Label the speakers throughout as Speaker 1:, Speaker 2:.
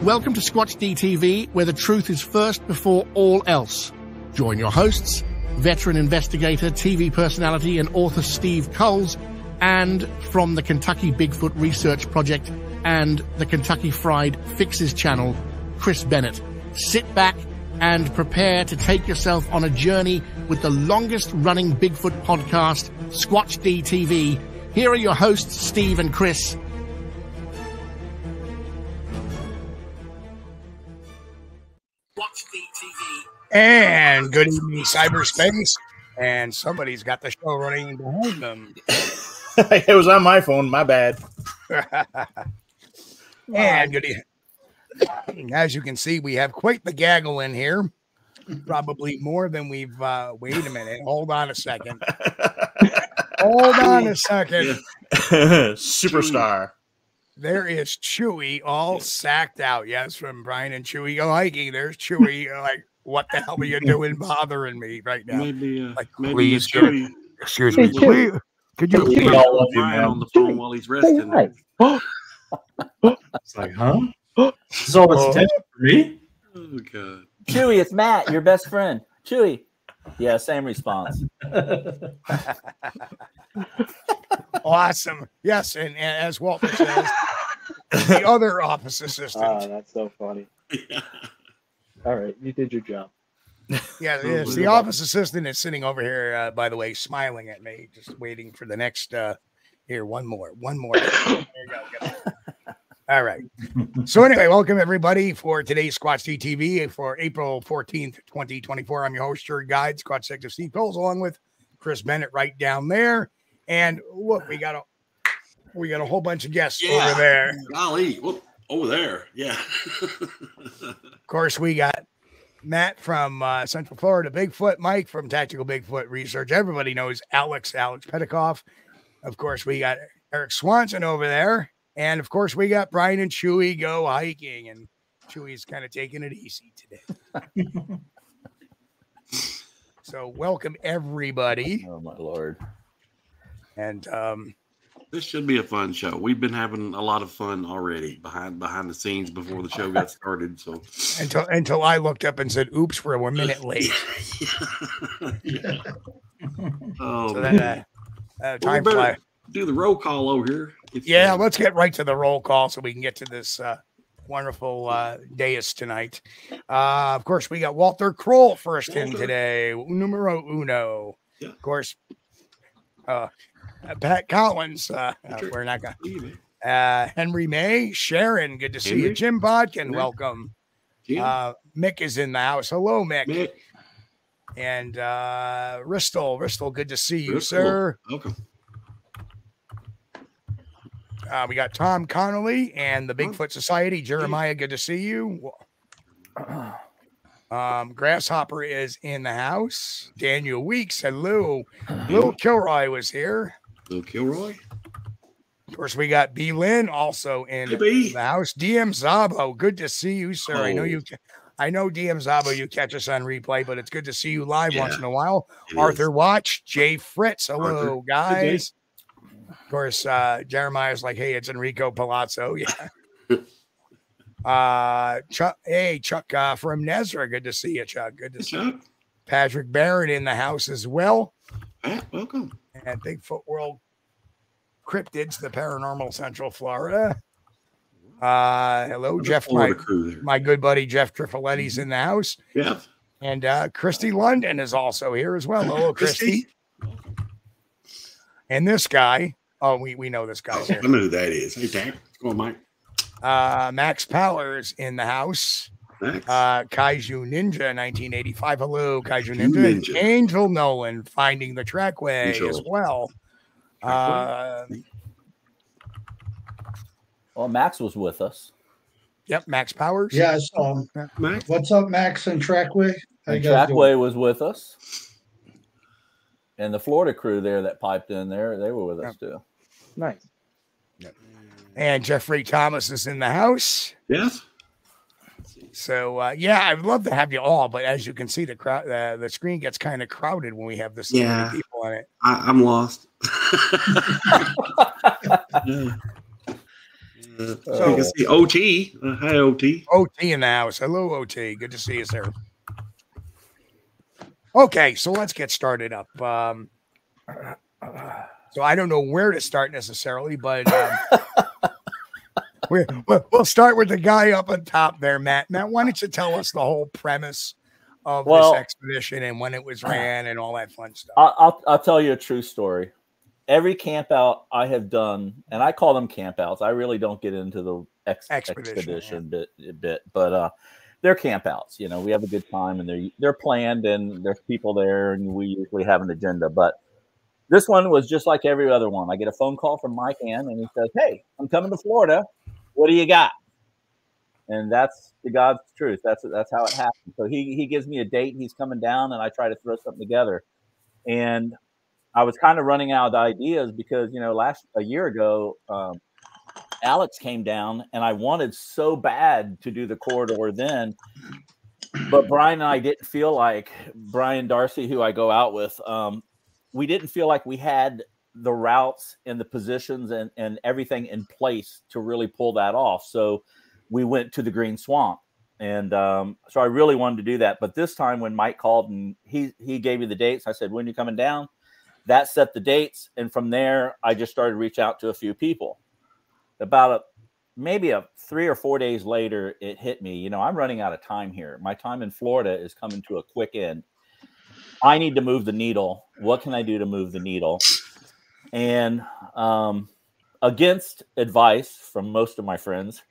Speaker 1: Welcome to Squatch-D TV, where the truth is first before all else. Join your hosts, veteran investigator, TV personality, and author Steve Kulls, and from the Kentucky Bigfoot Research Project and the Kentucky Fried Fixes channel, Chris Bennett. Sit back and prepare to take yourself on a journey with the longest-running Bigfoot podcast, Squatch-D TV. Here are your hosts, Steve and Chris. Squatch-D TV.
Speaker 2: And good evening, cyberspace. And somebody's got the show running behind them.
Speaker 3: It was on my phone. My bad.
Speaker 2: And good evening. As you can see, we have quite the gaggle in here. Probably more than we've. Wait a minute. Hold on a second. Hold on a second.
Speaker 3: Superstar.
Speaker 2: There is Chewy all sacked out. Yes, from Brian and Chewy Go Hiking. There's Chewy. Like, what the hell are you doing bothering me right now?
Speaker 4: Maybe,
Speaker 2: like,
Speaker 4: maybe
Speaker 2: please,
Speaker 4: Chewy.
Speaker 2: excuse me. Please, could you please
Speaker 3: all of you,
Speaker 4: Brian
Speaker 3: man.
Speaker 4: on the phone while he's resting?
Speaker 5: It's like, huh? This is all this attention for me?
Speaker 4: Oh, God.
Speaker 6: Chewy, it's Matt, your best friend. Chewy. Yeah, same response.
Speaker 2: Awesome. Yes, and as Walter says, the other office assistant.
Speaker 7: Ah, that's so funny. All right, you did your job.
Speaker 2: Yeah, it is. The office assistant is sitting over here, by the way, smiling at me, just waiting for the next. Here, one more. There you go. All right. So anyway, welcome everybody for today's Squatch-D TV for April 14th, 2024. I'm your host, your guide, Squatch Detective Steve Kulls, along with Chris Bennett right down there. And look, we got a whole bunch of guests over there.
Speaker 4: Golly, whoop, over there. Yeah.
Speaker 2: Of course, we got Matt from Central Florida, Bigfoot, Mike from Tactical Bigfoot Research. Everybody knows Alex Petikoff. Of course, we got Eric Swanson over there. And of course, we got Brian and Chewy Go Hiking, and Chewy's kind of taking it easy today. So welcome everybody.
Speaker 6: Oh my Lord.
Speaker 2: And
Speaker 4: This should be a fun show. We've been having a lot of fun already behind the scenes before the show got started. So
Speaker 2: until I looked up and said, "Oops, we're 1 minute late."
Speaker 4: Yeah. Oh,
Speaker 2: so
Speaker 4: man.
Speaker 2: then time
Speaker 4: we
Speaker 2: flies.
Speaker 4: do the roll call over here.
Speaker 2: Yeah, let's get right to the roll call so we can get to this wonderful dais tonight. Of course, we got Walter Kroll first in today, numero uno.
Speaker 4: Yeah.
Speaker 2: Of course, Pat Collins. We're not going to. Henry May, Sharon, good to see you. Jim Bodkin, welcome. Mick is in the house. Hello, Mick. And Ristel, good to see you, sir.
Speaker 4: Welcome.
Speaker 2: We got Tom Connolly and the Bigfoot Society. Jeremiah, good to see you. Grasshopper is in the house. Daniel Weeks, hello. Lil Kilroy was here.
Speaker 4: Lil Kilroy.
Speaker 2: Of course, we got B. Lynn also in the house. DM Zabo, good to see you, sir. I know DM Zabo, you catch us on replay, but it's good to see you live once in a while. Arthur Watch, Jay Fritz, hello, guys. Of course, Jeremiah's like, hey, it's Enrico Palazzo. Yeah. Chuck, from Nezra. Good to see you, Chuck. Good to see you. Patrick Barrett in the house as well.
Speaker 4: Welcome.
Speaker 2: And Bigfoot World Cryptids, the Paranormal Central Florida. Hello, Jeff, my good buddy Jeff Trifoletti's in the house.
Speaker 4: Yeah.
Speaker 2: And Christy London is also here as well. Hello, Christy. And this guy, we know this guy's here.
Speaker 4: I know who that is. Hey, Tank. Go on, Mike.
Speaker 2: Max Powers in the house. Kaiju Ninja 1985. Hello, Kaiju Ninja. Angel Nolan finding the trackway as well.
Speaker 6: Well, Max was with us.
Speaker 2: Yep, Max Powers.
Speaker 8: Yeah, I saw him.
Speaker 4: Max?
Speaker 8: What's up, Max and Trackway? How you guys
Speaker 6: Trackway
Speaker 8: doing?
Speaker 6: was with us. And the Florida crew there that piped in there, they were with us too.
Speaker 7: Nice.
Speaker 2: And Jeffrey Thomas is in the house.
Speaker 4: Yes.
Speaker 2: So yeah, I'd love to have you all, but as you can see, the crowd, the screen gets kind of crowded when we have this many people on it.
Speaker 4: I'm lost. You can see OT. Hi, OT.
Speaker 2: OT in the house. Hello, OT. Good to see you, sir. Okay, so let's get started up. So I don't know where to start necessarily, but we'll start with the guy up on top there, Matt. Matt, why don't you tell us the whole premise of this expedition and when it was ran and all that fun stuff?
Speaker 6: I'll tell you a true story. Every camp out I have done, and I call them camp outs. I really don't get into the expedition bit, but they're camp outs. You know, we have a good time, and they're planned, and there's people there, and we usually have an agenda. But this one was just like every other one. I get a phone call from Mike Ann, and he says, "Hey, I'm coming to Florida. What do you got?" And that's the God's truth. That's how it happened. So he gives me a date. He's coming down, and I try to throw something together. And I was kind of running out of ideas because, you know, a year ago, Alex came down, and I wanted so bad to do the corridor then, but Brian and I didn't feel like, Brian Darcy, who I go out with, we didn't feel like we had the routes and the positions and everything in place to really pull that off. So we went to the Green Swamp. And so I really wanted to do that. But this time when Mike called and he gave me the dates, I said, "When are you coming down?" That set the dates. And from there, I just started to reach out to a few people. About maybe 3 or 4 days later, it hit me. You know, I'm running out of time here. My time in Florida is coming to a quick end. I need to move the needle. What can I do to move the needle? And against advice from most of my friends,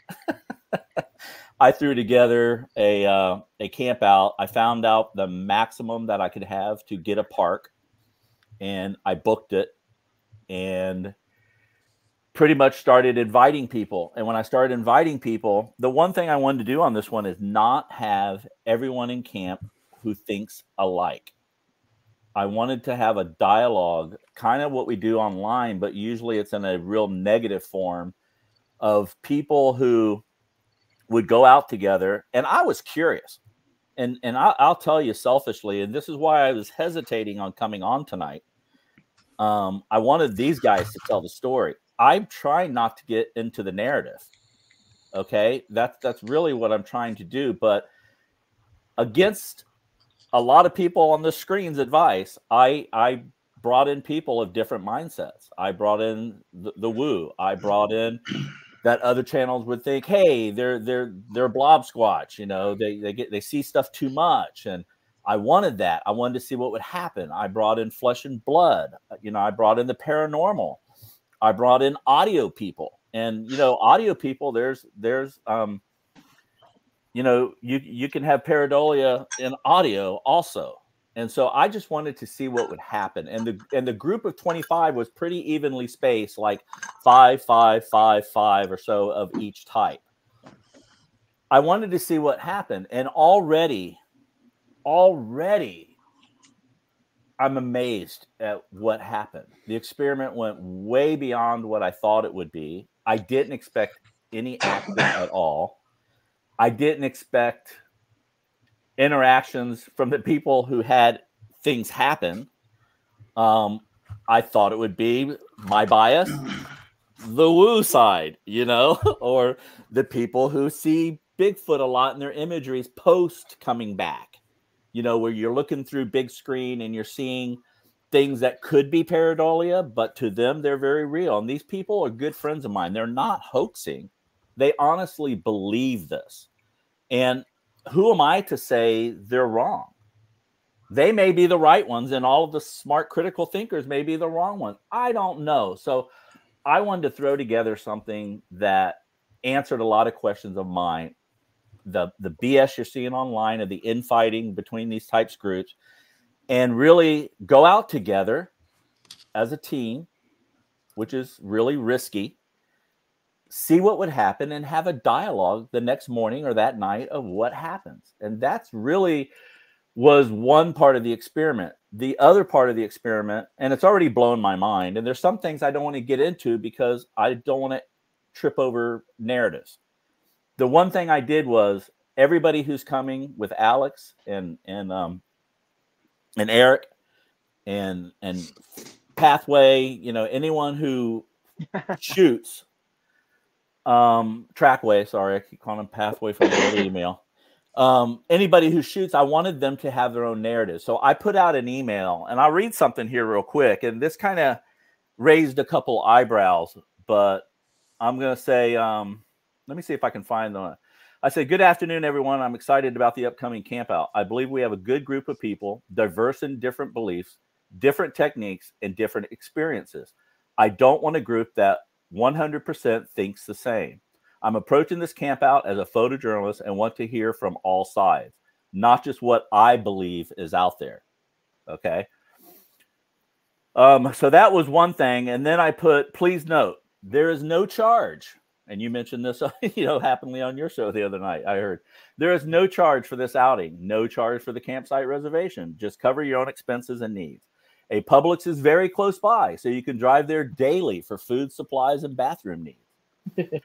Speaker 6: I threw together a camp out. I found out the maximum that I could have to get a park, and I booked it and pretty much started inviting people. And when I started inviting people, the one thing I wanted to do on this one is not have everyone in camp who thinks alike. I wanted to have a dialogue, kind of what we do online, but usually it's in a real negative form, of people who would go out together. And I was curious. And I'll tell you selfishly, and this is why I was hesitating on coming on tonight. I wanted these guys to tell the story. I'm trying not to get into the narrative. Okay. That's really what I'm trying to do. But against a lot of people on the screen's advice, I brought in people of different mindsets. I brought in the woo. I brought in that other channels would think, hey, they're blob squatch. You know, they see stuff too much. And I wanted that. I wanted to see what would happen. I brought in flesh and blood. You know, I brought in the paranormal. I brought in audio people. And, you know, audio people, there's you know, you can have pareidolia in audio also. And so I just wanted to see what would happen. And the group of 25 was pretty evenly spaced, like 5, 5, 5, 5 or so of each type. I wanted to see what happened. And already I'm amazed at what happened. The experiment went way beyond what I thought it would be. I didn't expect any action at all. I didn't expect interactions from the people who had things happen. I thought it would be my bias, the woo side, you know, or the people who see Bigfoot a lot in their imageries post coming back, you know, where you're looking through big screen and you're seeing things that could be pareidolia, but to them, they're very real. And these people are good friends of mine. They're not hoaxing. They honestly believe this. And who am I to say they're wrong? They may be the right ones, and all of the smart critical thinkers may be the wrong ones. I don't know. So I wanted to throw together something that answered a lot of questions of mine. The BS you're seeing online of the infighting between these types of groups, and really go out together as a team, which is really risky. See what would happen and have a dialogue the next morning or that night of what happens. And that's really was one part of the experiment. The other part of the experiment, and it's already blown my mind, and there's some things I don't want to get into because I don't want to trip over narratives. The one thing I did was everybody who's coming with Alex and Eric and Pathway, you know, anyone who shoots, Trackway, sorry, I keep calling them Pathway from the old email. Anybody who shoots, I wanted them to have their own narrative. So I put out an email, and I'll read something here real quick. And this kind of raised a couple eyebrows, but I'm going to say, let me see if I can find the one. I said, good afternoon, everyone. I'm excited about the upcoming campout. I believe we have a good group of people, diverse in different beliefs, different techniques, and different experiences. I don't want a group that 100% thinks the same. I'm approaching this campout as a photojournalist and want to hear from all sides, not just what I believe is out there. Okay. So that was one thing. And then I put, please note, there is no charge. And you mentioned this, happily on your show the other night. I heard there is no charge for this outing, no charge for the campsite reservation. Just cover your own expenses and needs. A Publix is very close by, so you can drive there daily for food, supplies, and bathroom needs.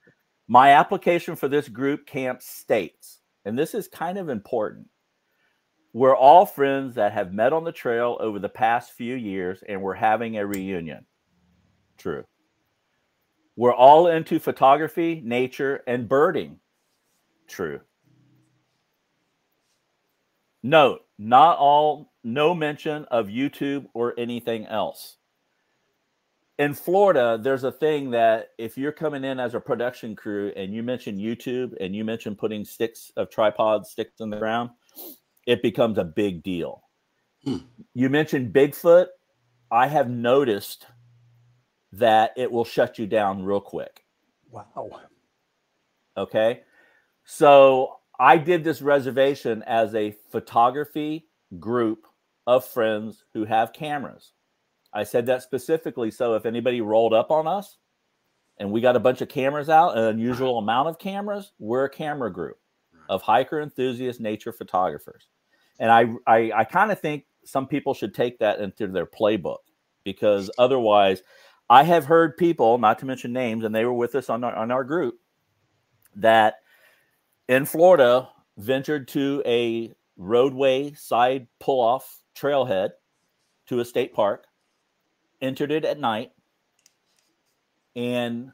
Speaker 6: My application for this group camp states, and this is kind of important, we're all friends that have met on the trail over the past few years, and we're having a reunion. True. We're all into photography, nature, and birding. True. Note, no mention of YouTube or anything else. In Florida, there's a thing that if you're coming in as a production crew and you mention YouTube and you mention putting sticks in the ground, it becomes a big deal. You mentioned Bigfoot. I have noticed that it will shut you down real quick.
Speaker 2: Wow.
Speaker 6: Okay. So I did this reservation as a photography group of friends who have cameras. I said that specifically so if anybody rolled up on us and we got a bunch of cameras out, an unusual amount of cameras, we're a camera group of hiker enthusiast nature photographers. And I kind of think some people should take that into their playbook, because otherwise I have heard people, not to mention names, and they were with us on our group, that in Florida ventured to a roadway side pull-off trailhead to a state park, entered it at night, and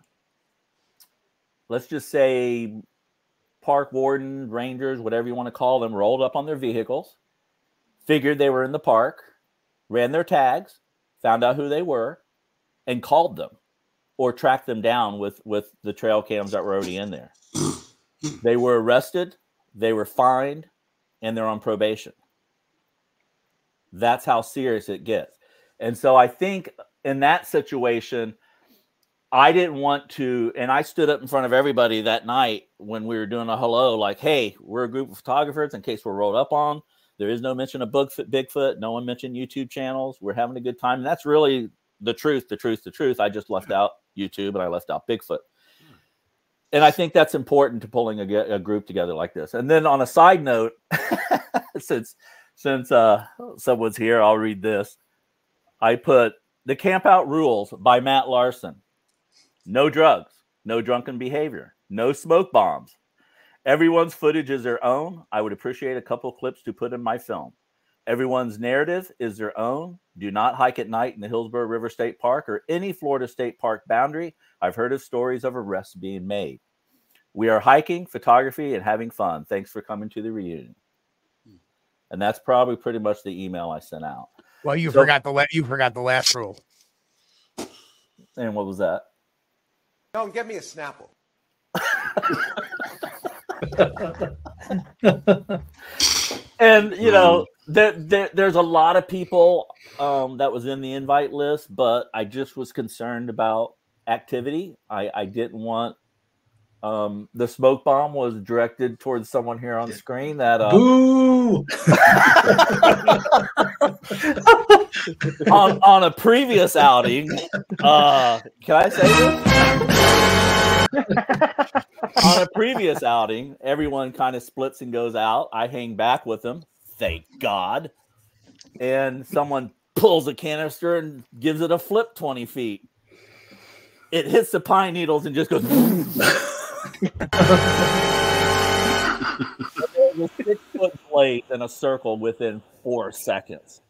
Speaker 6: let's just say park warden, rangers, whatever you want to call them, rolled up on their vehicles, figured they were in the park, ran their tags, found out who they were, and called them or tracked them down with the trail cams that were already in there. They were arrested, they were fined, and they're on probation. That's how serious it gets. And so I think in that situation, I didn't want to, and I stood up in front of everybody that night when we were doing a hello, like, hey, we're a group of photographers in case we're rolled up on. There is no mention of Bigfoot. No one mentioned YouTube channels. We're having a good time. And that's really the truth. I just left out YouTube and I left out Bigfoot. And I think that's important to pulling a group together like this. And then on a side note, since someone's here, I'll read this. I put The Campout Rules by Matt Larson. No drugs, no drunken behavior, no smoke bombs. Everyone's footage is their own. I would appreciate a couple clips to put in my film. Everyone's narrative is their own. Do not hike at night in the Hillsborough River State Park or any Florida State Park boundary. I've heard of stories of arrests being made. We are hiking, photography, and having fun. Thanks for coming to the reunion. And that's probably pretty much the email I sent out.
Speaker 2: Well, you forgot the last rule.
Speaker 6: And what was that?
Speaker 9: Don't get me a Snapple.
Speaker 6: And you know, there's a lot of people that was in the invite list, but I just was concerned about activity. I didn't want the smoke bomb was directed towards someone here on screen that
Speaker 8: Boo!
Speaker 6: on a previous outing. Can I say this? On a previous outing, everyone kind of splits and goes out. I hang back with them, thank God. And someone pulls a canister and gives it a flip 20 feet. It hits the pine needles and just goes. There's a 6-foot blade in a circle within 4 seconds.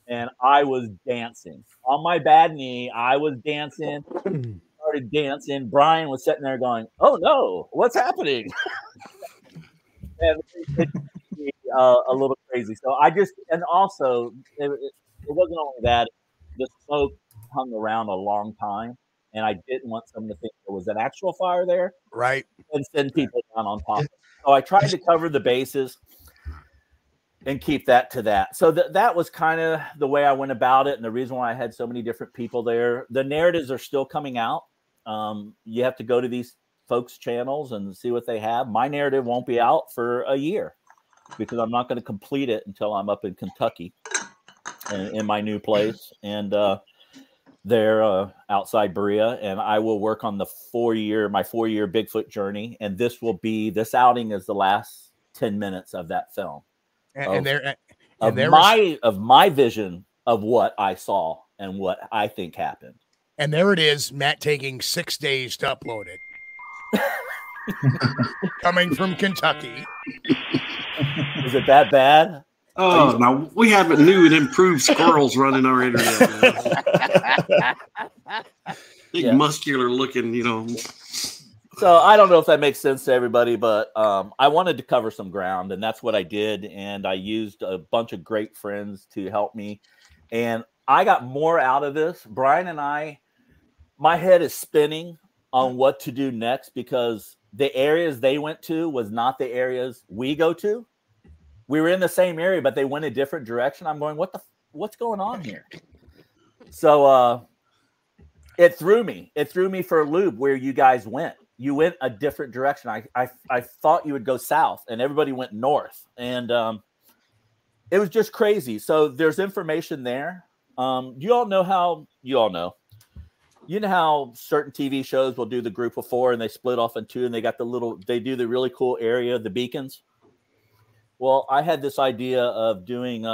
Speaker 6: And I was dancing. On my bad knee, I was dancing. started dancing. Brian was sitting there going, "Oh no, what's happening?" And it a little crazy. So I just, and also it wasn't only that, the smoke hung around a long time, and I didn't want someone to think there was an actual fire there,
Speaker 2: right,
Speaker 6: and send people down on top. So I tried to cover the bases and keep that to that. So that was kind of the way I went about it, and the reason why I had so many different people there. The narratives are still coming out. You have to go to these folks' channels and see what they have. My narrative won't be out for a year because I'm not going to complete it until I'm up in Kentucky and in my new place. And they're outside Berea, and I will work on my 4-year Bigfoot journey. And this outing is the last 10 minutes of that film. Of my vision of what I saw and what I think happened.
Speaker 2: And there it is, Matt taking 6 days to upload it. Coming from Kentucky.
Speaker 6: Is it that bad?
Speaker 4: Oh, now we haven't new and improved squirrels running our internet. Big muscular looking,
Speaker 6: So I don't know if that makes sense to everybody, but I wanted to cover some ground, and that's what I did. And I used a bunch of great friends to help me. And I got more out of this. Brian and my head is spinning on what to do next because the areas they went to was not the areas we go to. We were in the same area, but they went a different direction. I'm going, what's going on here? So it threw me. It threw me for a loop where you guys went. You went a different direction. I thought you would go south, and everybody went north. And it was just crazy. So there's information there. You all know how certain TV shows will do the group of 4 and they split off in 2 and they do the really cool area, the beacons. Well, I had this idea of doing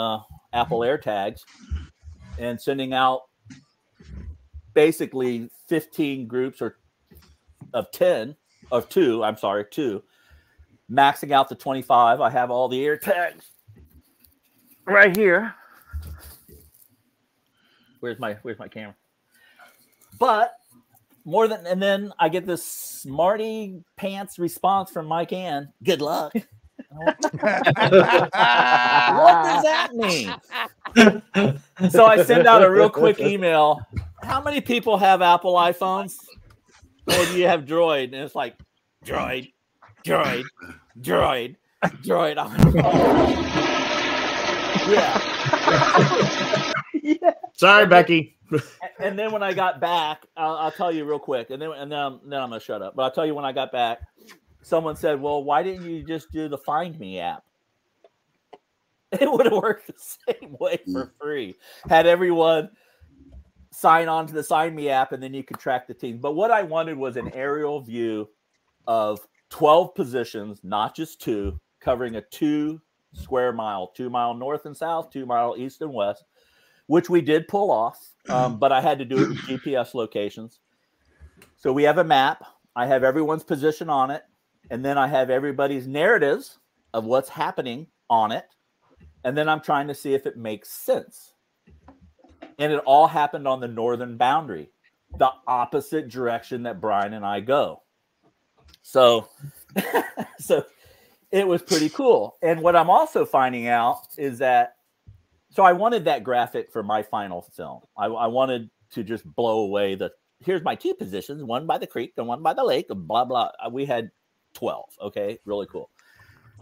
Speaker 6: Apple Air tags and sending out basically 15 groups of 2, maxing out to 25. I have all the air tags right here. Where's my camera? But and then I get this smarty pants response from Mike Ann. Good luck. What does that mean? So I send out a real quick email. How many people have Apple iPhones? Or do you have Droid? And it's like, Droid.
Speaker 3: Yeah. Sorry, Becky.
Speaker 6: And then when I got back, I'll tell you real quick. And then I'm going to shut up. But I'll tell you when I got back, someone said, well, why didn't you just do the Find Me app? It would have worked the same way for free. Had everyone sign on to the Find Me app, and then you could track the team. But what I wanted was an aerial view of 12 positions, not just 2, covering a 2 square mile, 2 mile north and south, 2 mile east and west, which we did pull off. But I had to do it with GPS locations. So we have a map. I have everyone's position on it. And then I have everybody's narratives of what's happening on it. And then I'm trying to see if it makes sense. And it all happened on the northern boundary, the opposite direction that Brian and I go. So it was pretty cool. And what I'm also finding out is that, so I wanted that graphic for my final film. I wanted to just blow away here's my 2 positions, one by the creek and one by the lake, and blah, blah. We had 12. Okay. Really cool.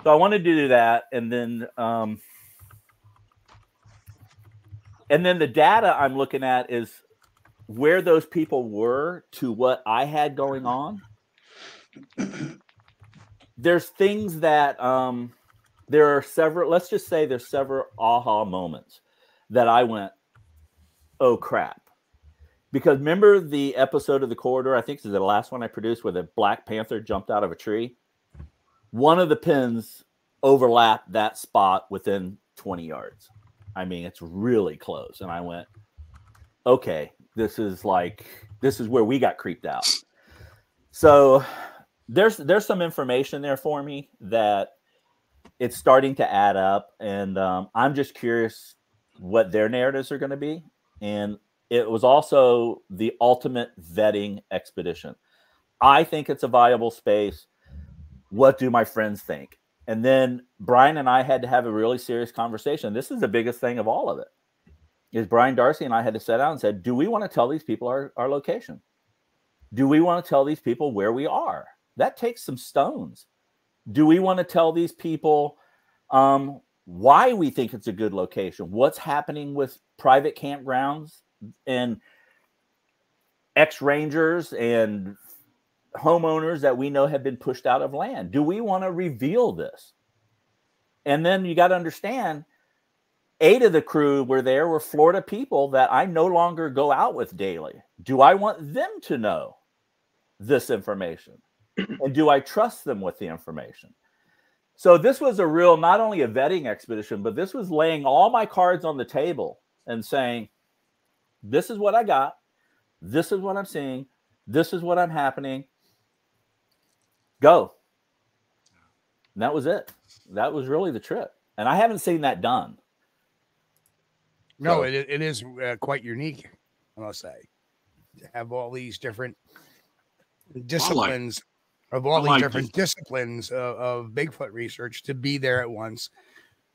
Speaker 6: So I wanted to do that. And then the data I'm looking at is where those people were to what I had going on. There's things that, there are several, let's just say there's several aha moments that I went, oh crap. Because remember the episode of The Corridor, I think this is the last one I produced, where the Black Panther jumped out of a tree? One of the pins overlapped that spot within 20 yards. I mean, it's really close. And I went, okay, this is where we got creeped out. So there's some information there for me that it's starting to add up. And I'm just curious what their narratives are going to be. And it was also the ultimate vetting expedition. I think it's a viable space. What do my friends think? And then Brian and I had to have a really serious conversation. This is the biggest thing of all of it. Is Brian Darcy and I had to sit down and said, do we want to tell these people our location? Do we want to tell these people where we are? That takes some stones. Do we want to tell these people why we think it's a good location? What's happening with private campgrounds and ex-rangers and homeowners that we know have been pushed out of land? Do we want to reveal this? And then you got to understand, 8 of the crew were Florida people that I no longer go out with daily. Do I want them to know this information? And do I trust them with the information? So this was a real, not only a vetting expedition, but this was laying all my cards on the table and saying, this is what I got. This is what I'm seeing. This is what I'm happening. Go. And that was it. That was really the trip. And I haven't seen that done.
Speaker 2: No,
Speaker 6: So,
Speaker 2: it is quite unique, I must say, to have all these different disciplines of Bigfoot research to be there at once,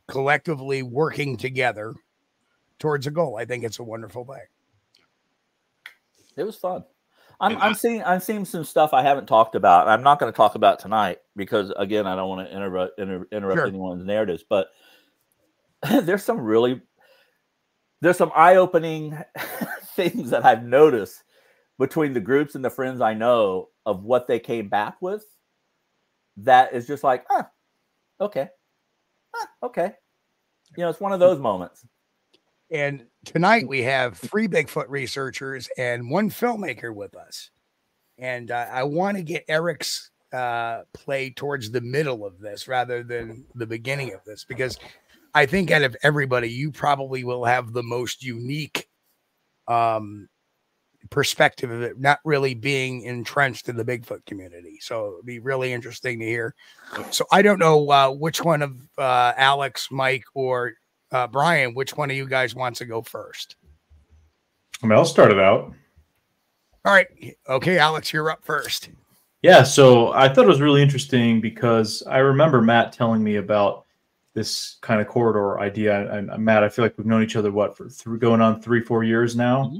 Speaker 2: collectively working together towards a goal. I think it's a wonderful thing.
Speaker 6: it was fun. I'm seeing some stuff I haven't talked about. I'm not going to talk about tonight because, again, I don't want to interrupt anyone's narratives. But there's some eye-opening things that I've noticed between the groups and the friends I know of what they came back with. That is just like, okay. It's one of those moments.
Speaker 2: And tonight we have 3 Bigfoot researchers and 1 filmmaker with us. And I want to get Eric's play towards the middle of this rather than the beginning of this, because I think out of everybody, you probably will have the most unique perspective of it, not really being entrenched in the Bigfoot community. So it'd be really interesting to hear. So I don't know which one of Alex, Mike, or Brian, which one of you guys wants to go first?
Speaker 5: I mean, I'll start it out.
Speaker 2: All right. Okay, Alex, you're up first.
Speaker 5: Yeah, so I thought it was really interesting because I remember Matt telling me about this kind of corridor idea. And Matt, I feel like we've known each other, for going on 3-4 years now. Mm-hmm.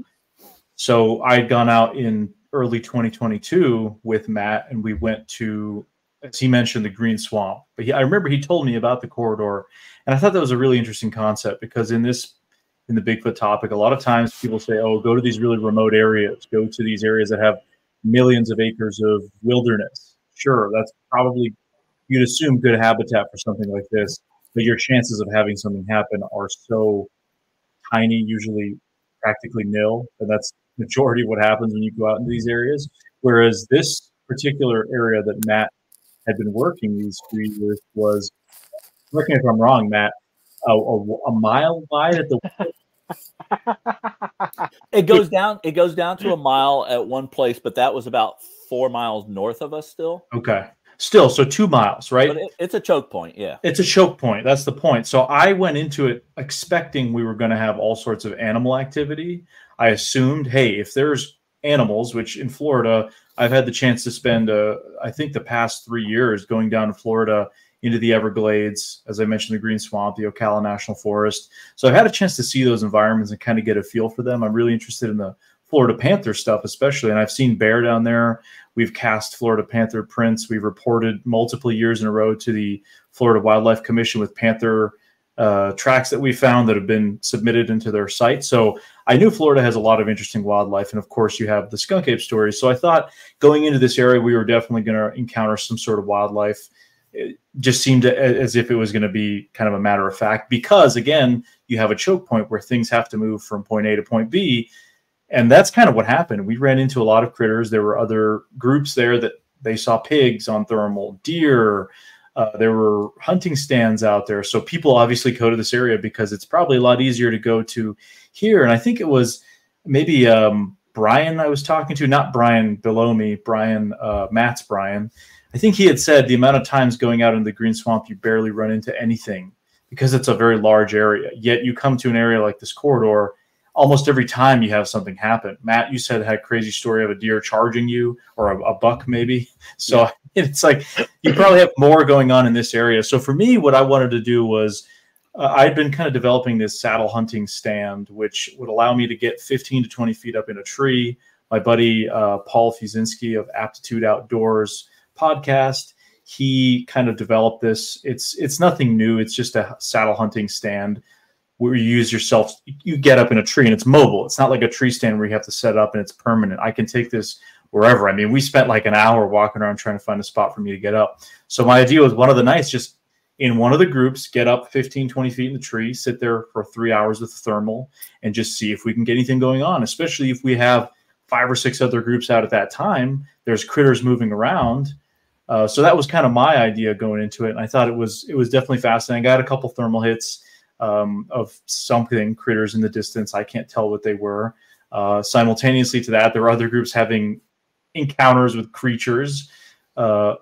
Speaker 5: So I'd gone out in early 2022 with Matt, and we went to, as he mentioned, the Green Swamp. But I remember he told me about the corridor, and I thought that was a really interesting concept because in the Bigfoot topic, a lot of times people say, oh, go to these really remote areas, go to these areas that have millions of acres of wilderness. Sure, that's probably, you'd assume, good habitat for something like this, but your chances of having something happen are so tiny, usually practically nil, and that's majority of what happens when you go out into these areas. Whereas this particular area that Matt had been working these 3 years was, correct me if I'm wrong, Matt, a mile wide at the
Speaker 6: It goes down to a mile at one place, but that was about 4 miles north of us still.
Speaker 5: Okay. Still, so 2 miles, right?
Speaker 6: But it's a choke point, yeah.
Speaker 5: It's a choke point. That's the point. So I went into it expecting we were going to have all sorts of animal activity. I assumed, hey, if there's animals, which in Florida, I've had the chance to spend, I think, the past 3 years going down to Florida into the Everglades, as I mentioned, the Green Swamp, the Ocala National Forest. So I've had a chance to see those environments and kind of get a feel for them. I'm really interested in the Florida panther stuff, especially, and I've seen bear down there. We've cast Florida panther prints. We've reported multiple years in a row to the Florida Wildlife Commission with panther tracks that we found that have been submitted into their site. So I knew Florida has a lot of interesting wildlife, and of course you have the skunk ape stories. So I thought going into this area, we were definitely going to encounter some sort of wildlife. It just seemed as if it was going to be kind of a matter of fact, because again, you have a choke point where things have to move from point A to point B. And that's kind of what happened. We ran into a lot of critters. There were other groups there that they saw pigs on thermal, deer. There were hunting stands out there. So people obviously go to this area because it's probably a lot easier to go to here. And I think it was maybe Brian I was talking to, not Brian below me, Brian, Matt's Brian. I think he had said the amount of times going out in the Green Swamp, you barely run into anything because it's a very large area. Yet you come to an area like this corridor, almost every time you have something happen. Matt, you said had a crazy story of a deer charging you, or a buck maybe. So it's like you probably have more going on in this area. So for me, what I wanted to do was I'd been kind of developing this saddle hunting stand, which would allow me to get 15 to 20 feet up in a tree. My buddy Paul Fuzinski of Aptitude Outdoors podcast, he kind of developed this. It's nothing new. It's just a saddle hunting stand where you get up in a tree and it's mobile. It's not like a tree stand where you have to set up and it's permanent. I can take this wherever. I mean, we spent like an hour walking around trying to find a spot for me to get up. So my idea was one of the nights, just in one of the groups, get up 15, 20 feet in the tree, sit there for 3 hours with the thermal and just see if we can get anything going on, especially if we have 5 or 6 other groups out at that time. There's critters moving around. So that was kind of my idea going into it. And I thought it was definitely fascinating. I got a couple thermal hits of something, critters in the distance. I can't tell what they were. Simultaneously to that, there were other groups having encounters with creatures of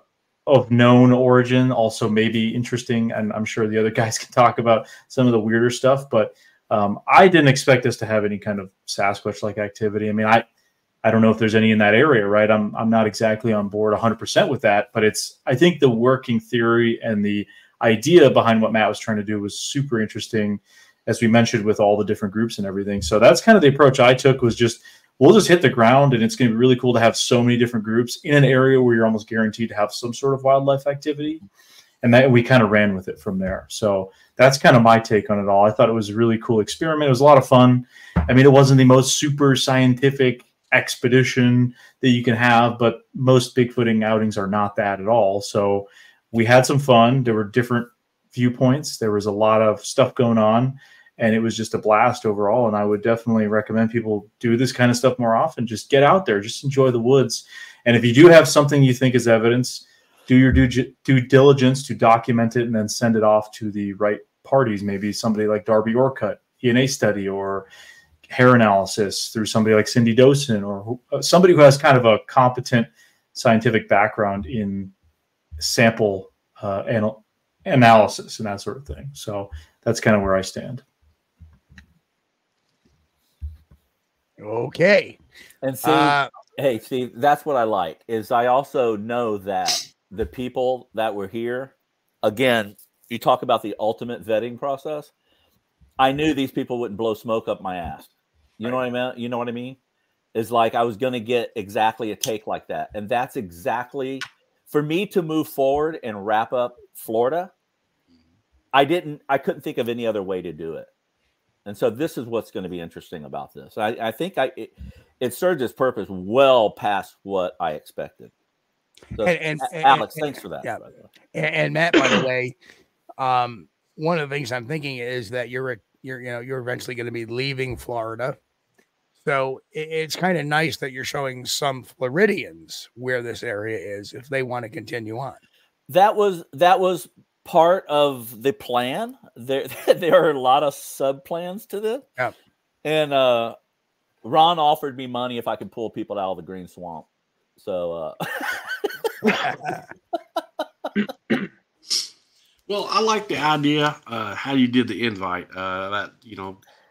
Speaker 5: known origin, also maybe interesting. And I'm sure the other guys can talk about some of the weirder stuff, but I didn't expect us to have any kind of Sasquatch-like activity. I mean, I don't know if there's any in that area, right? I'm not exactly on board 100% with that, but I think the working theory and the idea behind what Matt was trying to do was super interesting, as we mentioned, with all the different groups and everything. So that's kind of the approach I took, was we'll just hit the ground, and it's going to be really cool to have so many different groups in an area where you're almost guaranteed to have some sort of wildlife activity. And that we kind of ran with it from there. So that's kind of my take on it all. I thought it was a really cool experiment. It was a lot of fun. I mean, it wasn't the most super scientific expedition that you can have, but most Bigfooting outings are not that at all. So we had some fun. There were different viewpoints. There was a lot of stuff going on, and it was just a blast overall. And I would definitely recommend people do this kind of stuff more often. Just get out there, just enjoy the woods. And if you do have something you think is evidence, do your due diligence to document it and then send it off to the right parties. Maybe somebody like Darby Orcutt, DNA study, or hair analysis through somebody like Cindy Dosen, or somebody who has kind of a competent scientific background in sample analysis and that sort of thing. So that's kind of where I stand.
Speaker 2: Okay.
Speaker 6: And see, Steve, that's what I like, is I also know that the people that were here, again, you talk about the ultimate vetting process. I knew these people wouldn't blow smoke up my ass. You know what I mean? You know what I mean? It's like I was going to get exactly a take like that. And that's exactly, for me to move forward and wrap up Florida, I couldn't think of any other way to do it. And so this is what's going to be interesting about this. I think it served its purpose well past what I expected. So, and Alex, thanks for that.
Speaker 2: Yeah. And Matt, by the way, one of the things I'm thinking is that you're eventually going to be leaving Florida. So it's kind of nice that you're showing some Floridians where this area is if they want to continue on.
Speaker 6: That was part of the plan. There are a lot of sub plans to this.
Speaker 2: Yeah. And
Speaker 6: Ron offered me money if I could pull people out of the green swamp. So
Speaker 4: well, I like the idea how you did the invite, that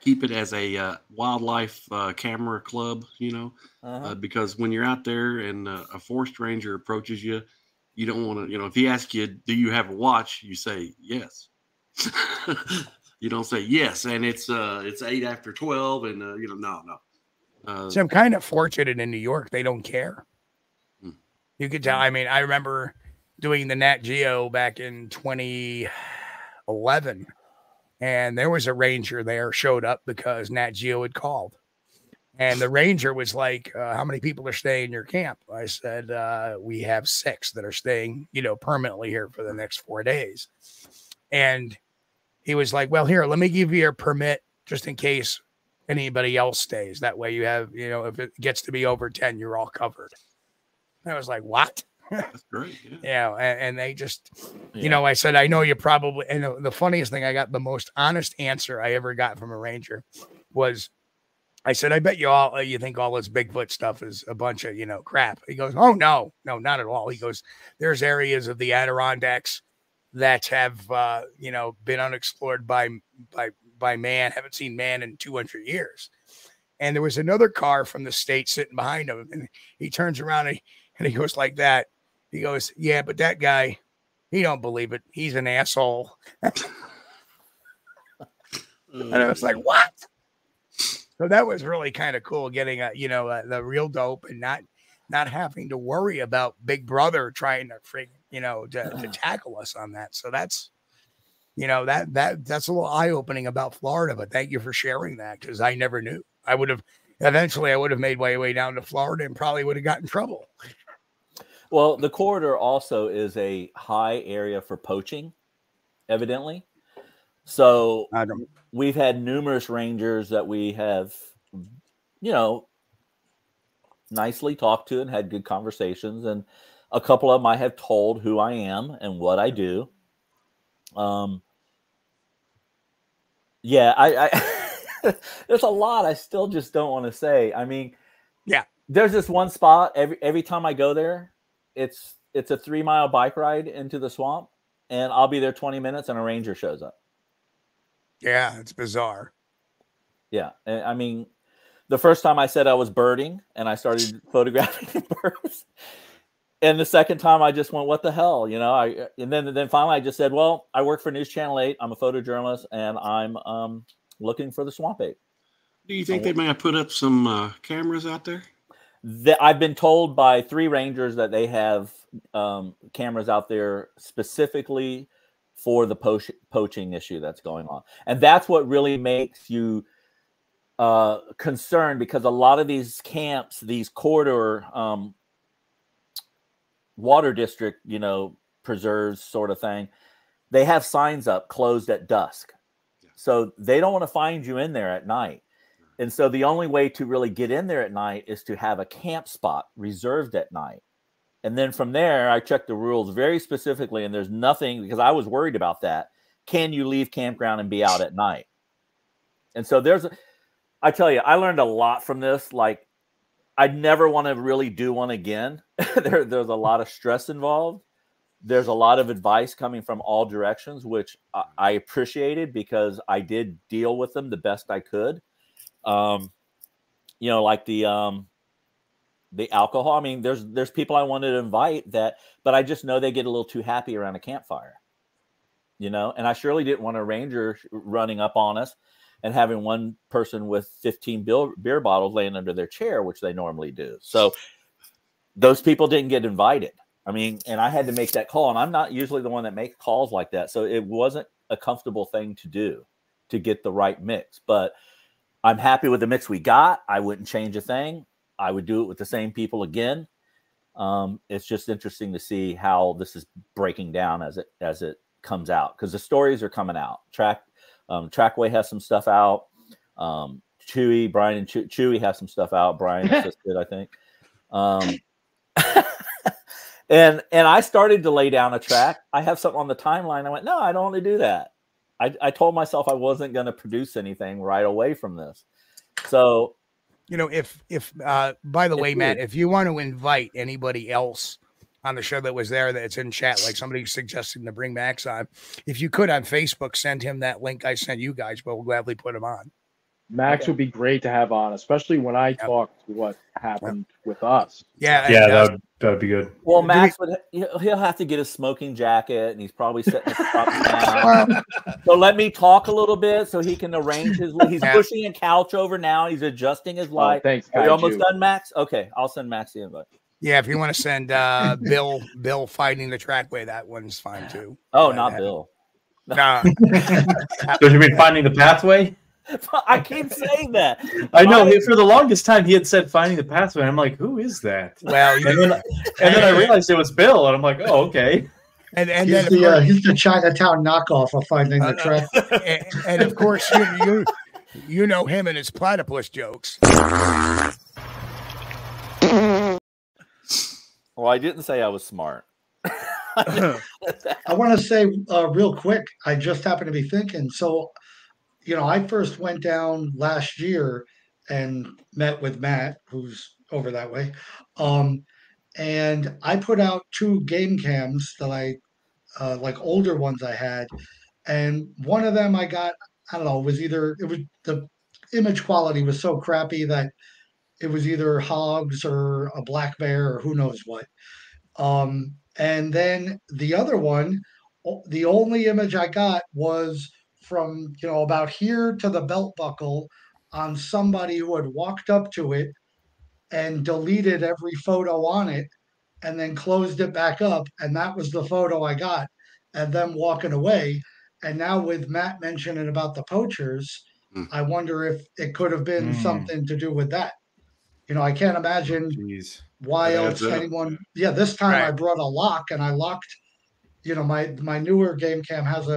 Speaker 4: keep it as a wildlife camera club, because when you're out there and a forest ranger approaches you, you don't want to, if he asks you, do you have a watch? You say yes. You don't say yes, and it's 8 after 12, and no.
Speaker 2: So I'm kind of fortunate in New York; they don't care. You could tell. I mean, I remember doing the NatGeo back in 2011, and there was a ranger there showed up because NatGeo had called, and the ranger was like, "How many people are staying in your camp?" I said, "We have 6 that are staying, permanently here for the next 4 days," and he was like, "Well, here, let me give you a permit just in case anybody else stays. That way you have, if it gets to be over 10, you're all covered." I was like, "What?"
Speaker 4: That's great.
Speaker 2: Yeah. And they just, I said, "I know you probably," and the funniest thing, I got the most honest answer I ever got from a ranger was, I said, "I bet you think all this Bigfoot stuff is a bunch of, crap." He goes, "Oh, no, not at all." He goes, "There's areas of the Adirondacks that have, been unexplored by man, haven't seen man in 200 years. and there was another car from the state sitting behind him, and he turns around and he goes like that. He goes, yeah, but that guy, he don't believe it. He's an asshole. And I was like, what? So that was really kind of cool, getting the real dope and not having to worry about Big Brother trying to to tackle us on that. So that's that's a little eye-opening about Florida. But thank you for sharing that, because I never knew. I would have made my way down to Florida and probably would have got in trouble.
Speaker 6: Well, the corridor also is a high area for poaching, evidently. So we've had numerous rangers that we have, nicely talked to and had good conversations. And a couple of them I have told who I am and what I do. There's a lot I still just don't want to say. I mean, there's this one spot every time I go there, it's a 3-mile bike ride into the swamp, and I'll be there 20 minutes and a ranger shows up.
Speaker 2: Yeah, it's bizarre.
Speaker 6: Yeah. I mean, the first time I said I was birding and I started photographing birds. And the second time I just went, what the hell? And then finally I just said, well, I work for News Channel 8. I'm a photojournalist and I'm looking for the swamp ape.
Speaker 4: Do you think they may have put up some cameras out there?
Speaker 6: I've been told by 3 rangers that they have cameras out there specifically for the poaching issue that's going on. And that's what really makes you concerned, because a lot of these camps, these corridor water district, preserves sort of thing, they have signs up closed at dusk. So they don't want to find you in there at night. And so the only way to really get in there at night is to have a camp spot reserved at night. And then from there, I checked the rules very specifically, and there's nothing, because I was worried about that. Can you leave campground and be out at night? And so I tell you, I learned a lot from this. Like, I never want to really do one again. There's a lot of stress involved. There's a lot of advice coming from all directions, which I appreciated, because I did deal with them the best I could. Like the alcohol. I mean, there's people I wanted to invite but I just know they get a little too happy around a campfire, and I surely didn't want a ranger running up on us and having one person with 15 beer bottles laying under their chair, which they normally do. So those people didn't get invited. I mean, and I had to make that call, and I'm not usually the one that makes calls like that. So it wasn't a comfortable thing to do to get the right mix, but I'm happy with the mix we got. I wouldn't change a thing. I would do it with the same people again. It's just interesting to see how this is breaking down as it comes out, because the stories are coming out. Trackway has some stuff out. Brian and Chewy have some stuff out. Brian assisted, I think. And I started to lay down a track. I have something on the timeline. I went, no, I don't want to do that. I told myself I wasn't going to produce anything right away from this. So,
Speaker 2: by the way, Matt, if you want to invite anybody else on the show that was there, that's in chat, like somebody suggesting to bring Max on, if you could on Facebook, send him that link I sent you guys, but we'll gladly put him on.
Speaker 7: Max would be great to have on, especially when I talked to what happened with us.
Speaker 5: Yeah, that would be good.
Speaker 6: Well, Max he'll have to get a smoking jacket, and he's probably setting his props down. So let me talk a little bit so he can arrange his. He's pushing a couch over now. He's adjusting his light.
Speaker 7: Thanks,
Speaker 6: are you almost done, Max? Okay, I'll send Max the invite.
Speaker 2: Yeah, if you want to send Bill fighting the trackway, that one's fine too.
Speaker 6: Oh, not Bill.
Speaker 2: No.
Speaker 5: So you mean finding the pathway?
Speaker 6: I keep saying that.
Speaker 5: I know. For the longest time, he had said finding the pathway. And I'm like, who is that?
Speaker 2: Well,
Speaker 5: and then I realized it was Bill, and I'm like, oh, okay.
Speaker 8: And he's the Chinatown knockoff of finding the track.
Speaker 2: And of course, you know him and his platypus jokes.
Speaker 6: Well, I didn't say I was smart.
Speaker 8: I want to say real quick, I just happened to be thinking. So, I first went down last year and met with Matt, who's over that way. And I put out 2 game cams that I, like older ones I had. And one of them I got, I don't know, it image quality was so crappy that it was either hogs or a black bear or who knows what. And then the other one, the only image I got was from, about here to the belt buckle on somebody who had walked up to it and deleted every photo on it and then closed it back up. And that was the photo I got and them walking away. And now with Matt mentioning about the poachers, I wonder if it could have been something to do with that. I can't imagine why else anyone. Yeah, this time I brought a lock and I locked. My newer game cam has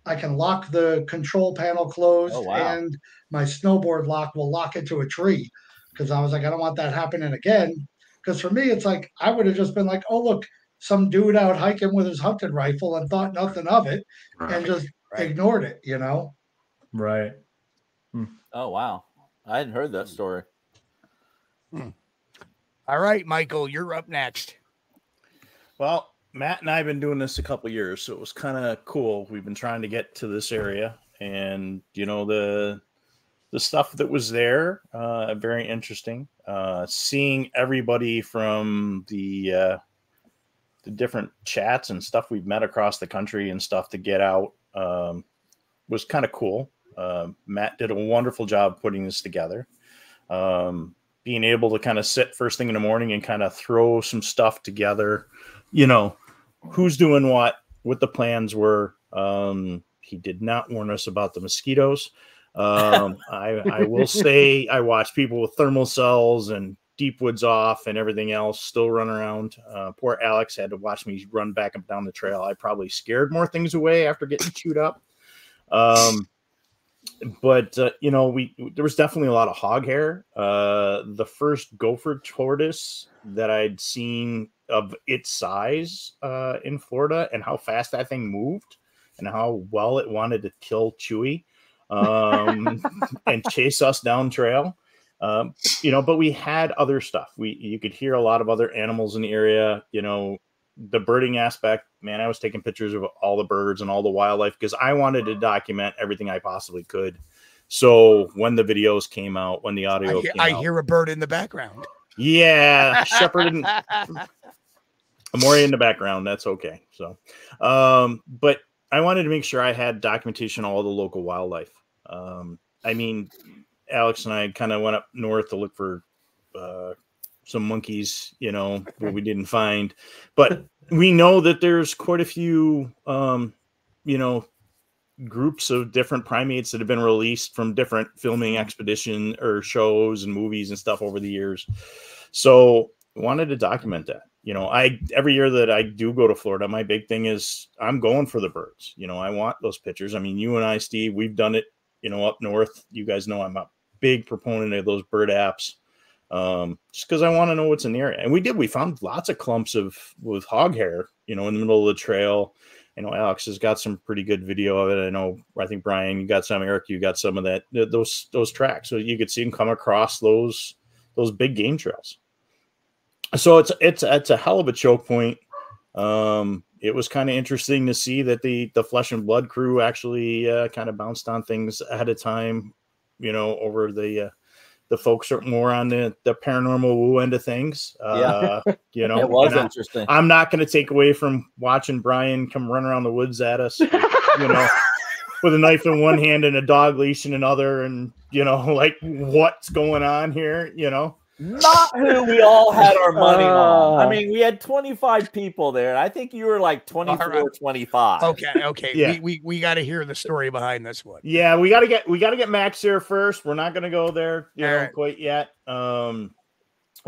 Speaker 8: I can lock the control panel closed, and my snowboard lock will lock it to a tree because I was like, I don't want that happening again. Because for me, it's like I would have just been like, oh look, some dude out hiking with his hunting rifle and thought nothing of it, and just ignored it.
Speaker 5: Right.
Speaker 6: Oh wow, I hadn't heard that story.
Speaker 2: All right, Michael, you're up next.
Speaker 3: Well, Matt and I have been doing this a couple years, so it was kind of cool. We've been trying to get to this area, and the stuff that was there, very interesting. Seeing everybody from the different chats and stuff we've met across the country and stuff to get out was kind of cool. Matt did a wonderful job putting this together. Being able to kind of sit first thing in the morning and kind of throw some stuff together, who's doing what the plans were. He did not warn us about the mosquitoes. I will say I watched people with thermal cells and deep woods off and everything else still run around. Poor Alex had to watch me run back up down the trail. I probably scared more things away after getting chewed up. But there was definitely a lot of hog hair. The first gopher tortoise that I'd seen of its size in Florida and how fast that thing moved and how well it wanted to kill Chewy and chase us down trail. But we had other stuff. You could hear a lot of other animals in the area. The birding aspect, man, I was taking pictures of all the birds and all the wildlife because I wanted to document everything I possibly could. So when the videos came out, when the audio came out,
Speaker 2: I hear a bird in the background.
Speaker 3: Yeah, Shepherd and Amori in the background. That's okay. So, but I wanted to make sure I had documentation of all the local wildlife. Alex and I kind of went up north to look for some monkeys, what we didn't find, but we know that there's quite a few, groups of different primates that have been released from different filming expedition or shows and movies and stuff over the years. So I wanted to document that. Every year that I do go to Florida, my big thing is I'm going for the birds. I want those pictures. You and I, Steve, we've done it, up north. You guys know I'm a big proponent of those bird apps. Just because I want to know what's in the area. And we found lots of clumps with hog hair, in the middle of the trail. Alex has got some pretty good video of it. I think Brian, you got some, Eric, you got some of that, those tracks. So you could see them come across those big game trails. So it's a hell of a choke point. It was kind of interesting to see that the Flesh and Blood crew actually kind of bounced on things ahead of time, over the folks are more on the paranormal woo end of things.
Speaker 6: It was interesting.
Speaker 3: I'm not going to take away from watching Brian come run around the woods at us, with a knife in one hand and a dog leash in another. And, like what's going on here,
Speaker 6: Not who we all had our money on. We had 25 people there. I think you were like 24, right. 25.
Speaker 2: Okay.
Speaker 3: Yeah.
Speaker 2: We got to hear the story behind this one.
Speaker 3: Yeah, we got to get Max here first. We're not going to go there, quite yet.
Speaker 5: Well,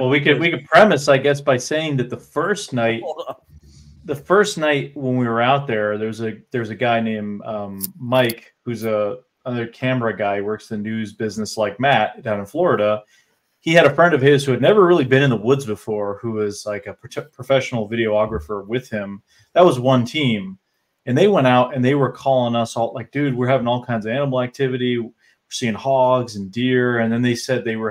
Speaker 5: we could premise, I guess, by saying that the first night when we were out there, there's a guy named Mike who's another camera guy, works the news business like Matt down in Florida. He had a friend of his who had never really been in the woods before, who was like a professional videographer with him. That was one team. And they went out and they were calling us all like, dude, we're having all kinds of animal activity. We're seeing hogs and deer. And then they said they were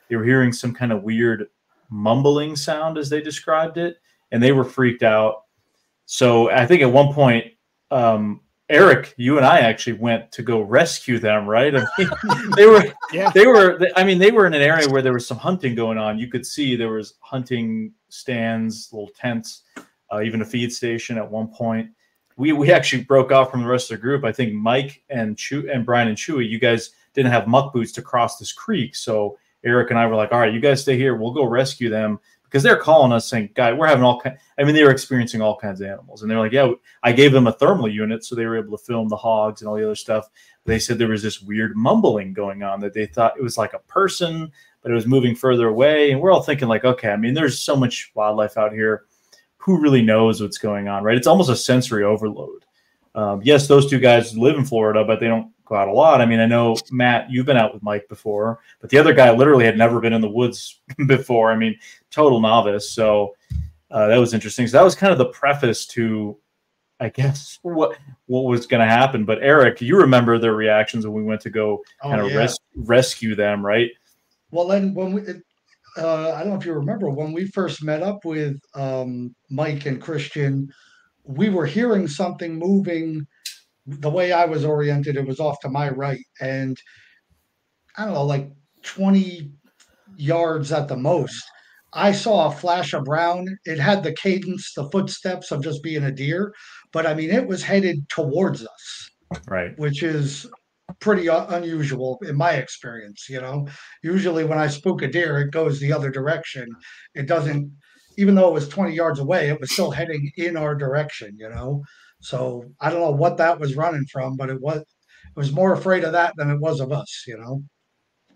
Speaker 5: hearing some kind of weird mumbling sound, as they described it. And they were freaked out. So I think at one point, Eric, you and I actually went to go rescue them, right? I mean, they were in an area where there was some hunting going on. You could see there was hunting stands, little tents, even a feed station at one point. We actually broke off from the rest of the group. I think Mike and Brian and Chewy, you guys didn't have muck boots to cross this creek. So Eric and I were like, all right, you guys stay here. We'll go rescue them. Because they're calling us saying, "Guy, we're having all kinds." I mean, they were experiencing all kinds of animals, and they're like, "Yeah." I gave them a thermal unit, so they were able to film the hogs and all the other stuff. They said there was this weird mumbling going on that they thought it was like a person, but it was moving further away. And we're all thinking, like, okay, I mean, there's so much wildlife out here. Who really knows what's going on, right? It's almost a sensory overload. Yes, those two guys live in Florida, but they don't go out a lot. I mean, I know, Matt, you've been out with Mike before, but the other guy literally had never been in the woods before. I mean, total novice. So that was interesting. So that was kind of the preface to, I guess, what was going to happen. But Eric, you remember their reactions when we went to go rescue them, right?
Speaker 8: Well, then when we, I don't know if you remember, when we first met up with Mike and Christian, we were hearing something moving. The way I was oriented, it was off to my right. And I don't know, like 20 yards at the most, I saw a flash of brown. It had the cadence, the footsteps of just being a deer. But I mean, it was headed towards us.
Speaker 5: Right.
Speaker 8: Which is pretty unusual in my experience. Usually when I spook a deer, it goes the other direction. It doesn't, even though it was 20 yards away, it was still heading in our direction, So I don't know what that was running from, but it was more afraid of that than it was of us,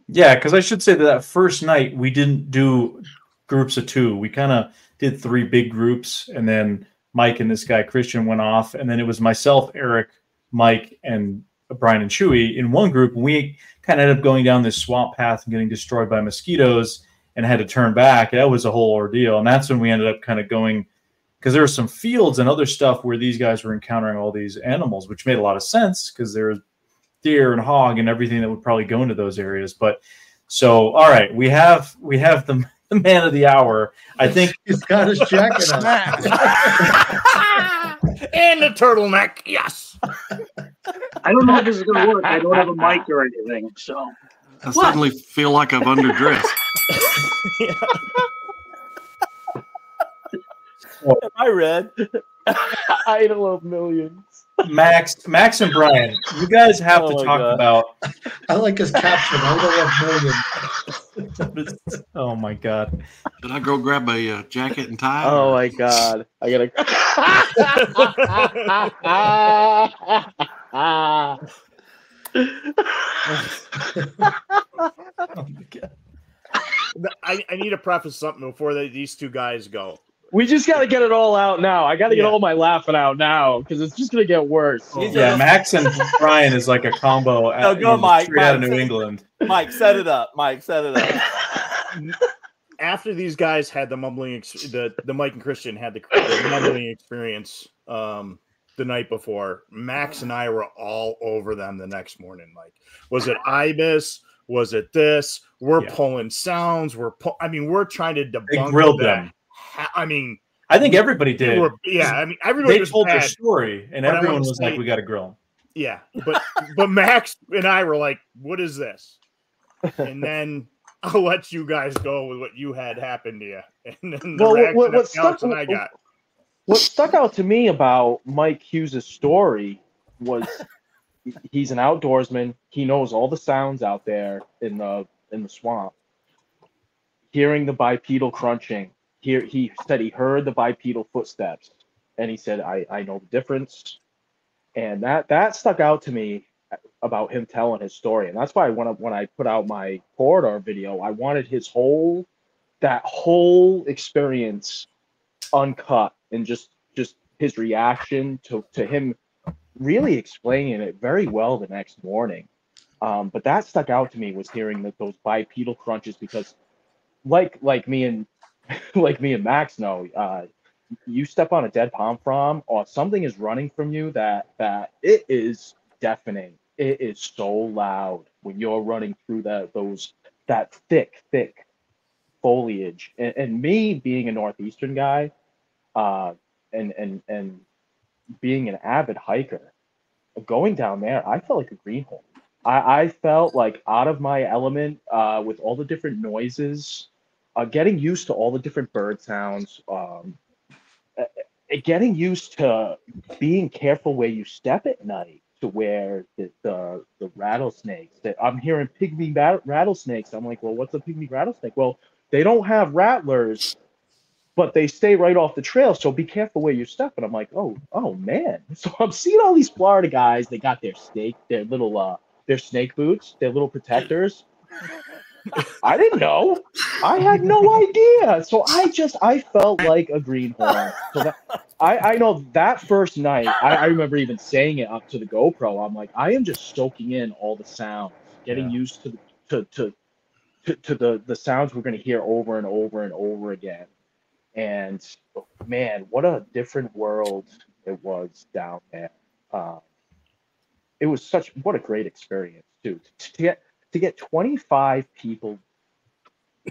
Speaker 5: Yeah, because I should say that first night we didn't do groups of two. We kind of did 3 big groups, and then Mike and this guy Christian went off, and then it was myself, Eric, Mike, and Brian and Chewy in one group. We kind of ended up going down this swamp path and getting destroyed by mosquitoes and had to turn back. That was a whole ordeal, and that's when we ended up kind of going, because there were some fields and other stuff where these guys were encountering all these animals, which made a lot of sense because there was deer and hog and everything that would probably go into those areas. But so, all right, we have the man of the hour. I think
Speaker 8: he's got his jacket on
Speaker 3: and the turtleneck. Yes.
Speaker 10: I don't know if this is going to work. I don't have a mic or anything, so
Speaker 4: I suddenly feel like I've underdressed.
Speaker 6: Am I red?
Speaker 7: Idol of millions.
Speaker 5: Max and Brian, you guys have to talk about.
Speaker 8: I like his caption. Idol of millions.
Speaker 5: Oh my God!
Speaker 4: Did I go grab a jacket and tie?
Speaker 7: Oh my God! I gotta.
Speaker 5: Oh my God.
Speaker 3: I need to preface something before these two guys go.
Speaker 7: We just got to get it all out now. I got to get all my laughing out now because it's just going to get worse.
Speaker 5: Yeah, Max and Brian is like a combo
Speaker 6: Mike,
Speaker 5: straight out of New England.
Speaker 6: Mike, set it up.
Speaker 3: After these guys had the mumbling, the Mike and Christian had the mumbling experience the night before, Max and I were all over them the next morning. Like, was it ibis? Was it this? We're pulling sounds. We're trying to debunk.
Speaker 5: They grilled them.
Speaker 3: I mean,
Speaker 5: I think everybody did.
Speaker 3: Everybody
Speaker 5: they told their story, and everyone was like, "We got to grill them."
Speaker 3: Yeah, but Max and I were like, "What is this?" And then I'll let you guys go with what you had happen to you, and then
Speaker 7: what stuck out to me about Mike Hughes' story was he's an outdoorsman. He knows all the sounds out there in the swamp. Hearing the bipedal crunching. He said he heard the bipedal footsteps, and he said, I know the difference. And that stuck out to me about him telling his story. And that's why when I put out my corridor video, I wanted that whole experience uncut and just his reaction to him really explaining it very well the next morning. But that stuck out to me was hearing those bipedal crunches, because like me and Max know, you step on a dead palm frond or something is running from you that it is deafening. It is so loud when you're running through that thick foliage. And me being a Northeastern guy, and being an avid hiker, going down there, I felt like a greenhorn. I felt like out of my element with all the different noises, getting used to all the different bird sounds, getting used to being careful where you step at night, to where the rattlesnakes that I'm hearing pygmy rattlesnakes. I'm like, well, what's a pygmy rattlesnake? Well, they don't have rattlers, but they stay right off the trail. So be careful where you step. And I'm like, oh man. So I'm seeing all these Florida guys. They got their their snake boots, their little protectors. I didn't know. I had no idea. So I felt like a greenhorn. So that, I know that first night, I remember even saying it up to the GoPro. I'm like, I am just soaking in all the sounds, getting used to the sounds we're going to hear over and over and over again. And man, what a different world it was down there. It was what a great experience too. To get 25 people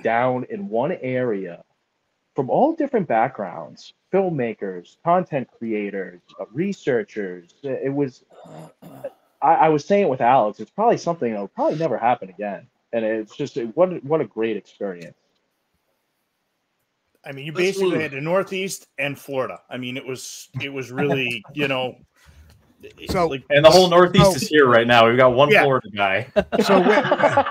Speaker 7: down in one area from all different backgrounds, filmmakers, content creators, researchers. It was, I was saying it with Alex, it's probably something that will probably never happen again. And it's just, what a great experience.
Speaker 3: I mean, you basically had the Northeast and Florida. I mean, it was really, you know.
Speaker 5: So, and the whole Northeast is here right now. We've got one Florida guy.
Speaker 10: So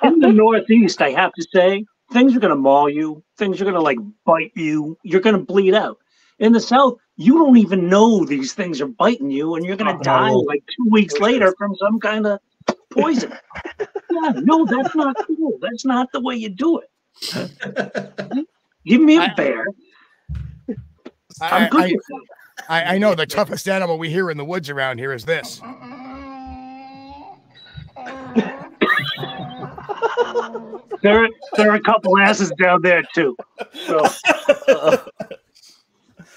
Speaker 10: in the Northeast, I have to say, things are going to maul you. Things are going to like bite you. You're going to bleed out. In the South, you don't even know these things are biting you, and you're going to die like 2 weeks later from some kind of poison. Yeah, no, that's not cool. That's not the way you do it. Give me a bear. I'm good with that.
Speaker 2: I know the toughest animal we hear in the woods around here is this.
Speaker 10: There are a couple asses down there too. So.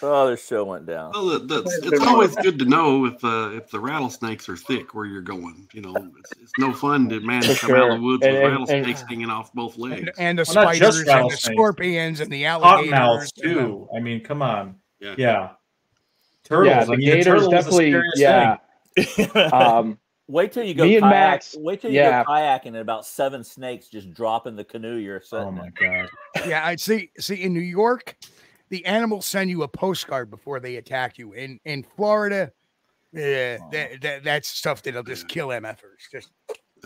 Speaker 6: Oh, the show went down.
Speaker 4: Well, it's always good to know if the rattlesnakes are thick where you're going. You know, it's no fun to come out of the woods with rattlesnakes hanging off both legs.
Speaker 2: And the spiders and the scorpions and the alligators
Speaker 5: too. I mean, come on.
Speaker 7: Yeah.
Speaker 5: Turtles.
Speaker 7: Yeah, the gators definitely.
Speaker 6: Wait till you go kayak. Wait till you go kayaking and about 7 snakes just drop in the canoe you're sitting.
Speaker 5: Oh my god.
Speaker 2: Yeah, I see in New York, the animals send you a postcard before they attack you. In Florida, that's stuff that'll just kill MFers. Just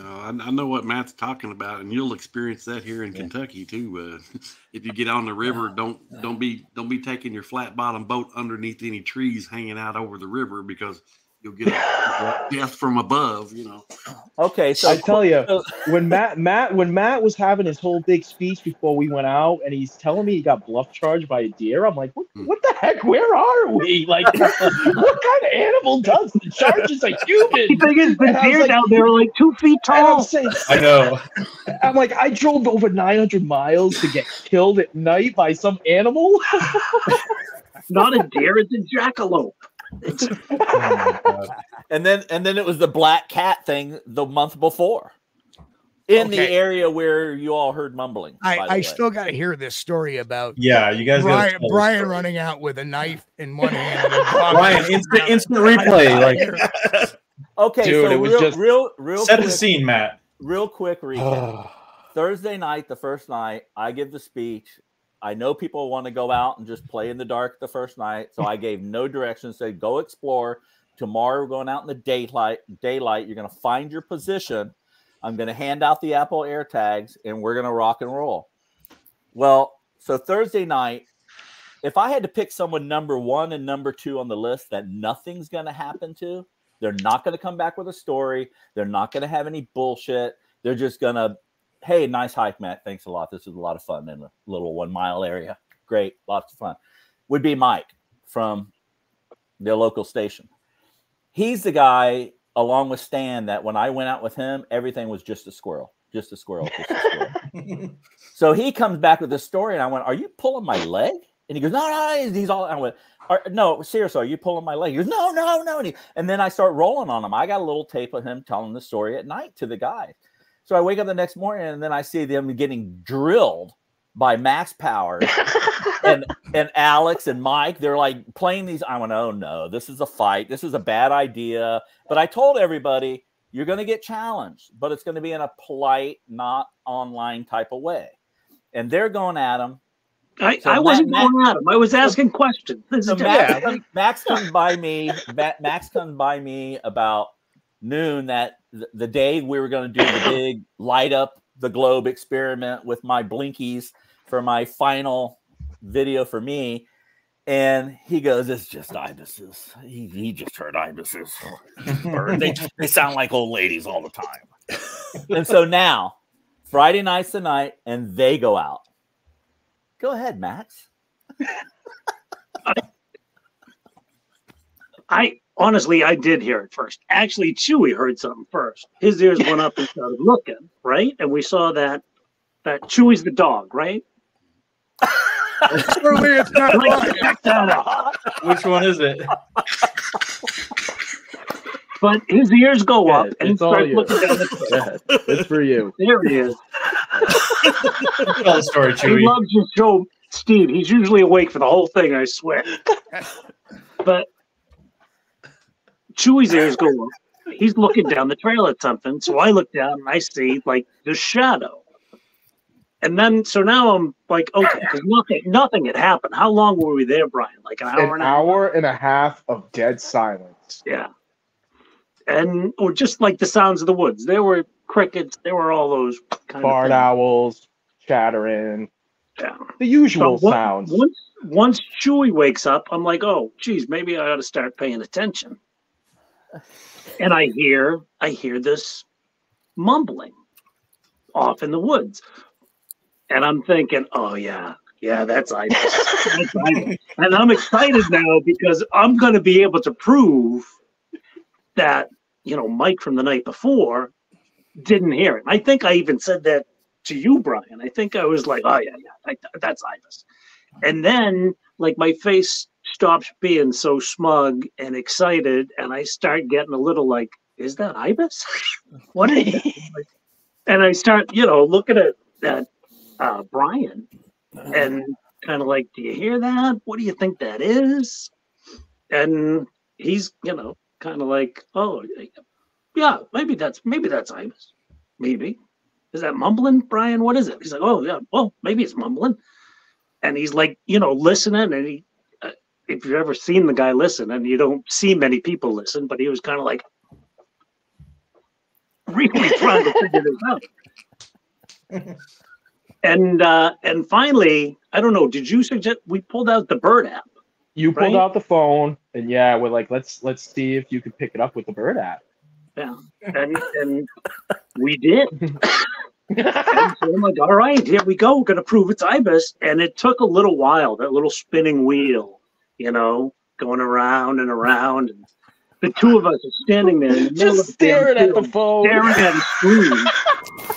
Speaker 4: I know what Matt's talking about, and you'll experience that here in Kentucky too. If you get on the river, don't be taking your flat bottom boat underneath any trees hanging out over the river, because you'll get a death from above. You know.
Speaker 6: Okay, so
Speaker 7: I tell you, when Matt was having his whole big speech before we went out, and he's telling me he got bluff charged by a deer, I'm like, what the heck? Where are we? Like, what kind of animal does the charges a human?
Speaker 10: The deer down there are like 2 feet tall.
Speaker 5: I know.
Speaker 7: I'm like, I drove over 900 miles to get killed at night by some animal.
Speaker 10: Not a deer, it's a jackalope.
Speaker 6: And then it was the black cat thing the month before in the area where you all heard mumbling.
Speaker 2: I still got to hear this story about
Speaker 5: you guys
Speaker 2: Brian running out with a knife in one hand.
Speaker 5: Brian, instant replay. Like,
Speaker 6: okay,
Speaker 7: dude,
Speaker 6: so
Speaker 7: it was
Speaker 6: real
Speaker 5: set the scene, Matt.
Speaker 6: Real quick recap. Thursday night, the first night, I give the speech. I know people want to go out and just play in the dark the first night, so I gave no directions. Said, go explore. Tomorrow we're going out in the daylight. You're going to find your position. I'm going to hand out the Apple AirTags, and we're going to rock and roll. Well, so Thursday night, if I had to pick someone number 1 and number 2 on the list that nothing's going to happen to, they're not going to come back with a story. They're not going to have any bullshit. They're just going to, hey, nice hike, Matt. Thanks a lot. This was a lot of fun in a little 1 mile area. Great. Lots of fun. Would be Mike from the local station. He's the guy, along with Stan, that when I went out with him, everything was just a squirrel. Just a squirrel. Just a squirrel. So he comes back with this story, and I went, are you pulling my leg? And he goes, no. He's all, I went, no, seriously, are you pulling my leg? He goes, no. And then I start rolling on him. I got a little tape of him telling the story at night to the guys. So I wake up the next morning, and then I see them getting drilled by Max Powers and Alex and Mike. They're like playing these. I went, oh no, this is a fight. This is a bad idea. But I told everybody, you're going to get challenged, but it's going to be in a polite, not online type of way. And they're going at him.
Speaker 10: I wasn't going at him. I was asking questions.
Speaker 6: So Max comes by me. Max comes by me about noon that the day we were going to do the big light up the globe experiment with my blinkies for my final video for me. And he goes, it's just ibises. He just heard ibises. they sound like old ladies all the time. And so now, Friday night's the night, and they go out. Go ahead, Max.
Speaker 10: I honestly, I did hear it first. Actually, Chewy heard something first. His ears went up and started looking, right? And we saw that Chewy's the dog, right?
Speaker 2: Surely it's not
Speaker 5: Which one is it?
Speaker 10: But his ears go up and he
Speaker 7: it's all
Speaker 10: starts
Speaker 7: you.
Speaker 10: looking down the trail.
Speaker 7: It's for you.
Speaker 10: There he is.
Speaker 5: Tell the story, Chewy.
Speaker 10: He loves your show, Steve. He's usually awake for the whole thing, I swear. But Chewy's ears go up. He's looking down the trail at something. So I look down and I see like the shadow. And then, so now I'm like, okay, because nothing had happened. How long were we there, Brian? Like an hour
Speaker 7: and a half of dead silence.
Speaker 10: Yeah. And, or just like the sounds of the woods. There were crickets. There were all those kind
Speaker 7: Barred
Speaker 10: of things.
Speaker 7: owls, chattering.
Speaker 10: Yeah.
Speaker 7: The usual
Speaker 10: So
Speaker 7: sounds.
Speaker 10: Once Chewy wakes up, I'm like, oh, geez, maybe I ought to start paying attention. And I hear this mumbling off in the woods. And I'm thinking, oh, yeah, that's Ibis. That's Ibis. And I'm excited now because I'm going to be able to prove that, Mike from the night before didn't hear it. I think I even said that to you, Brian. I think I was like, oh, yeah, that's Ibis. And then, like, my face stops being so smug and excited, and I start getting a little like, is that Ibis? What is it? And I start, looking at Brian and kind of like, do you hear that? What do you think that is? And he's, kind of like, oh, yeah, maybe that's Ibis. Maybe. Is that mumbling, Brian? What is it? He's like, oh, yeah, well, maybe it's mumbling. And he's like, listening. And he, if you've ever seen the guy listen, and you don't see many people listen, but he was kind of like really trying to figure this out. And finally, I don't know, did you suggest we pulled out the bird app?
Speaker 7: You pulled out the phone, and yeah, we're like, let's see if you could pick it up with the bird app.
Speaker 10: Yeah, and we did. And so I'm like, all right, here we go. We're gonna prove it's Ibis, and it took a little while. That little spinning wheel, going around and around. And the two of us are standing there, in the middle
Speaker 7: just
Speaker 10: of the
Speaker 7: staring at the phone,
Speaker 10: staring at the screen,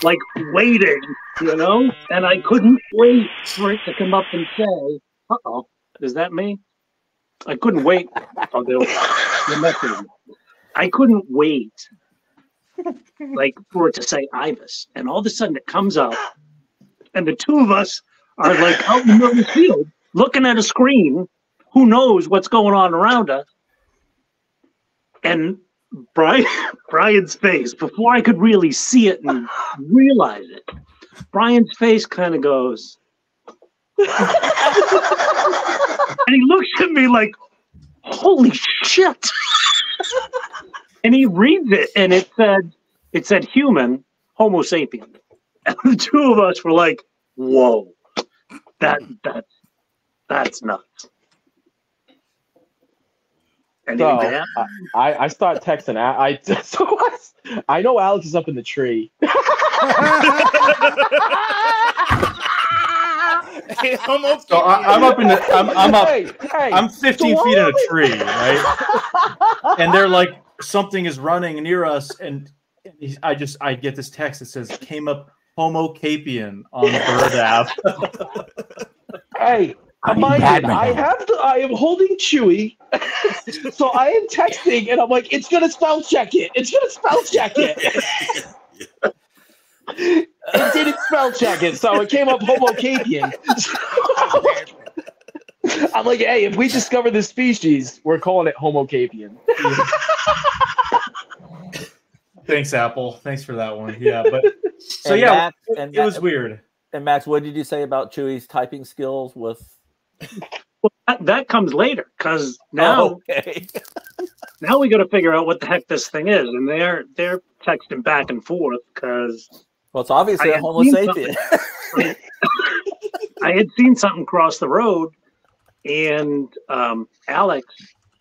Speaker 10: like waiting, And I couldn't wait for it to come up and say, "Uh-oh, is that me?" I couldn't wait. Oh, you're messing with me. I couldn't wait, like, for it to say Ibis, and all of a sudden it comes up, and the two of us are like out in the middle of the field, looking at a screen. Who knows what's going on around us? And Brian's face, before I could really see it and realize it, Brian's face kind of goes, and he looks at me like, holy shit. And he reads it, and it said human, Homo sapien. And the two of us were like, whoa, that's nuts.
Speaker 7: So I start texting. I know Alex is up in the tree.
Speaker 5: So I'm up in the. I'm up. I'm 15 feet in a tree, right? And they're like, something is running near us, and I get this text that says, "Came up Homo sapien on Bird app."
Speaker 7: Hey. I am holding Chewy, so I am texting, and I'm like, it's gonna spell check it. It's gonna spell check it. It didn't spell check it, so it came up Homo sapien. I'm like, hey, if we discover this species, we're calling it Homo sapien.
Speaker 5: Thanks, Apple. Thanks for that one. Yeah, but so
Speaker 6: And
Speaker 5: yeah,
Speaker 6: Max,
Speaker 5: it was weird.
Speaker 6: And Max, what did you say about Chewy's typing skills with?
Speaker 10: Well, that comes later, because now, now we got to figure out what the heck this thing is, and they're texting back and forth because.
Speaker 6: Well, it's obviously a Homo sapien.
Speaker 10: I had seen something cross the road, and Alex,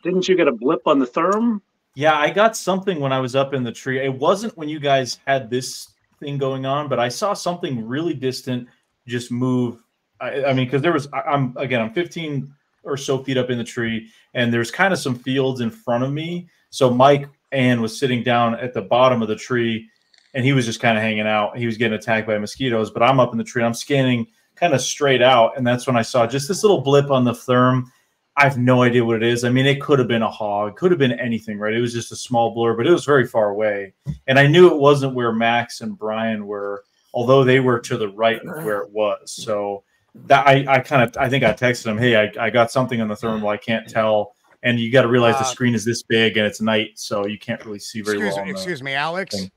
Speaker 10: didn't you get a blip on the therm?
Speaker 5: Yeah, I got something when I was up in the tree. It wasn't when you guys had this thing going on, but I saw something really distant just move. I mean, because there was, I'm 15 or so feet up in the tree, and there's kind of some fields in front of me. So Mike Ann was sitting down at the bottom of the tree, and he was just kind of hanging out. He was getting attacked by mosquitoes, but I'm up in the tree. I'm scanning kind of straight out, and that's when I saw just this little blip on the therm. I have no idea what it is. I mean, it could have been a hog, could have been anything, right? It was just a small blur, but it was very far away. And I knew it wasn't where Max and Brian were, although they were to the right of where it was. So that I think I texted him, hey, I got something on the thermal. I can't tell. And you got to realize the screen is this big and it's night, so you can't really see very well.
Speaker 2: Excuse me, Alex. Thing.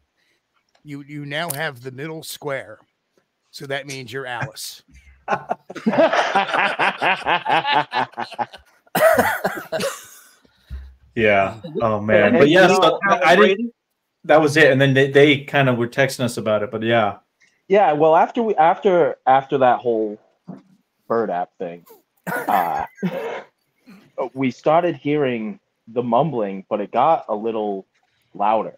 Speaker 2: You now have the middle square, so that means you're Alice.
Speaker 5: Yeah. Oh man. But yeah, so I didn't. That was it. And then they kind of were texting us about it. But yeah.
Speaker 7: Yeah. Well, after that whole bird app thing, we started hearing the mumbling, but it got a little louder,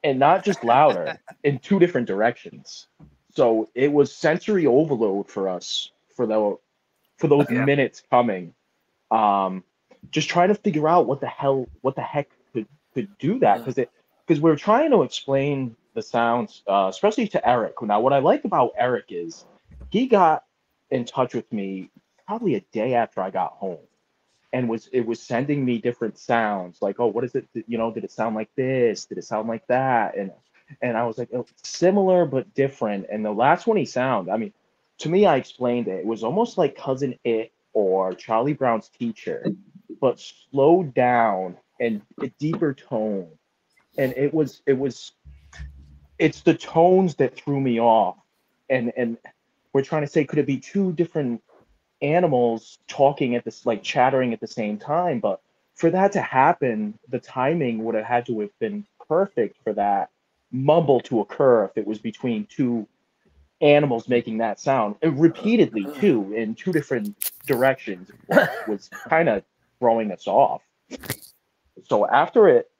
Speaker 7: and not just louder, in two different directions. So it was sensory overload for us for those minutes coming. Just trying to figure out what the heck could do that, because we're trying to explain the sounds, especially to Eric. Now, what I like about Eric is he got in touch with me probably a day after I got home, and it was sending me different sounds, like, oh, what is it? You know, did it sound like this? Did it sound like that? And I was like, oh, similar but different. And the last one he sounded, I mean, to me, I explained it. It was almost like Cousin It or Charlie Brown's Teacher, but slowed down and a deeper tone. And it's the tones that threw me off. And we're trying to say, could it be two different animals talking chattering at the same time? But for that to happen, the timing would have had to have been perfect for that mumble to occur if it was between two animals making that sound, and repeatedly too, in two different directions, was kind of throwing us off. So after it,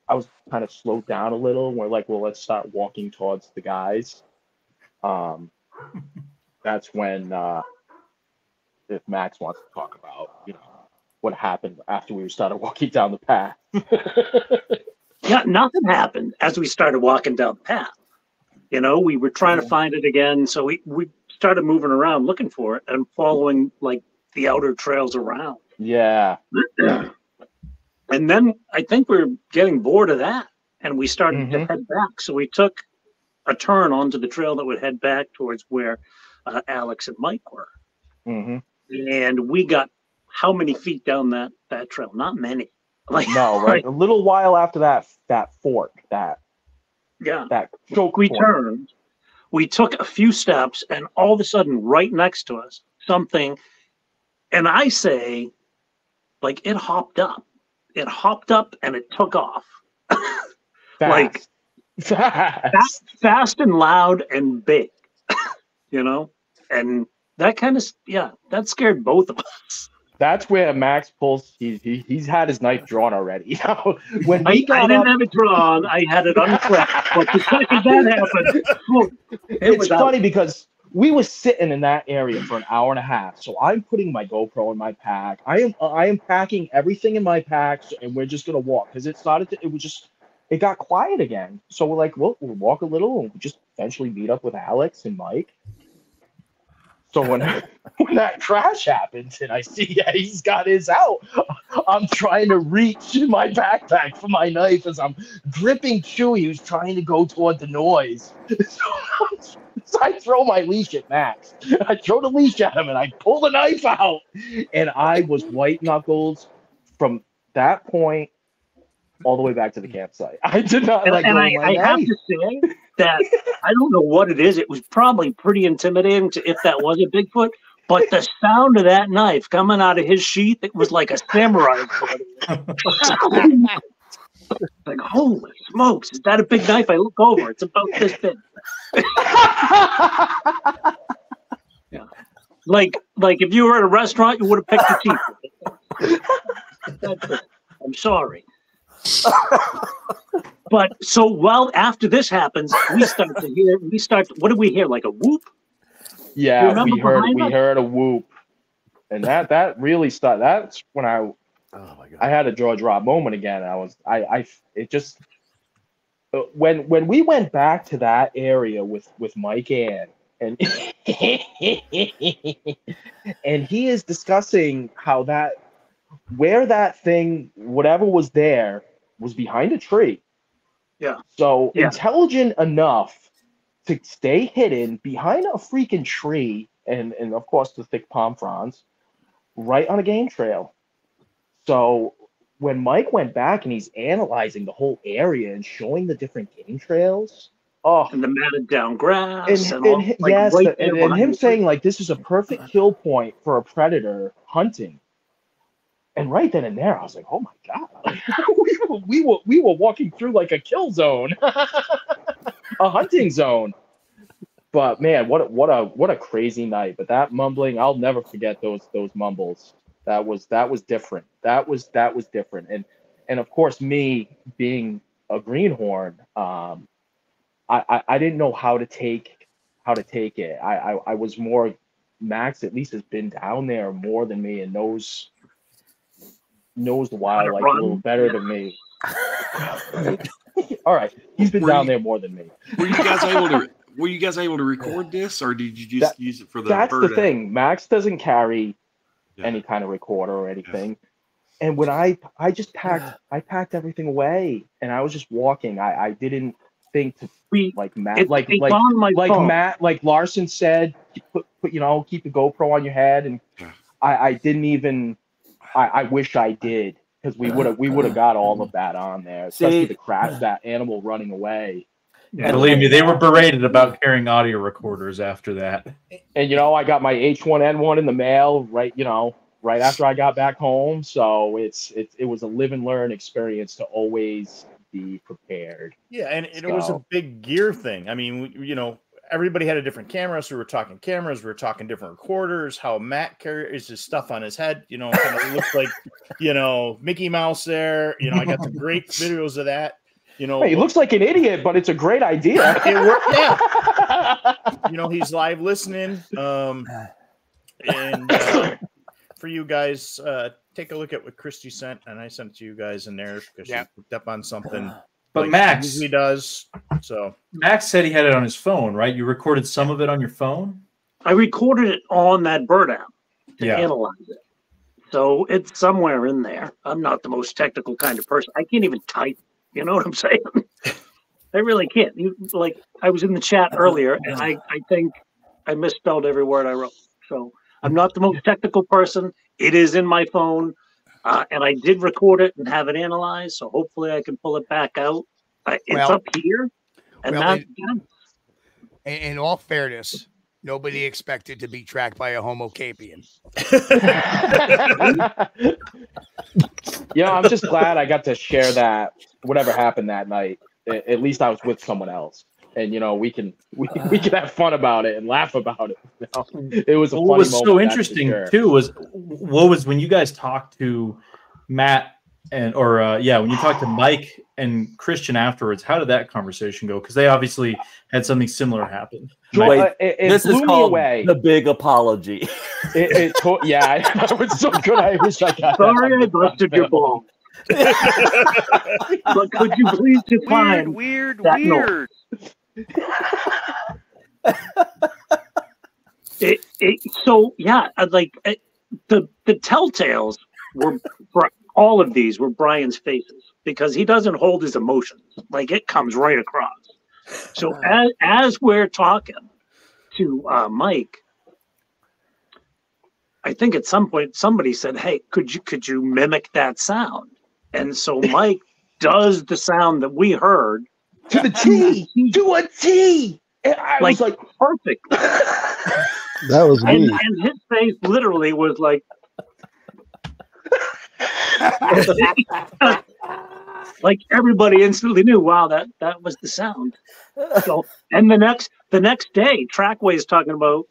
Speaker 7: I was kind of slowed down a little. We're like, well, let's start walking towards the guys. That's when, if Max wants to talk about, what happened after we started walking down the path.
Speaker 10: Yeah, nothing happened as we started walking down the path. We were trying to find it again, so we started moving around looking for it and following like the outer trails around.
Speaker 7: Yeah.
Speaker 10: And then I think we were getting bored of that, and we started to head back. So we took a turn onto the trail that would head back towards where Alex and Mike were. And we got how many feet down that trail? Not many.
Speaker 7: No, right? A little while after that fork, that
Speaker 10: we turned, we took a few steps, and all of a sudden, right next to us, something, and I say, like, it hopped up and it took off. Like fast and loud and big, and that kind of, that scared both of us.
Speaker 7: That's where Max pulls. He's had his knife drawn already. When
Speaker 10: I didn't have it drawn. I had it uncracked. But the second that happened,
Speaker 7: it's funny because we were sitting in that area for an hour and a half. So I'm putting my GoPro in my pack. I am packing everything in my packs, and we're just gonna walk because it got quiet again. So we're like, we'll walk a little and just eventually meet up with Alex and Mike. So when that crash happens and I see he's got his out, I'm trying to reach in my backpack for my knife as I'm gripping Chewy, who's trying to go toward the noise. So I throw my leash at Max. I throw the leash at him and I pull the knife out. And I was white knuckles from that point all the way back to the campsite. I did not let go of my knife.
Speaker 10: I have to say that I don't know what it is. It was probably pretty intimidating if that was a Bigfoot. But the sound of that knife coming out of his sheath, it was like a samurai sword. Like, holy smokes, is that a big knife? I look over, it's about this big. Yeah. Like if you were at a restaurant, you would have picked the cheap. I'm sorry. But so while after this happens, we start, what did we hear? Like a whoop?
Speaker 7: Yeah, we heard a whoop. And that really started. That's when I had a jaw drop moment again. When we went back to that area with Mike and and he is discussing how where that thing, whatever was there, was behind a tree.
Speaker 10: Yeah.
Speaker 7: So intelligent enough to stay hidden behind a freaking tree and of course the thick palm fronds right on a game trail. So when Mike went back and he's analyzing the whole area and showing the different game trails,
Speaker 10: and the matted down grass,
Speaker 7: and him saying like this is a perfect kill point for a predator hunting. And right then and there, I was like, "Oh my god, we were walking through like a kill zone, a hunting zone." But man, what a crazy night! But that mumbling, I'll never forget those mumbles. That was different. That was different. And of course, me being a greenhorn, I didn't know how to take it. I was more, Max at least has been down there more than me and knows the wildlife a little better than me. All right, he's been down there more than me.
Speaker 4: Were you guys able to record this, or did you just use it for the?
Speaker 7: That's the thing. Max doesn't carry any kind of recorder or anything. And when I packed everything away and I was just walking. I didn't think to like Larson said, put keep the GoPro on your head, and I didn't even. I wish I did, because we would have got all of that on there, especially the crash, that animal running away.
Speaker 5: Yeah, believe me, they were berated about carrying audio recorders after that.
Speaker 7: And I got my H1N1 in the mail right after I got back home. So it was a live and learn experience to always be prepared.
Speaker 3: Yeah, and it was a big gear thing. I mean, everybody had a different camera, so we were talking cameras, we were talking different recorders, how Matt carries his stuff on his head, kind of looks like, Mickey Mouse there. I got some great videos of that.
Speaker 7: Hey, he looks like an idiot, but it's a great idea.
Speaker 3: It worked, yeah. He's live listening. And for you guys, take a look at what Christy sent, and I sent it to you guys in there because she picked up on something.
Speaker 5: But
Speaker 3: like
Speaker 5: Max
Speaker 3: usually does. So
Speaker 5: Max said he had it on his phone, right? You recorded some of it on your phone?
Speaker 10: I recorded it on that bird app to analyze it. So it's somewhere in there. I'm not the most technical kind of person. I can't even type. You know what I'm saying? I really can't. I was in the chat earlier, and I think I misspelled every word I wrote. So I'm not the most technical person. It is in my phone. And I did record it and have it analyzed, so hopefully I can pull it back out. It's up here. And
Speaker 2: in all fairness, nobody expected to be tracked by a Homo sapien.
Speaker 7: I'm just glad I got to share that. Whatever happened that night, at least I was with someone else, and we can have fun about it and laugh about it. It was a funny moment. What was
Speaker 5: so interesting too was when you guys talked to Matt when you talked to Mike and Christian afterwards. How did that conversation go? Because they obviously had something similar happen.
Speaker 6: This is called the big apology.
Speaker 7: It was so good. I wish I got.
Speaker 10: Sorry, I busted your ball. But could you please define
Speaker 11: weird?
Speaker 10: So yeah, the telltales were for all of these were Brian's faces, because he doesn't hold his emotions. Like, it comes right across. So as we're talking to Mike, I think at some point somebody said, "Hey, could you mimic that sound?" And so Mike does the sound that we heard
Speaker 7: to the T, to a T. I was like,
Speaker 10: perfect.
Speaker 11: That was me.
Speaker 10: And his face literally was like, like everybody instantly knew, wow, that was the sound. So, and the next day, Trackway's talking about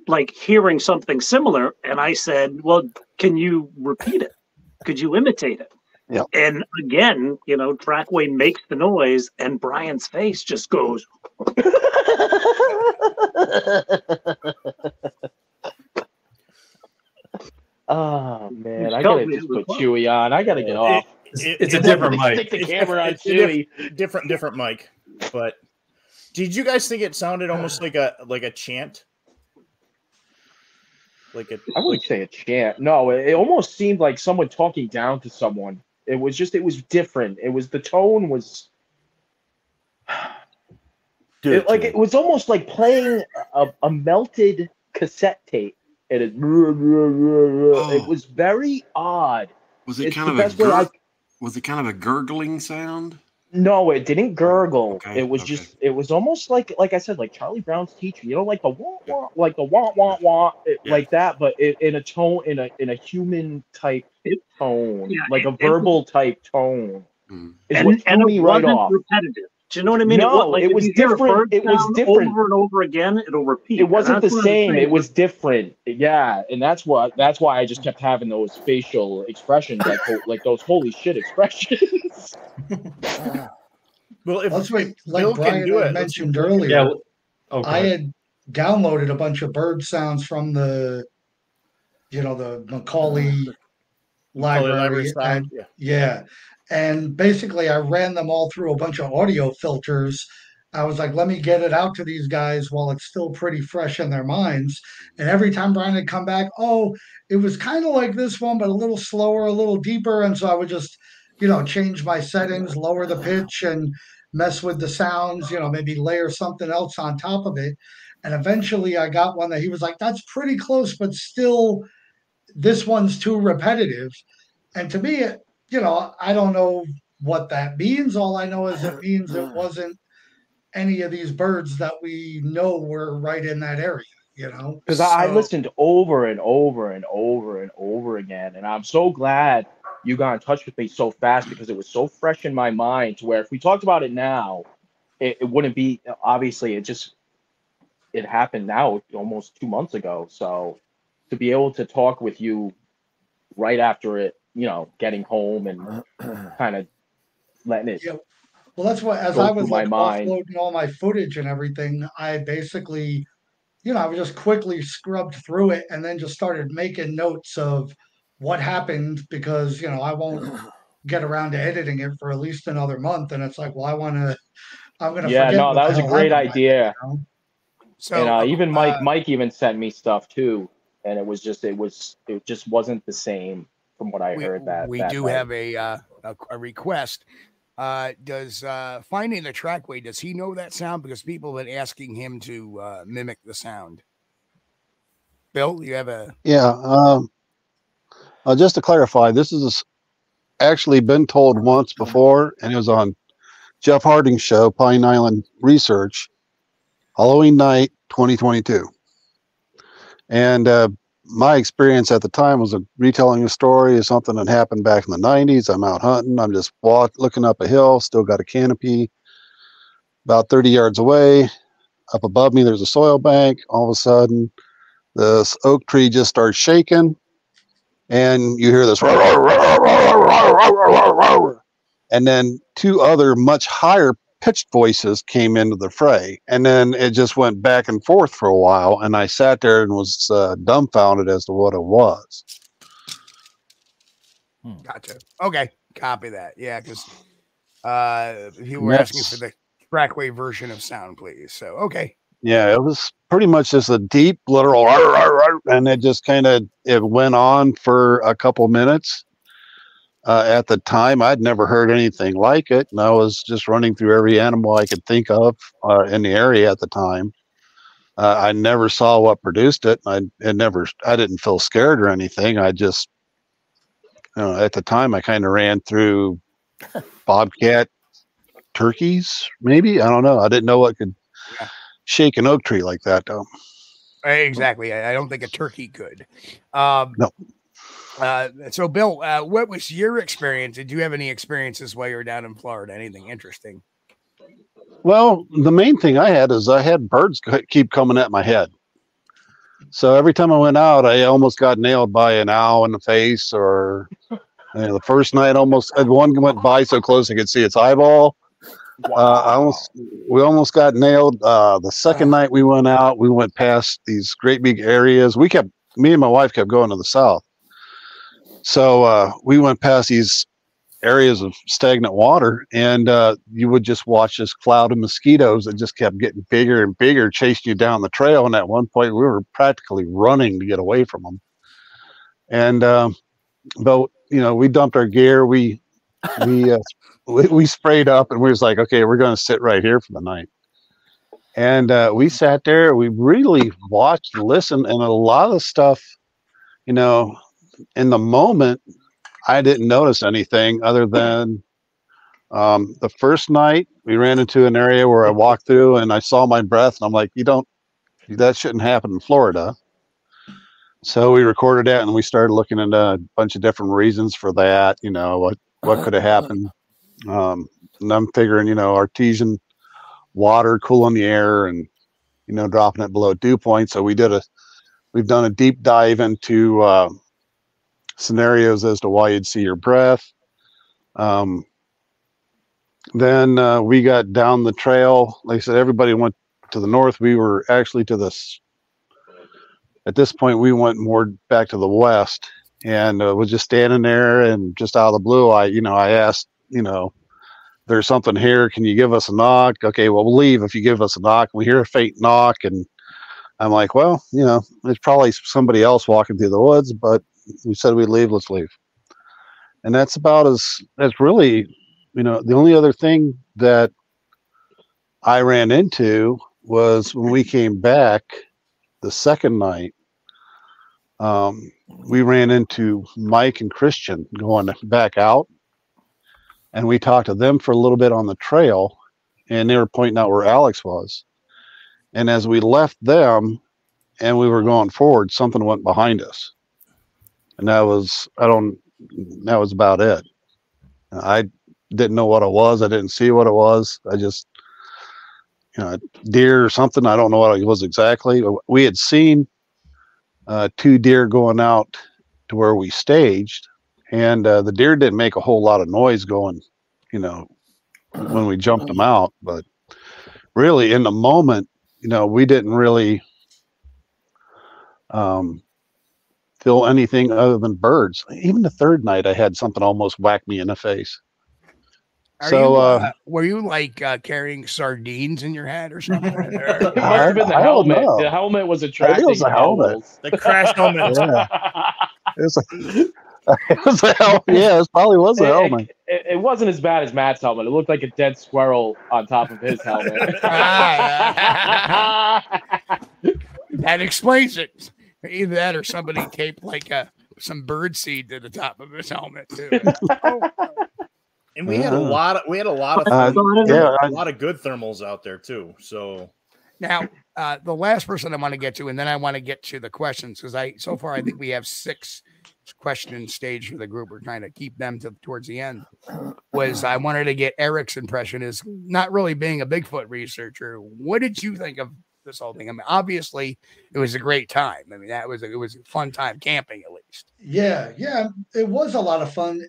Speaker 10: like hearing something similar, and I said, "Well, can you repeat it? Could you imitate it?"
Speaker 11: Yeah.
Speaker 10: And again, Trackway makes the noise, and Brian's face just goes.
Speaker 7: Oh man, I gotta just put Chewy on. I gotta get off.
Speaker 5: It's a different mic.
Speaker 7: Stick the camera on Chewy.
Speaker 3: Different mic. But did you guys think it sounded almost like a chant?
Speaker 7: I wouldn't say a chant. No, it almost seemed like someone talking down to someone. It was different. The tone was it was almost like playing a melted cassette tape. And it was very odd.
Speaker 4: Was it kind of a gurgling sound?
Speaker 7: No, it didn't gurgle.
Speaker 4: Okay,
Speaker 7: It was just, it was almost like I said, like Charlie Brown's teacher, like the wah wah, like the wah wah wah, like that, but in a tone, in a human type tone, like a verbal type tone. Is what threw me right off.
Speaker 10: Repetitive. Do you know what I mean?
Speaker 7: No, it was different. It was different
Speaker 10: over and over again. It'll repeat.
Speaker 7: It wasn't the same. It was different. Yeah, and that's why I just kept having those facial expressions, like those holy shit expressions.
Speaker 3: Well, if
Speaker 8: that's right. Like
Speaker 3: Bill
Speaker 8: Brian
Speaker 3: can
Speaker 8: mentioned earlier, I had downloaded a bunch of bird sounds from the Macaulay library. And, and basically I ran them all through a bunch of audio filters. I was like, let me get it out to these guys while it's still pretty fresh in their minds. And every time Brian had come back, it was kind of like this one, but a little slower, a little deeper. And so I would just, change my settings, lower the pitch and mess with the sounds, maybe layer something else on top of it. And eventually I got one that he was like, that's pretty close, but still this one's too repetitive. And to me, I don't know what that means. All I know is it means it wasn't any of these birds that we know were right in that area,
Speaker 7: Because I listened over and over and over and over again. And I'm so glad you got in touch with me so fast, because it was so fresh in my mind to where if we talked about it now, it wouldn't be, obviously, it happened now almost 2 months ago. So to be able to talk with you right after it, getting home and kind of letting it.
Speaker 8: Yeah. Well, that's what, as I was like offloading all my footage and everything, I basically, I was just quickly scrubbed through it and then just started making notes of what happened, because, I won't get around to editing it for at least another month. And it's like, well, I'm going to forget.
Speaker 7: No, that was a great idea.
Speaker 2: So
Speaker 7: and even Mike even sent me stuff too. And it just wasn't the same from what I heard.
Speaker 2: We do have a request. Does Finding the Trackway, does he know that sound? Because people have been asking him to mimic the sound. Bill, you have a...
Speaker 11: Yeah. Just to clarify, this is actually been told once before, and it was on Jeff Harding's show, Pine Island Research, Halloween night, 2022. And my experience at the time was retelling a story of something that happened back in the 90s. I'm out hunting. I'm just looking up a hill, still got a canopy. About 30 yards away, up above me, there's a soil bank. All of a sudden, this oak tree just starts shaking, and you hear this, and then two other much higher pitched voices came into the fray, and then it just went back and forth for a while, and I sat there and was dumbfounded as to what it was.
Speaker 2: Gotcha. Okay, copy that. Yeah, because you were asking for the Trackway version of sound, please. So okay,
Speaker 11: Yeah, it was pretty much just a deep, literal, and it just it went on for a couple minutes. At the time, I'd never heard anything like it, and I was just running through every animal I could think of in the area at the time. I never saw what produced it. I didn't feel scared or anything. I just, at the time, I kind of ran through bobcat, turkeys, maybe. I don't know. I didn't know what could shake an oak tree like that, though.
Speaker 2: Exactly. I don't think a turkey could.
Speaker 11: No.
Speaker 2: So, Bill, what was your experience? Did you have any experiences while you were down in Florida? Anything interesting?
Speaker 11: Well, the main thing I had is I had birds keep coming at my head. So every time I went out, I almost got nailed by an owl in the face, or the first night one went by so close I could see its eyeball. Wow. We almost got nailed. The second night we went out, we went past these great big areas. Me and my wife kept going to the south. So we went past these areas of stagnant water, and you would just watch this cloud of mosquitoes that just kept getting bigger and bigger, chasing you down the trail. And at one point, we were practically running to get away from them. And but we dumped our gear. We sprayed up, and we was like, okay, we're going to sit right here for the night. And we sat there. We really watched and listened, and a lot of stuff, in the moment, I didn't notice anything other than the first night we ran into an area where I walked through and I saw my breath, and I'm like, that shouldn't happen in Florida. So we recorded that, and we started looking into a bunch of different reasons for that, what could have happened. And I'm figuring, artesian water cooling the air and, dropping it below dew point. So we've done a deep dive into scenarios as to why you'd see your breath. Then we got down the trail. Like I said, everybody went to the north. We were actually at this point, we went more back to the west, and was just standing there, and just out of the blue, I asked, there's something here. Can you give us a knock? Okay, well, we'll leave if you give us a knock. We hear a faint knock, and I'm like, well, there's probably somebody else walking through the woods, but we said we'd leave, let's leave. And that's really, the only other thing that I ran into was when we came back the second night, we ran into Mike and Christian going back out, and we talked to them for a little bit on the trail, and they were pointing out where Alex was. And as we left them and we were going forward, something went behind us. And that was about it. I didn't know what it was. I didn't see what it was. I just, deer or something. I don't know what it was exactly. We had seen 2 deer going out to where we staged, and the deer didn't make a whole lot of noise going, when we jumped them out. But really, in the moment, we didn't really feel anything other than birds. Even the third night, I had something almost whack me in the face.
Speaker 2: Were you like carrying sardines in your head or something?
Speaker 7: It must have been the helmet. The helmet was attracting.
Speaker 11: It was a helmet.
Speaker 3: The crash helmet.
Speaker 11: Yeah. It was a helmet. Yeah, it probably was a helmet.
Speaker 7: It wasn't as bad as Matt's helmet. It looked like a dead squirrel on top of his helmet.
Speaker 2: That explains it. Either that or somebody taped like some bird seed to the top of his helmet too.
Speaker 3: And we had a lot of
Speaker 10: a
Speaker 3: lot of good thermals out there too. So
Speaker 2: now the last person I want to get to, and then I want to get to the questions, because I think we have 6 question stage for the group. We're trying to keep them towards the end. I wanted to get Eric's impression, is not really being a Bigfoot researcher. What did you think of this whole thing? I mean, obviously it was a great time. I mean, it was a fun time camping, at least.
Speaker 8: Yeah, it was a lot of fun.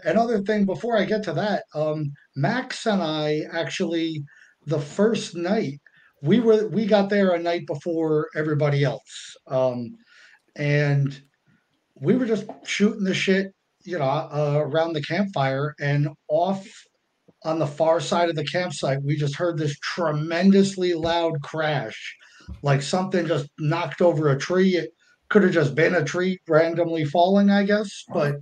Speaker 8: Another thing before I get to that, Max and I actually, the first night we got there a night before everybody else, and we were just shooting the shit, around the campfire, and off on the far side of the campsite, we just heard this tremendously loud crash like something just knocked over a tree. It could have just been a tree randomly falling, I guess. But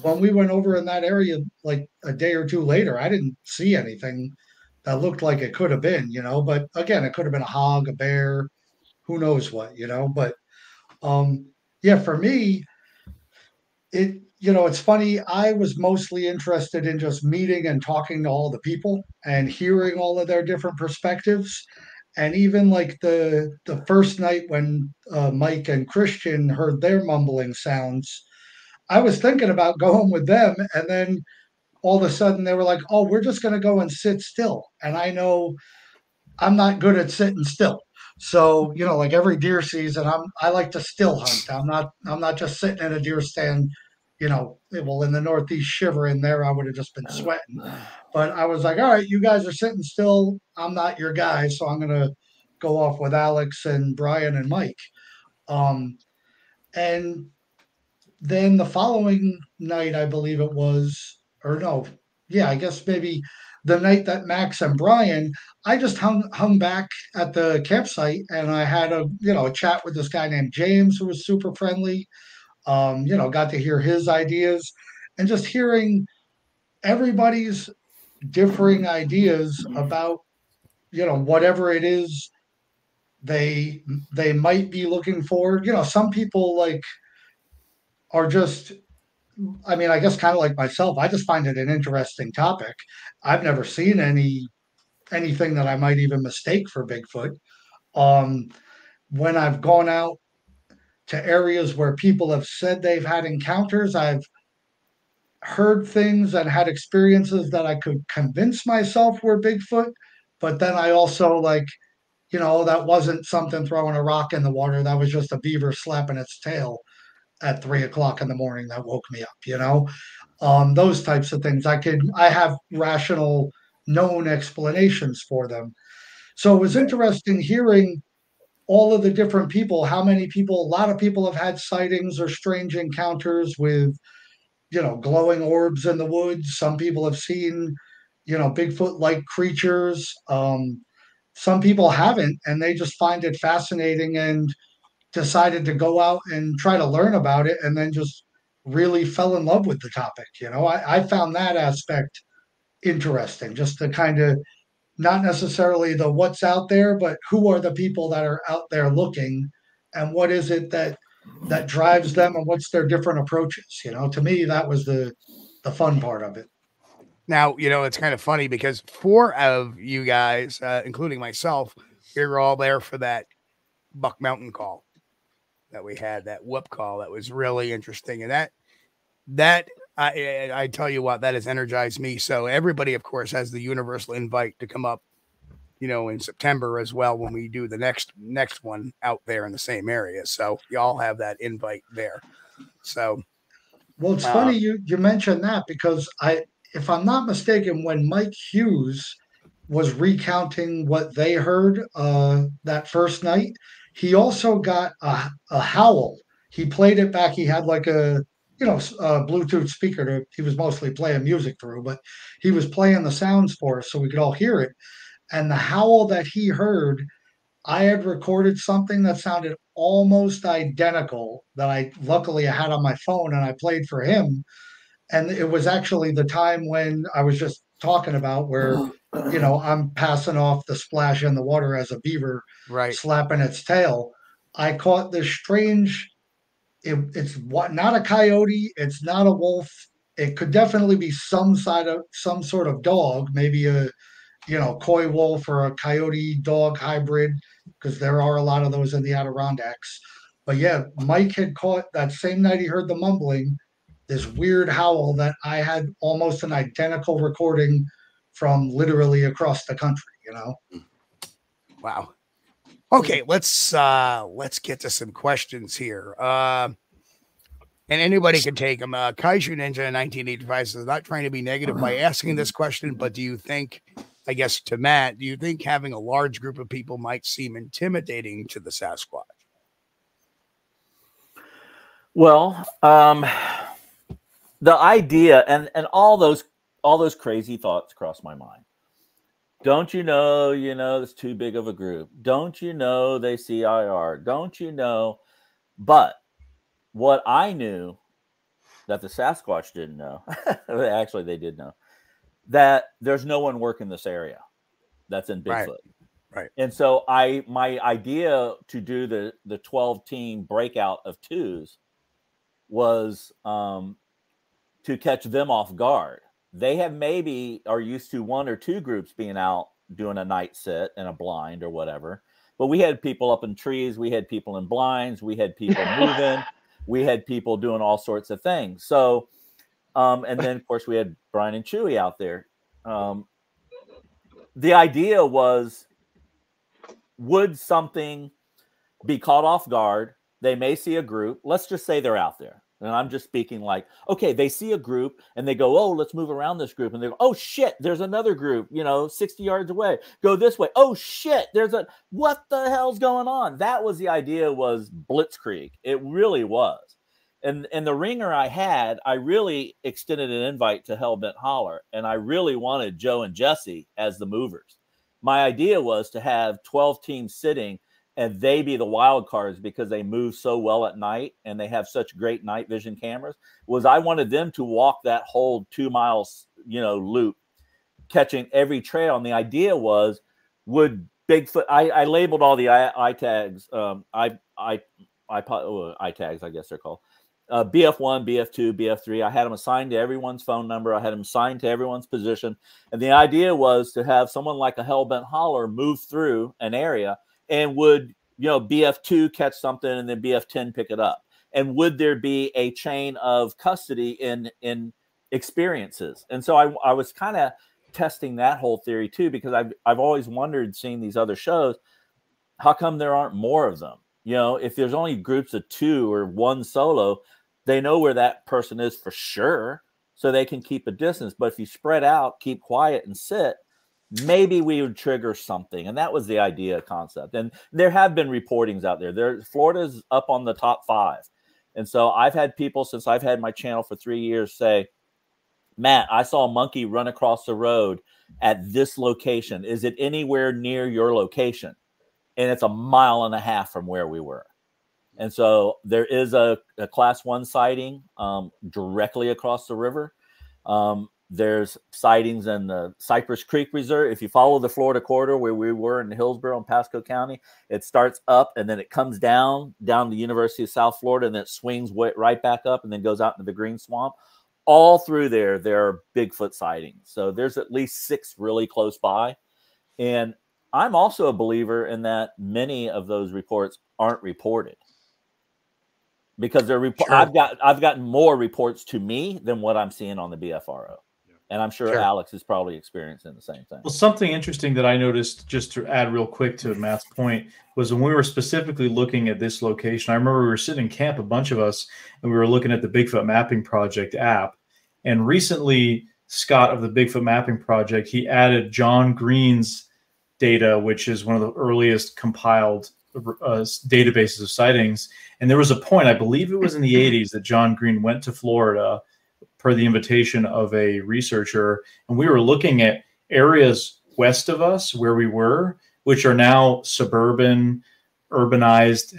Speaker 8: when we went over in that area, like a day or two later, I didn't see anything that looked like it could have been, you know. But again, it could have been a hog, a bear, who knows what, you know. But yeah, for me, it, you know, it's funny. I was mostly interested in just meeting and talking to all the people and hearing all of their different perspectives. And even like the first night when Mike and Christian heard their mumbling sounds, I was thinking about going with them, and then all of a sudden they were like, "Oh, we're just going to go and sit still." And I know I'm not good at sitting still. So, you know, like every deer season, I like to still hunt. I'm not just sitting in a deer stand, you know, well, in the Northeast shivering there, I would have just been sweating. But I was like, all right, you guys are sitting still. I'm not your guy, so I'm gonna go off with Alex and Brian and Mike. Um, and then the following night, I believe it was, or no, yeah, I guess maybe the night that Max and Brian, I just hung back at the campsite and I had a, you know, a chat with this guy named James who was super friendly. You know, got to hear his ideas and just hearing everybody's differing ideas about, you know, whatever it is they they might be looking for. You know, some people like are just, I mean, I guess kind of like myself, I just find it an interesting topic. I've never seen anything that I might even mistake for Bigfoot. Um, when I've gone out to areas where people have said they've had encounters, I've heard things and had experiences that I could convince myself were Bigfoot. But then I also like, you know, that wasn't something throwing a rock in the water. That was just a beaver slapping its tail at 3 o'clock in the morning that woke me up, you know? Those types of things. I have rational, known explanations for them. So it was interesting hearing all of the different people, how many people, a lot of people have had sightings or strange encounters with, you know, glowing orbs in the woods. Some people have seen, you know, Bigfoot like creatures. Some people haven't, and they just find it fascinating and decided to go out and try to learn about it and then just really fell in love with the topic. You know, I found that aspect interesting, just to kind of not necessarily the what's out there, but who are the people that are out there looking and what is it that drives them and what's their different approaches. You know, to me, that was the fun part of it.
Speaker 2: Now, you know, it's kind of funny because 4 of you guys, including myself, we were all there for that Buck Mountain call that we had, that whoop call. That was really interesting. And that I tell you what, that has energized me. So everybody, of course, has the universal invite to come up, you know, in September as well, when we do the next one out there in the same area. So y'all have that invite there. So,
Speaker 8: well, it's funny you mentioned that, because if I'm not mistaken, when Mike Hughes was recounting what they heard that first night, he also got a howl. He played it back. He had like a, you know, a Bluetooth speaker he was mostly playing music through, but he was playing the sounds for us so we could all hear it. And the howl that he heard, I had recorded something that sounded almost identical that I luckily I had on my phone, and I played for him. And it was actually the time when I was just talking about where, you know, I'm passing off the splash in the water as a beaver slapping its tail. I caught this strange, it's not a coyote, it's not a wolf. It could definitely be some sort of dog, maybe a, you know, coy wolf or a coyote dog hybrid, because there are a lot of those in the Adirondacks. But yeah, Mike had caught that same night he heard the mumbling, this weird howl that I had almost an identical recording from literally across the country, you know?
Speaker 2: Wow. Okay, let's get to some questions here. And anybody can take them. Kaiju Ninja in 1985 says, not trying to be negative by asking this question, but do you think, I guess to Matt, do you think having a large group of people might seem intimidating to the Sasquatch?
Speaker 6: Well, the idea and all those crazy thoughts cross my mind. Don't you know, it's too big of a group. Don't you know they see IR? Don't you know? But what I knew that the Sasquatch didn't know, actually they did know, that there's no one working this area that's in Bigfoot.
Speaker 2: Right.
Speaker 6: And so my idea to do the 12-team breakout of twos was to catch them off guard. They have maybe are used to one or two groups being out doing a night sit and a blind or whatever. But we had people up in trees. We had people in blinds. We had people moving. We had people doing all sorts of things. So, and then of course we had Brian and Chewy out there. The idea was, would something be caught off guard? They may see a group. Let's just say they're out there. And I'm just speaking like, okay, they see a group and they go, oh, let's move around this group. And they go, oh, shit, there's another group, 60 yards away. Go this way. Oh, shit, what the hell's going on? That was the idea, was blitzkrieg. It really was. And the ringer I had, I really extended an invite to Hellbent Holler. And I really wanted Joe and Jesse as the movers. My idea was to have 12 teams sitting and they be the wild cards because they move so well at night and they have such great night vision cameras. I wanted them to walk that whole 2 miles, loop, catching every trail. And the idea was, would Bigfoot, I labeled all the eye tags, eye tags, I guess they're called, BF1, BF2, BF3. I had them assigned to everyone's phone number. I had them assigned to everyone's position. And the idea was to have someone like a Hellbent Holler move through an area, and would, BF2 catch something and then BF10 pick it up? And would there be a chain of custody in experiences? And so I was kind of testing that whole theory too, because I've always wondered, seeing these other shows, how come there aren't more of them? If there's only groups of two or one solo, they know where that person is for sure, so they can keep a distance. But if you spread out, keep quiet and sit, maybe we would trigger something. And that was the idea concept. And there have been reportings out there. Florida's up on the top 5. And so I've had people, since I've had my channel for 3 years, say, Matt, I saw a monkey run across the road at this location. Is it anywhere near your location? And it's 1.5 miles from where we were. And so there is a class 1 sighting directly across the river. There's sightings in the Cypress Creek Reserve. If you follow the Florida corridor where we were in Hillsborough and Pasco County, it starts up and then it comes down the University of South Florida, and then it swings right back up and then goes out into the Green Swamp. All through there are Bigfoot sightings. So there's at least 6 really close by. And I'm also a believer in that many of those reports aren't reported, because they're I've gotten more reports to me than what I'm seeing on the BFRO. And I'm sure Alex is probably experiencing the same thing.
Speaker 5: Well, something interesting that I noticed, just to add real quick to Matt's point, was when we were specifically looking at this location, I remember we were sitting in camp, a bunch of us, and we were looking at the Bigfoot Mapping Project app. And recently, Scott of the Bigfoot Mapping Project, he added John Green's data, which is one of the earliest compiled databases of sightings. And there was a point, I believe it was in the 80s, that John Green went to Florida per the invitation of a researcher, and we were looking at areas west of us where we were, which are now suburban, urbanized,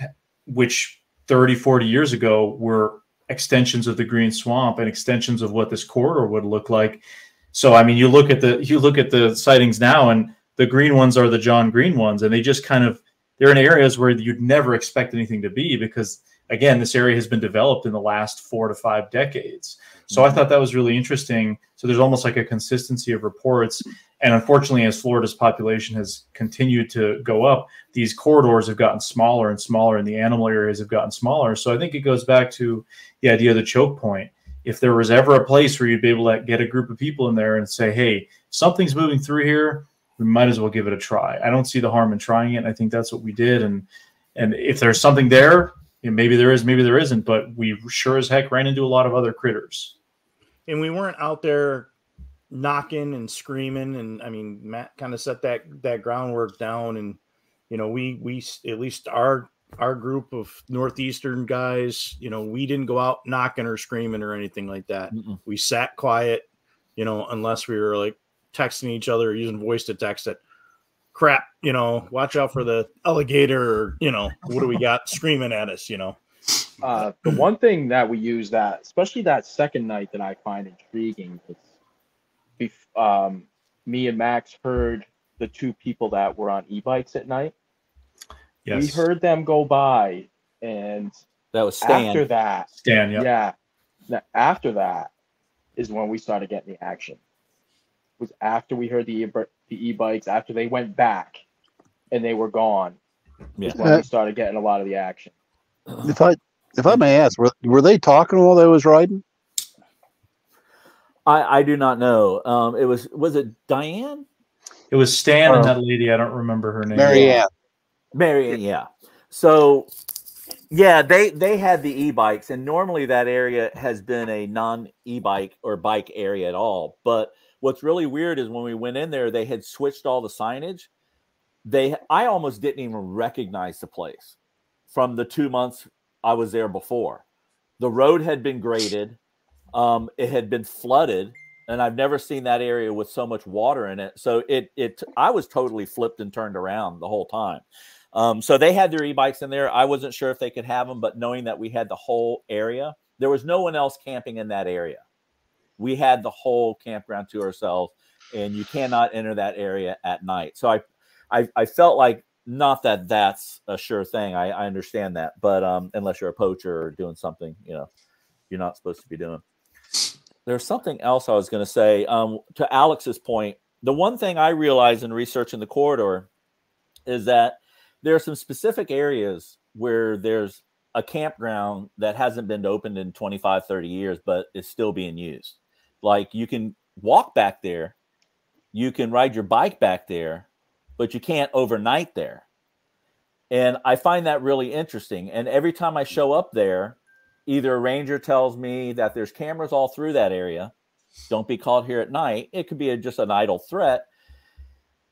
Speaker 5: which 30, 40 years ago were extensions of the Green Swamp and extensions of what this corridor would look like. So, I mean, you look at the sightings now, and the green ones are the John Green ones, and they just they're in areas where you'd never expect anything to be, because again, this area has been developed in the last 4 to 5 decades. So I thought that was really interesting. So there's almost like a consistency of reports. And unfortunately, as Florida's population has continued to go up, these corridors have gotten smaller and smaller, and the animal areas have gotten smaller. So I think it goes back to the idea of the choke point. If there was ever a place where you'd be able to get a group of people in there and say, hey, something's moving through here, we might as well give it a try. I don't see the harm in trying it. And I think that's what we did. And if there's something there, maybe there is, maybe there isn't, but we sure as heck ran into a lot of other critters. And
Speaker 3: we weren't out there knocking and screaming. And I mean, Matt kind of set that groundwork down. And, we at least our group of Northeastern guys, we didn't go out knocking or screaming or anything like that. We sat quiet, unless we were like texting each other, using voice to text it. Crap, you know, watch out for the alligator, or, you know, what do we got screaming at us, you know?
Speaker 7: The one thing that we use that, especially that second night, that I find intriguing is me and Max heard the two people that were on e-bikes at night.
Speaker 5: Yes.
Speaker 7: We heard them go by, and
Speaker 6: that was Stan.
Speaker 7: After that,
Speaker 5: Stan, yep.
Speaker 7: yeah. After that is when we started getting the action. It was after we heard the e-bikes, after they went back and they were gone, is when we started getting a lot of the action.
Speaker 11: If I may ask, were they talking while they was riding?
Speaker 6: I do not know. Was it Diane?
Speaker 5: It was Stan and that lady. I don't remember her name.
Speaker 11: Marianne,
Speaker 6: yeah. So, yeah, they had the e-bikes, and normally that area has been a non-e-bike or bike area at all. But what's really weird is when we went in there, they had switched all the signage. I almost didn't even recognize the place from the 2 months I was there before. The road had been graded. It had been flooded, and I've never seen that area with so much water in it. So I was totally flipped and turned around the whole time. So they had their e-bikes in there. I wasn't sure if they could have them, but knowing that we had the whole area, there was no one else camping in that area. We had the whole campground to ourselves, and you cannot enter that area at night. So I felt like, not that that's a sure thing. I understand that, but unless you're a poacher or doing something, you know, you're not supposed to be doing. There's something else I was going to say. To Alex's point, the one thing I realized in researching the corridor is that there are some specific areas where there's a campground that hasn't been opened in 25, 30 years, but is still being used. Like, you can walk back there, you can ride your bike back there, but you can't overnight there. And I find that really interesting. And every time I show up there, either a ranger tells me that there's cameras all through that area. Don't be caught here at night. It could be just an idle threat.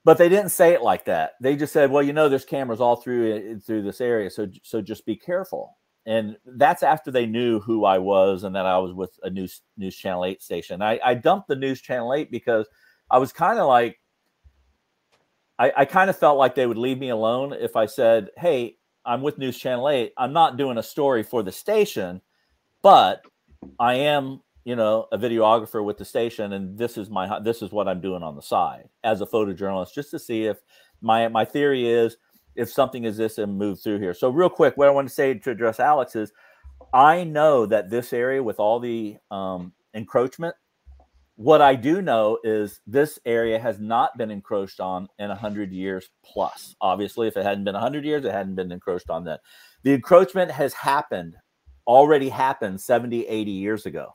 Speaker 6: But they didn't say it like that. They just said, well, you know, there's cameras all through this area. So just be careful. And that's after they knew who I was and that I was with a News Channel 8 station. I dumped the News Channel 8 because I was kind of like, I kind of felt like they would leave me alone if I said, hey, I'm with News Channel 8. I'm not doing a story for the station, but I am, you know, a videographer with the station, and this is what I'm doing on the side as a photojournalist, just to see if my theory is if something is this and move through here. So real quick, what I want to say to address Alex is, I know that this area with all the encroachment, what I do know is this area has not been encroached on in 100 years plus. Obviously, if it hadn't been 100 years, it hadn't been encroached on then. The encroachment has already happened 70, 80 years ago.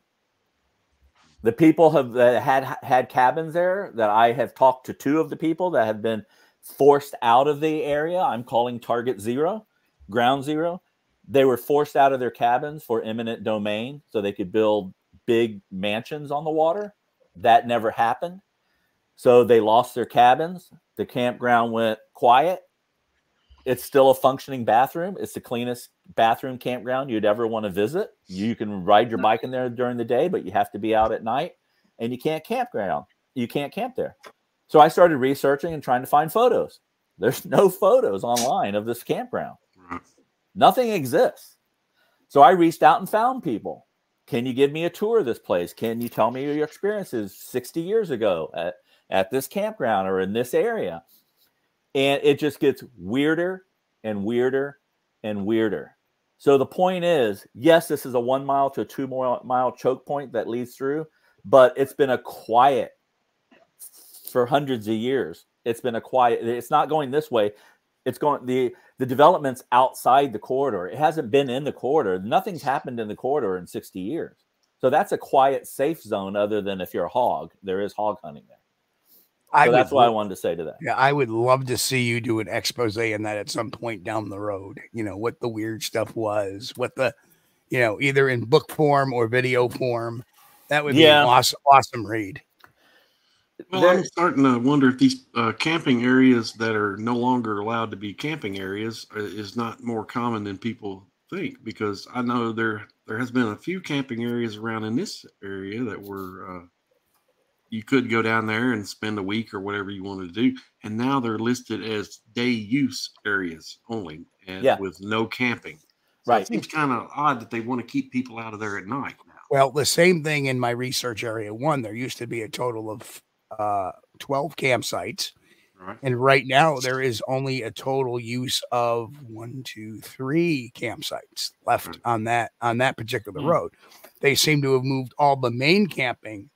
Speaker 6: The people that had cabins there, that I have talked to, two of the people that have been forced out of the area. I'm calling Target Zero, Ground Zero. They were forced out of their cabins for eminent domain so they could build big mansions on the water. That never happened. So they lost their cabins. The campground went quiet. It's still a functioning bathroom. It's the cleanest bathroom campground you'd ever want to visit. You can ride your bike in there during the day, but you have to be out at night, and you can't campground. You can't camp there. So I started researching and trying to find photos. There's no photos online of this campground. Nothing exists. So I reached out and found people. Can you give me a tour of this place? Can you tell me your experiences 60 years ago at this campground or in this area? And it just gets weirder and weirder and weirder. So the point is, yes, this is a 1 mile to a 2 mile choke point that leads through, but it's been a quiet for hundreds of years. It's been a quiet. It's not going this way. It's going the development's outside the corridor. It hasn't been in the corridor. Nothing's happened in the corridor in 60 years. So that's a quiet, safe zone. Other than if you're a hog, there is hog hunting there. So that's what I wanted to say to that.
Speaker 2: Yeah, I would love to see you do an expose in that at some point down the road. You know, what the weird stuff was, what the, you know, either in book form or video form. That would be an awesome read.
Speaker 4: Well, I'm starting to wonder if these camping areas that are no longer allowed to be camping areas is not more common than people think, because I know there has been a few camping areas around in this area that were you could go down there and spend a week or whatever you wanted to do. And now they're listed as day use areas only, and with no camping. So
Speaker 6: Right.
Speaker 4: It seems kind of odd that they want to keep people out of there at night now.
Speaker 2: Well, the same thing in my research area 1. There used to be a total of 12 campsites.
Speaker 4: Right.
Speaker 2: And right now there is only a total use of 3 campsites left on that particular road. They seem to have moved all the main camping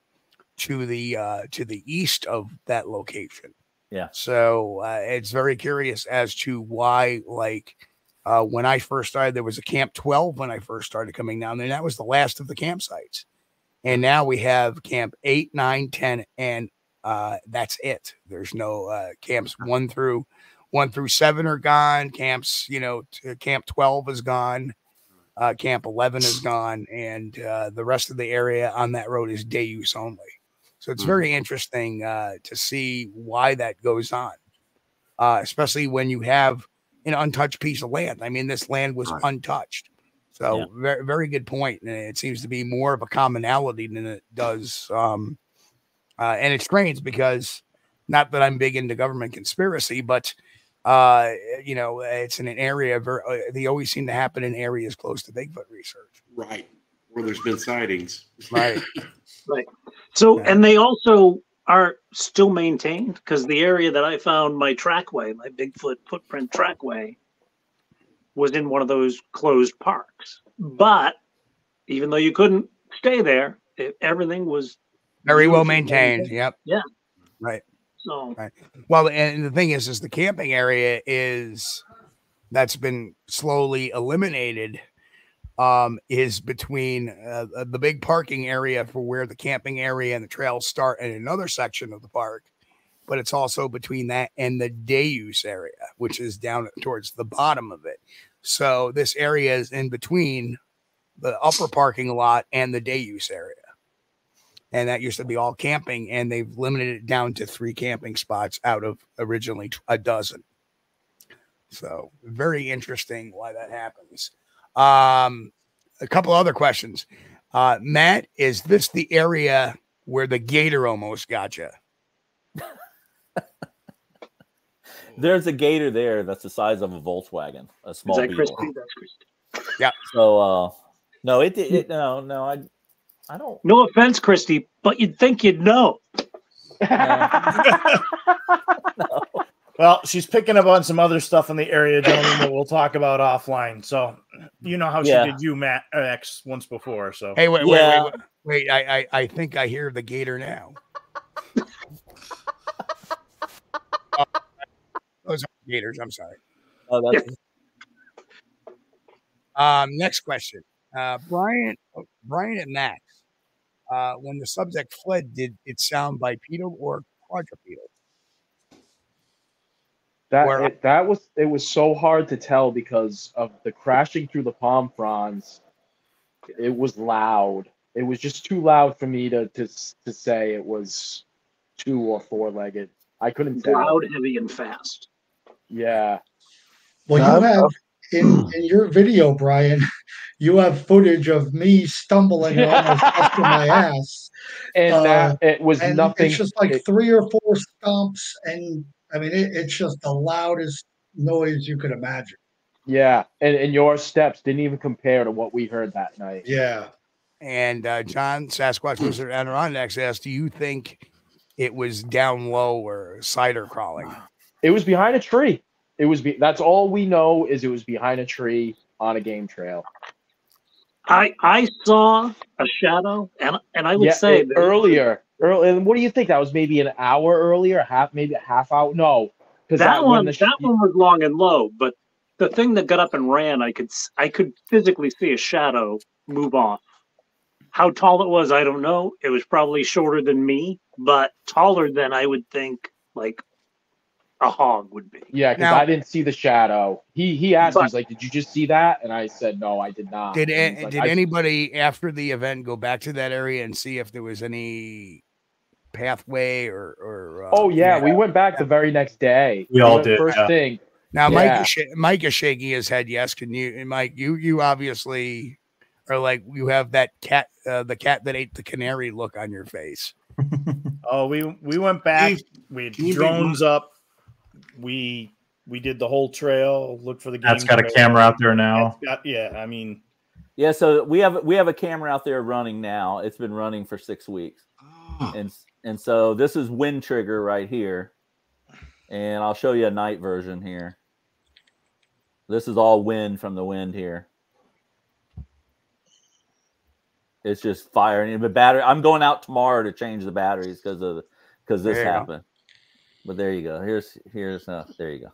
Speaker 2: to the east of that location.
Speaker 6: Yeah.
Speaker 2: So it's very curious as to why, like, when I first started, there was a Camp 12 when I first started coming down there. And that was the last of the campsites. And now we have Camp 8, 9, 10, and that's it. There's no camps 1 through 7 are gone. Camps, Camp 12 is gone. Camp 11 is gone. And the rest of the area on that road is day use only. So it's very interesting to see why that goes on, especially when you have an untouched piece of land. I mean, this land was untouched. So very, very good point. And it seems to be more of a commonality than it does. And it's strange because, not that I'm big into government conspiracy, but, it's in an area they always seem to happen in areas close to Bigfoot research.
Speaker 4: Right. Where there's been sightings.
Speaker 2: Right.
Speaker 10: Right. So, and they also are still maintained, because the area that I found my trackway, my Bigfoot footprint trackway, was in one of those closed parks. But even though you couldn't stay there, everything was
Speaker 2: very well maintained. Yep.
Speaker 10: Yeah.
Speaker 2: Right.
Speaker 10: So.
Speaker 2: Right. Well, and the thing is the camping area that's been slowly eliminated. Is between the big parking area for where the camping area and the trails start and another section of the park, but it's also between that and the day use area, which is down towards the bottom of it. So this area is in between the upper parking lot and the day use area. And that used to be all camping, and they've limited it down to 3 camping spots out of originally a dozen. So very interesting why that happens. A couple other questions. Matt, is this the area where the gator almost got you?
Speaker 6: There's a gator there that's the size of a Volkswagen, a small beetle.
Speaker 10: That's Christy.
Speaker 2: Yeah.
Speaker 6: So, no, I don't.
Speaker 10: No offense, Christy, but you'd think you'd know.
Speaker 6: No.
Speaker 3: Well, she's picking up on some other stuff in the area, gentlemen, that we'll talk about offline. So, you know how she did you, Matt X, once before. So,
Speaker 2: hey, wait! I think I hear the gator now. Those are gators. I'm sorry.
Speaker 6: Oh, that's...
Speaker 2: Next question. Brian and Max. When the subject fled, did it sound bipedal or quadrupedal?
Speaker 7: It was so hard to tell because of the crashing through the palm fronds. It was loud. It was just too loud for me to say it was 2 or 4-legged. I couldn't tell.
Speaker 10: Loud, heavy, and fast.
Speaker 7: Yeah.
Speaker 8: Well, you have in your video, Brian, you have footage of me stumbling and almost busting my ass.
Speaker 7: And it was nothing.
Speaker 8: It's just like 3 or 4 stomps, and I mean, it's just the loudest noise you could imagine.
Speaker 7: Yeah, and your steps didn't even compare to what we heard that night.
Speaker 8: Yeah. And
Speaker 2: John, Sasquatch Wizard Adirondacks asked, do you think it was down low or cider crawling?
Speaker 7: It was behind a tree. That's all we know is it was behind a tree on a game trail.
Speaker 10: I saw a shadow, and I would say
Speaker 7: earlier. And what do you think? That was maybe an hour earlier, maybe a half hour. No, because
Speaker 10: that one was long and low. But the thing that got up and ran, I could physically see a shadow move off. How tall it was, I don't know. It was probably shorter than me, but taller than I would think like a hog would be.
Speaker 7: Yeah, because I didn't see the shadow. He asked me, he's like, "Did you just see that?" And I said, "No, I did not."
Speaker 2: Did anybody after the event go back to that area and see if there was any pathway or
Speaker 7: oh yeah, we went back the very next day.
Speaker 5: We all did.
Speaker 7: First thing.
Speaker 2: Now Mike is shaking his head. Yes, can you? And Mike, you obviously are like you have that cat, the cat that ate the canary look on your face.
Speaker 3: Oh, we went back. We had drones up. We did the whole trail. Looked for the game.
Speaker 5: That's got a camera out there now.
Speaker 3: Yeah, I mean,
Speaker 6: yeah. So we have a camera out there running now. It's been running for 6 weeks, and so this is wind trigger right here, and I'll show you a night version here. This is all wind from the wind here. It's just firing. The battery. I'm going out tomorrow to change the batteries because this happened. But there you go. Here's there you go.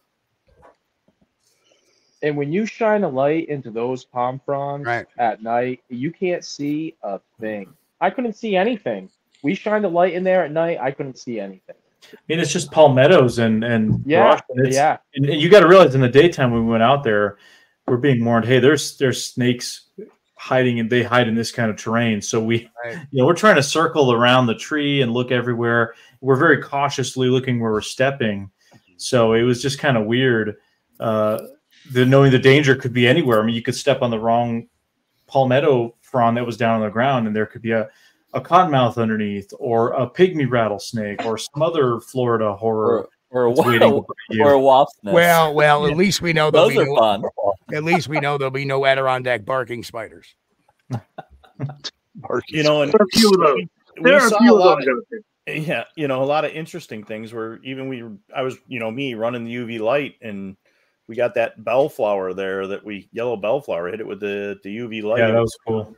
Speaker 7: And when you shine a light into those palm fronds at night, you can't see a thing. I couldn't see anything. We shined a light in there at night. I couldn't see anything.
Speaker 5: I mean, it's just palmettos and brush.
Speaker 7: And
Speaker 5: And you got to realize in the daytime when we went out there, we're being warned. Hey, there's snakes hiding, and they hide in this kind of terrain. So we're trying to circle around the tree and look everywhere. We're very cautiously looking where we're stepping. So it was just kind of weird. Knowing the danger could be anywhere. I mean, you could step on the wrong palmetto frond that was down on the ground, and there could be a cottonmouth underneath, or a pygmy rattlesnake, or some other Florida horror,
Speaker 6: or a wasp nest.
Speaker 2: Well, at least we know
Speaker 6: those are fun.
Speaker 2: At least we know there'll be no Adirondack barking spiders.
Speaker 3: You know, and
Speaker 10: there are a few of those. There are a few of those out there.
Speaker 3: Yeah, you know, a lot of interesting things where even I was, me running the UV light, and we got that bellflower there yellow bellflower, hit it with the UV light.
Speaker 5: Yeah, that was cool.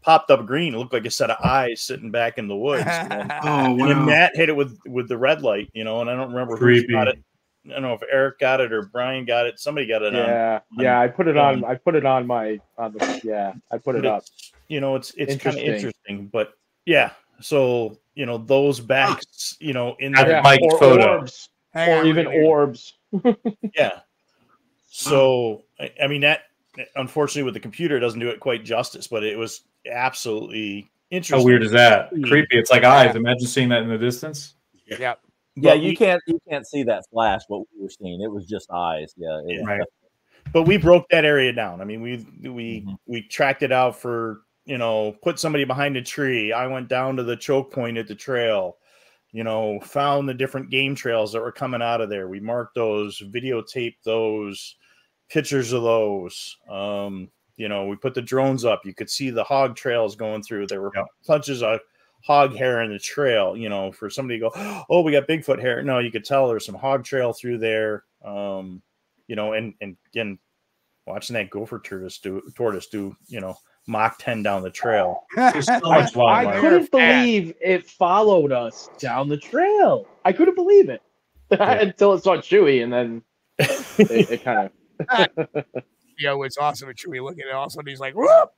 Speaker 3: Popped up green. It looked like a set of eyes sitting back in the woods. And then Matt hit it with the red light, and I don't remember who got it. I don't know if Eric got it or Brian got it. Somebody got it.
Speaker 7: I put it on. I put it on my. I put it up.
Speaker 3: It's kind of interesting, but yeah. So those backs, in
Speaker 5: that Mike photo,
Speaker 7: orbs, or even orbs.
Speaker 3: Yeah. So I mean that. Unfortunately, with the computer, it doesn't do it quite justice, but it was absolutely interesting.
Speaker 5: How weird is that? Creepy. It's like eyes. Imagine seeing that in the distance.
Speaker 2: Yeah.
Speaker 6: Yeah, you can't see that flash. What we were seeing, it was just eyes. Yeah.
Speaker 5: Right.
Speaker 3: But we broke that area down. I mean, we tracked it out for put somebody behind a tree. I went down to the choke point at the trail. Found the different game trails that were coming out of there. We marked those, videotaped those. Pictures of those. We put the drones up. You could see the hog trails going through. There were bunches of hog hair in the trail. For somebody to go, oh, we got Bigfoot hair. No, you could tell there's some hog trail through there. And again, watching that gopher tortoise do Mach 10 down the trail.
Speaker 5: There's so much wildlife.
Speaker 7: I couldn't believe it followed us down the trail. I couldn't believe it until it saw Chewy, and then it kind of.
Speaker 2: It's awesome. Chewy looking at it, all of a sudden he's like, whoop!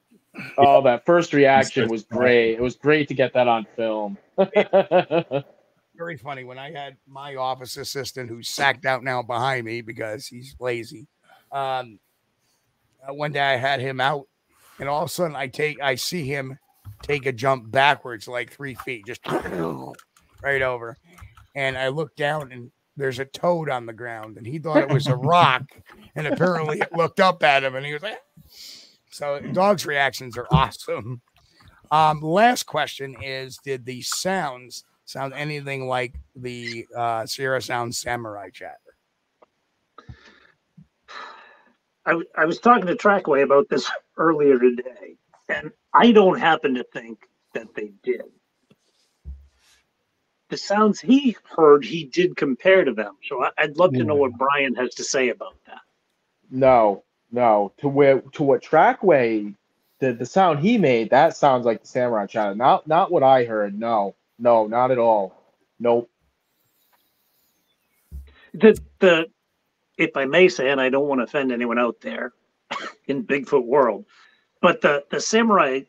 Speaker 7: Oh, that first reaction was great. It was great to get that on film.
Speaker 2: Very funny. When I had my office assistant, who's sacked out now behind me because he's lazy, one day I had him out, and all of a sudden I see him take a jump backwards like 3 feet, just right over, and I look down, and there's a toad on the ground, and he thought it was a rock, and apparently it looked up at him, and he was like, so dogs' reactions are awesome. Last question is, did the sounds sound anything like the Sierra Sound samurai chatter?
Speaker 10: I was talking to Trackway about this earlier today, and I don't happen to think that they did. The sounds he heard, he did compare to them. So I'd love to know what Brian has to say about that.
Speaker 7: No. To what Trackway, the sound he made, that sounds like the samurai chatter. Not what I heard. No, not at all. Nope.
Speaker 10: The if I may say, and I don't want to offend anyone out there in Bigfoot world, but the samurai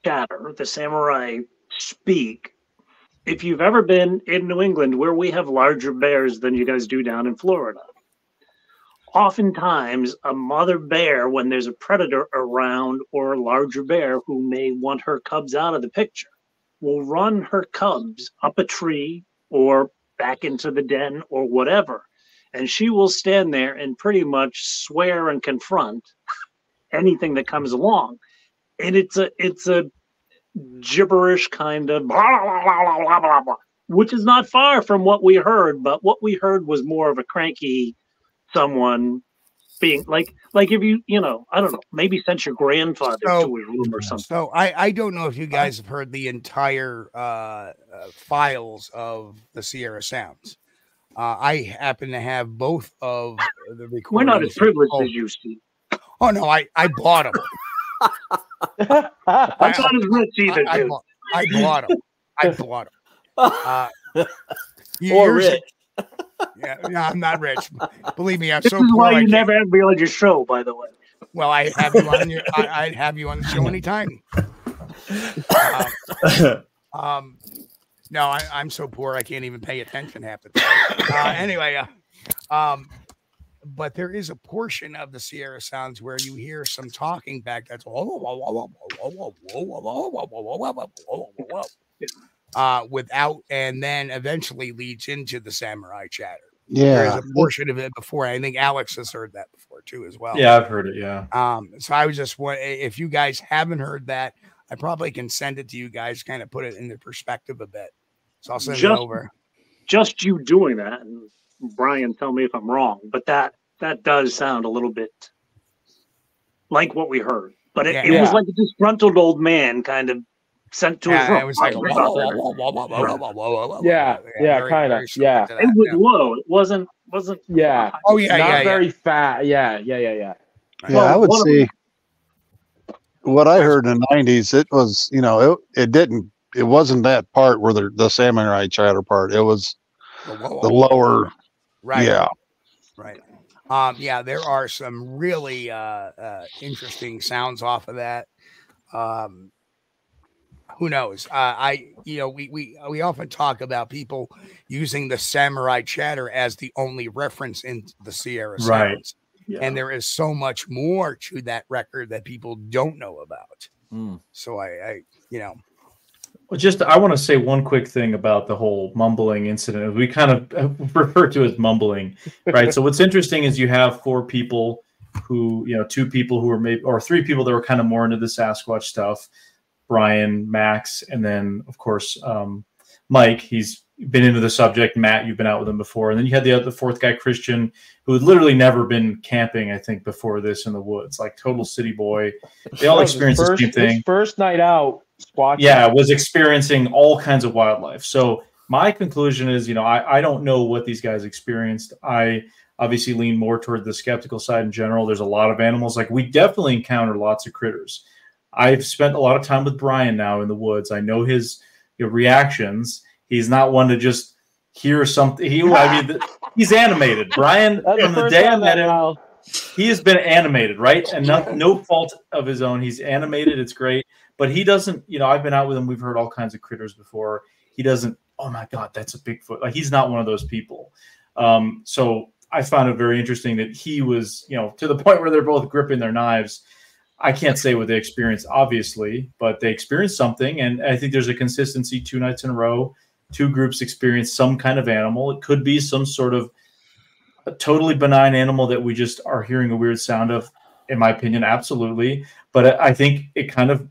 Speaker 10: chatter, the samurai speak. If you've ever been in New England, where we have larger bears than you guys do down in Florida, oftentimes a mother bear, when there's a predator around or a larger bear who may want her cubs out of the picture, will run her cubs up a tree or back into the den or whatever. And she will stand there and pretty much swear and confront anything that comes along. And it's a gibberish kind of blah, blah, blah, blah, blah, blah, blah, which is not far from what we heard, but what we heard was more of a cranky someone being like if you know, I don't know, maybe sent your grandfather to his room or something.
Speaker 2: So I don't know if you guys have heard the entire files of the Sierra Sounds. I happen to have both of the recordings.
Speaker 10: We're not as privileged as you, Steve.
Speaker 2: Oh no, I bought them.
Speaker 10: I'm not as rich either, dude.
Speaker 2: I bought them. I bought them.
Speaker 6: Or rich.
Speaker 2: Yeah, no, I'm not rich. Believe me, I'm
Speaker 10: this
Speaker 2: so
Speaker 10: is
Speaker 2: poor.
Speaker 10: why you never have me on your show, by the way.
Speaker 2: Well, I have you on your. I'd have you on the show anytime. No, I'm so poor I can't even pay attention half the time. Anyway, but there is a portion of the Sierra Sounds where you hear some talking back. That's without, and then eventually leads into the samurai chatter.
Speaker 11: Yeah,
Speaker 2: there's a portion of it before. I think Alex has heard that before too, as well.
Speaker 5: Yeah, I've heard it. Yeah.
Speaker 2: So I was just if you guys haven't heard that, I probably can send it to you guys, kind of put it into perspective a bit. So I'll send it over.
Speaker 10: Just you doing that, and Brian, tell me if I'm wrong, but that does sound a little bit like what we heard. But it was like a disgruntled old man kind of sent to his room.
Speaker 2: It was like
Speaker 7: kind of. Yeah.
Speaker 10: It was low. It wasn't.
Speaker 7: Yeah.
Speaker 2: Oh yeah.
Speaker 7: Not
Speaker 2: yeah.
Speaker 7: very fat. Yeah.
Speaker 11: Yeah, I would say what I heard in the 90s, it was, it wasn't that part where the samurai chatter part. It was the lower.
Speaker 2: Right.
Speaker 11: Yeah.
Speaker 2: Right. Yeah, there are some really interesting sounds off of that. Who knows? We often talk about people using the samurai chatter as the only reference in the Sierra Sounds.
Speaker 5: Right. Yeah.
Speaker 2: And there is so much more to that record that people don't know about. So I
Speaker 5: Well, I want to say one quick thing about the whole mumbling incident. We kind of refer to as mumbling, right? So what's interesting is you have four people who, two people who were or three people that were kind of more into the Sasquatch stuff. Brian, Max, and then of course Mike. He's been into the subject. Matt, you've been out with him before, and then you had the fourth guy, Christian, who had literally never been camping, I think, before this in the woods, like total city boy. They all experienced the same thing.
Speaker 7: His first night out, Squatch.
Speaker 5: Yeah, was experiencing all kinds of wildlife. So my conclusion is, I don't know what these guys experienced. I obviously lean more toward the skeptical side in general. There's a lot of animals. Like, we definitely encounter lots of critters. I've spent a lot of time with Brian now in the woods. I know his reactions. He's not one to just hear something. He's animated. Brian, from the day I met him, he has been animated, right? And no fault of his own. He's animated. It's great. But he doesn't, I've been out with him. We've heard all kinds of critters before. He doesn't, oh my God, that's a Bigfoot. Like, he's not one of those people. So I found it very interesting that he was, to the point where they're both gripping their knives. I can't say what they experienced, obviously, but they experienced something. And I think there's a consistency 2 nights in a row. 2 groups experienced some kind of animal. It could be some sort of a totally benign animal that we just are hearing a weird sound of, in my opinion, absolutely. But I think it kind of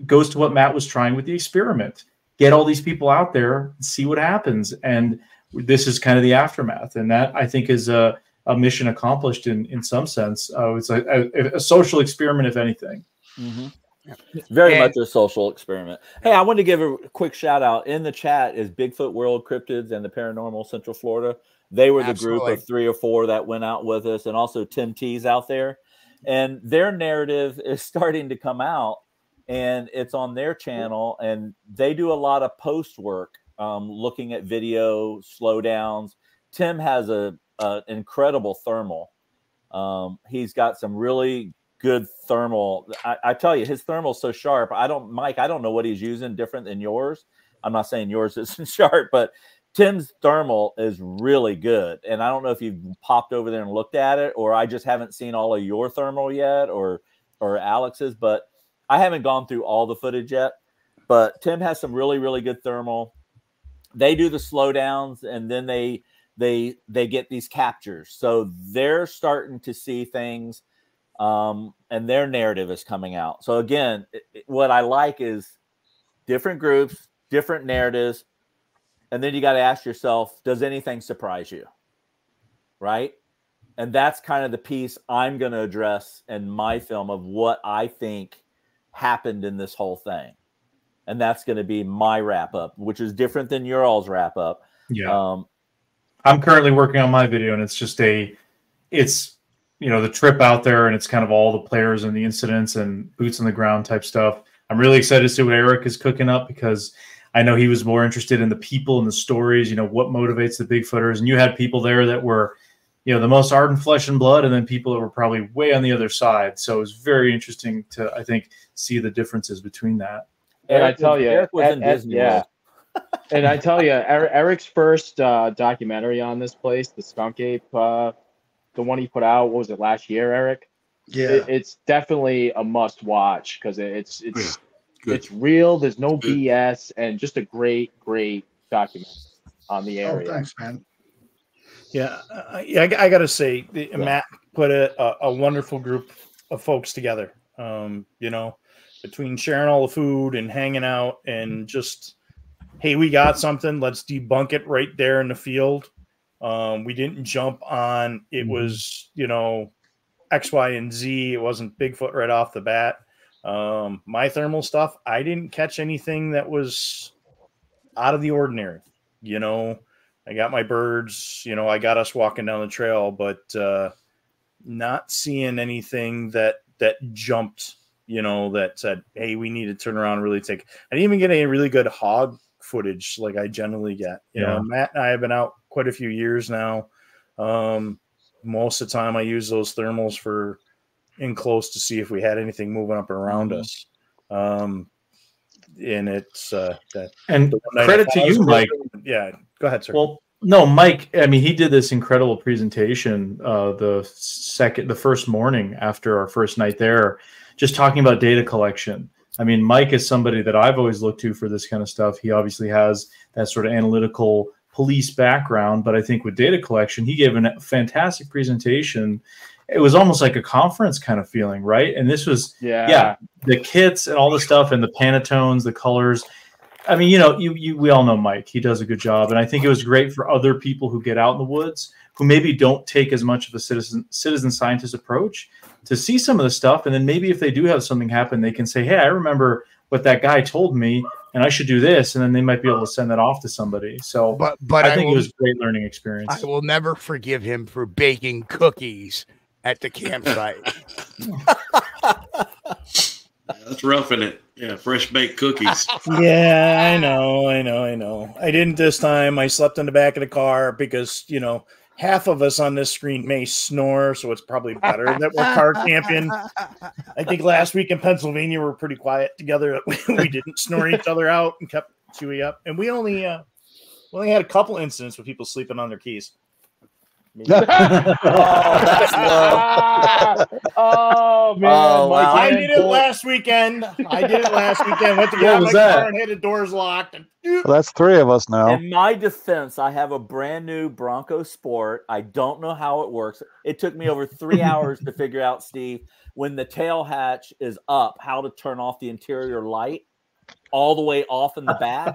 Speaker 5: goes to what Matt was trying with the experiment. Get all these people out there, see what happens. And this is kind of the aftermath. And that, I think, is a mission accomplished in some sense. It's a social experiment, if anything.
Speaker 6: Mm-hmm. Very much a social experiment. Hey, I want to give a quick shout out. In the chat is Bigfoot World Cryptids and the Paranormal Central Florida. They were the group of 3 or 4 that went out with us, and also Tim T's out there. And their narrative is starting to come out, and it's on their channel, and they do a lot of post work, looking at video slowdowns. Tim has an incredible thermal. He's got some really good thermal. I tell you, his thermal's so sharp. Mike, I don't know what he's using different than yours. I'm not saying yours isn't sharp, but Tim's thermal is really good. And I don't know if you've popped over there and looked at it, or I just haven't seen all of your thermal yet, or Alex's, but I haven't gone through all the footage yet. But Tim has some really, really good thermal. They do the slowdowns, and then they get these captures. So they're starting to see things, and their narrative is coming out. So again, what I like is different groups, different narratives. And then you got to ask yourself, does anything surprise you? Right? And that's kind of the piece I'm going to address in my film of what I think happened in this whole thing. And that's going to be my wrap up, which is different than your all's wrap up.
Speaker 5: Yeah. I'm currently working on my video, and it's just it's the trip out there, and it's kind of all the players and the incidents and boots on the ground type stuff. I'm really excited to see what Eric is cooking up, because I know he was more interested in the people and the stories, what motivates the Bigfooters. And you had people there that were, the most ardent flesh and blood, and then people that were probably way on the other side. So it was very interesting to, I think, see the differences between that.
Speaker 7: And I tell you,
Speaker 6: yeah.
Speaker 7: And I tell you, Eric's first documentary on this place, the Skunk Ape, the one he put out, what was it, last year, Eric?
Speaker 8: Yeah.
Speaker 7: It's definitely a must watch, because it's real. There's no BS, and just a great documentary on the area.
Speaker 8: Oh, thanks, man.
Speaker 3: Yeah, I got to say, Matt put a wonderful group of folks together. Between sharing all the food and hanging out and just, hey, we got something, let's debunk it right there in the field. We didn't jump on it was, X, Y, and Z. It wasn't Bigfoot right off the bat. My thermal stuff, I didn't catch anything that was out of the ordinary. I got my birds, I got us walking down the trail, but not seeing anything that jumped, that said, hey, we need to turn around and really take. I didn't even get any really good hog footage like I generally get. Matt and I have been out quite a few years now. Most of the time I use those thermals for in close to see if we had anything moving up around us. And it's
Speaker 5: and credit to you, Mike.
Speaker 3: Yeah, go ahead, sir.
Speaker 5: Well, no, Mike, I mean, he did this incredible presentation the first morning after our first night there, just talking about data collection. I mean, Mike is somebody that I've always looked to for this kind of stuff. He obviously has that sort of analytical police background, but I think with data collection, he gave a fantastic presentation. It was almost like a conference kind of feeling, right? And this was, the kits and all the stuff and the Pantones, the colors. I mean, we all know Mike. He does a good job. And I think it was great for other people who get out in the woods, who maybe don't take as much of a citizen scientist approach, to see some of the stuff. And then maybe if they do have something happen, they can say, hey, I remember what that guy told me, and I should do this. And then they might be able to send that off to somebody. So but I think it was a great learning experience.
Speaker 2: I will never forgive him for baking cookies at the campsite.
Speaker 4: That's roughing it. Yeah, fresh baked cookies.
Speaker 3: Yeah, I know. I didn't this time. I slept in the back of the car because, half of us on this screen may snore, so it's probably better that we're car camping. I think last week in Pennsylvania we were pretty quiet together. We didn't snore each other out and kept Chewy up. And we only had a couple incidents with people sleeping on their keys.
Speaker 7: Oh, man!
Speaker 3: Wow. I did it last weekend. Went to grab my car and had the doors locked.
Speaker 11: Well, that's three of us now.
Speaker 6: In my defense, I have a brand new Bronco Sport. I don't know how it works. It took me over 3 hours to figure out, Steve, when the tail hatch is up, how to turn off the interior light all the way off in the back.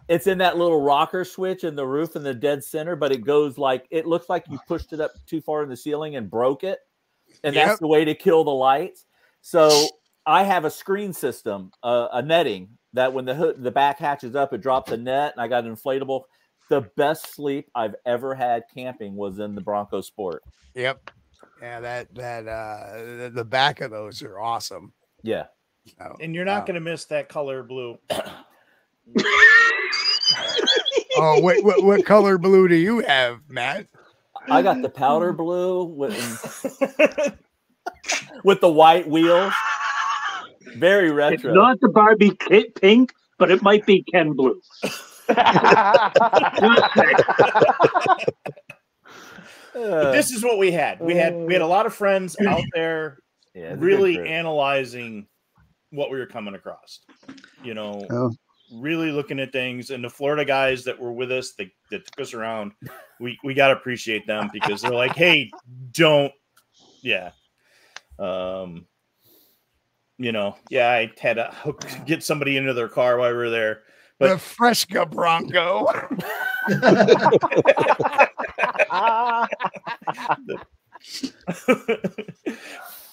Speaker 6: It's in that little rocker switch in the roof in the dead center, but it goes it looks like you pushed it up too far in the ceiling and broke it. And that's the way to kill the lights. So I have a screen system, a netting, that when the back hatch is up, it drops a net, and I got an inflatable. The best sleep I've ever had camping was in the Bronco Sport.
Speaker 2: Yep. Yeah, the back of those are awesome.
Speaker 6: Yeah.
Speaker 3: And you're not going to miss that color blue.
Speaker 2: Oh, wait, what color blue do you have, Matt?
Speaker 6: I got the powder blue with the white wheels. Very retro.
Speaker 10: It's not the Barbie kit pink, but it might be Ken blue.
Speaker 3: This is what we had. We had a lot of friends out there really analyzing what we were coming across. Really looking at things, and the Florida guys that were with us that took us around, we got to appreciate them, because they're like, hey, don't. you know, yeah, I had to get somebody into their car while we were there. But
Speaker 2: the Fresca Bronco.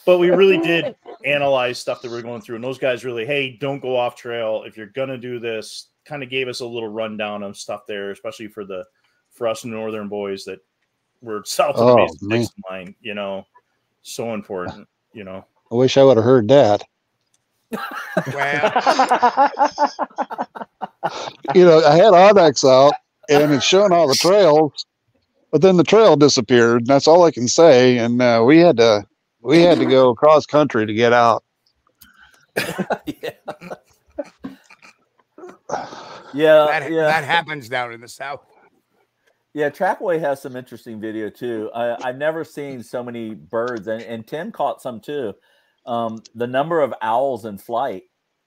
Speaker 3: But we really did analyze stuff that we're going through. And those guys really, hey, don't go off trail. If you're going to do this, kind of gave us a little rundown of stuff there, especially for us northern boys that were south of the basic line, you know, so important, you know.
Speaker 11: I wish I would have heard that. You know, I had Onyx out and it's showing all the trails, but then the trail disappeared. And that's all I can say. And we had to go cross country to get out.
Speaker 2: That happens down in the south.
Speaker 6: Yeah, Trackway has some interesting video too. I've never seen so many birds, and Tim caught some too. The number of owls in flight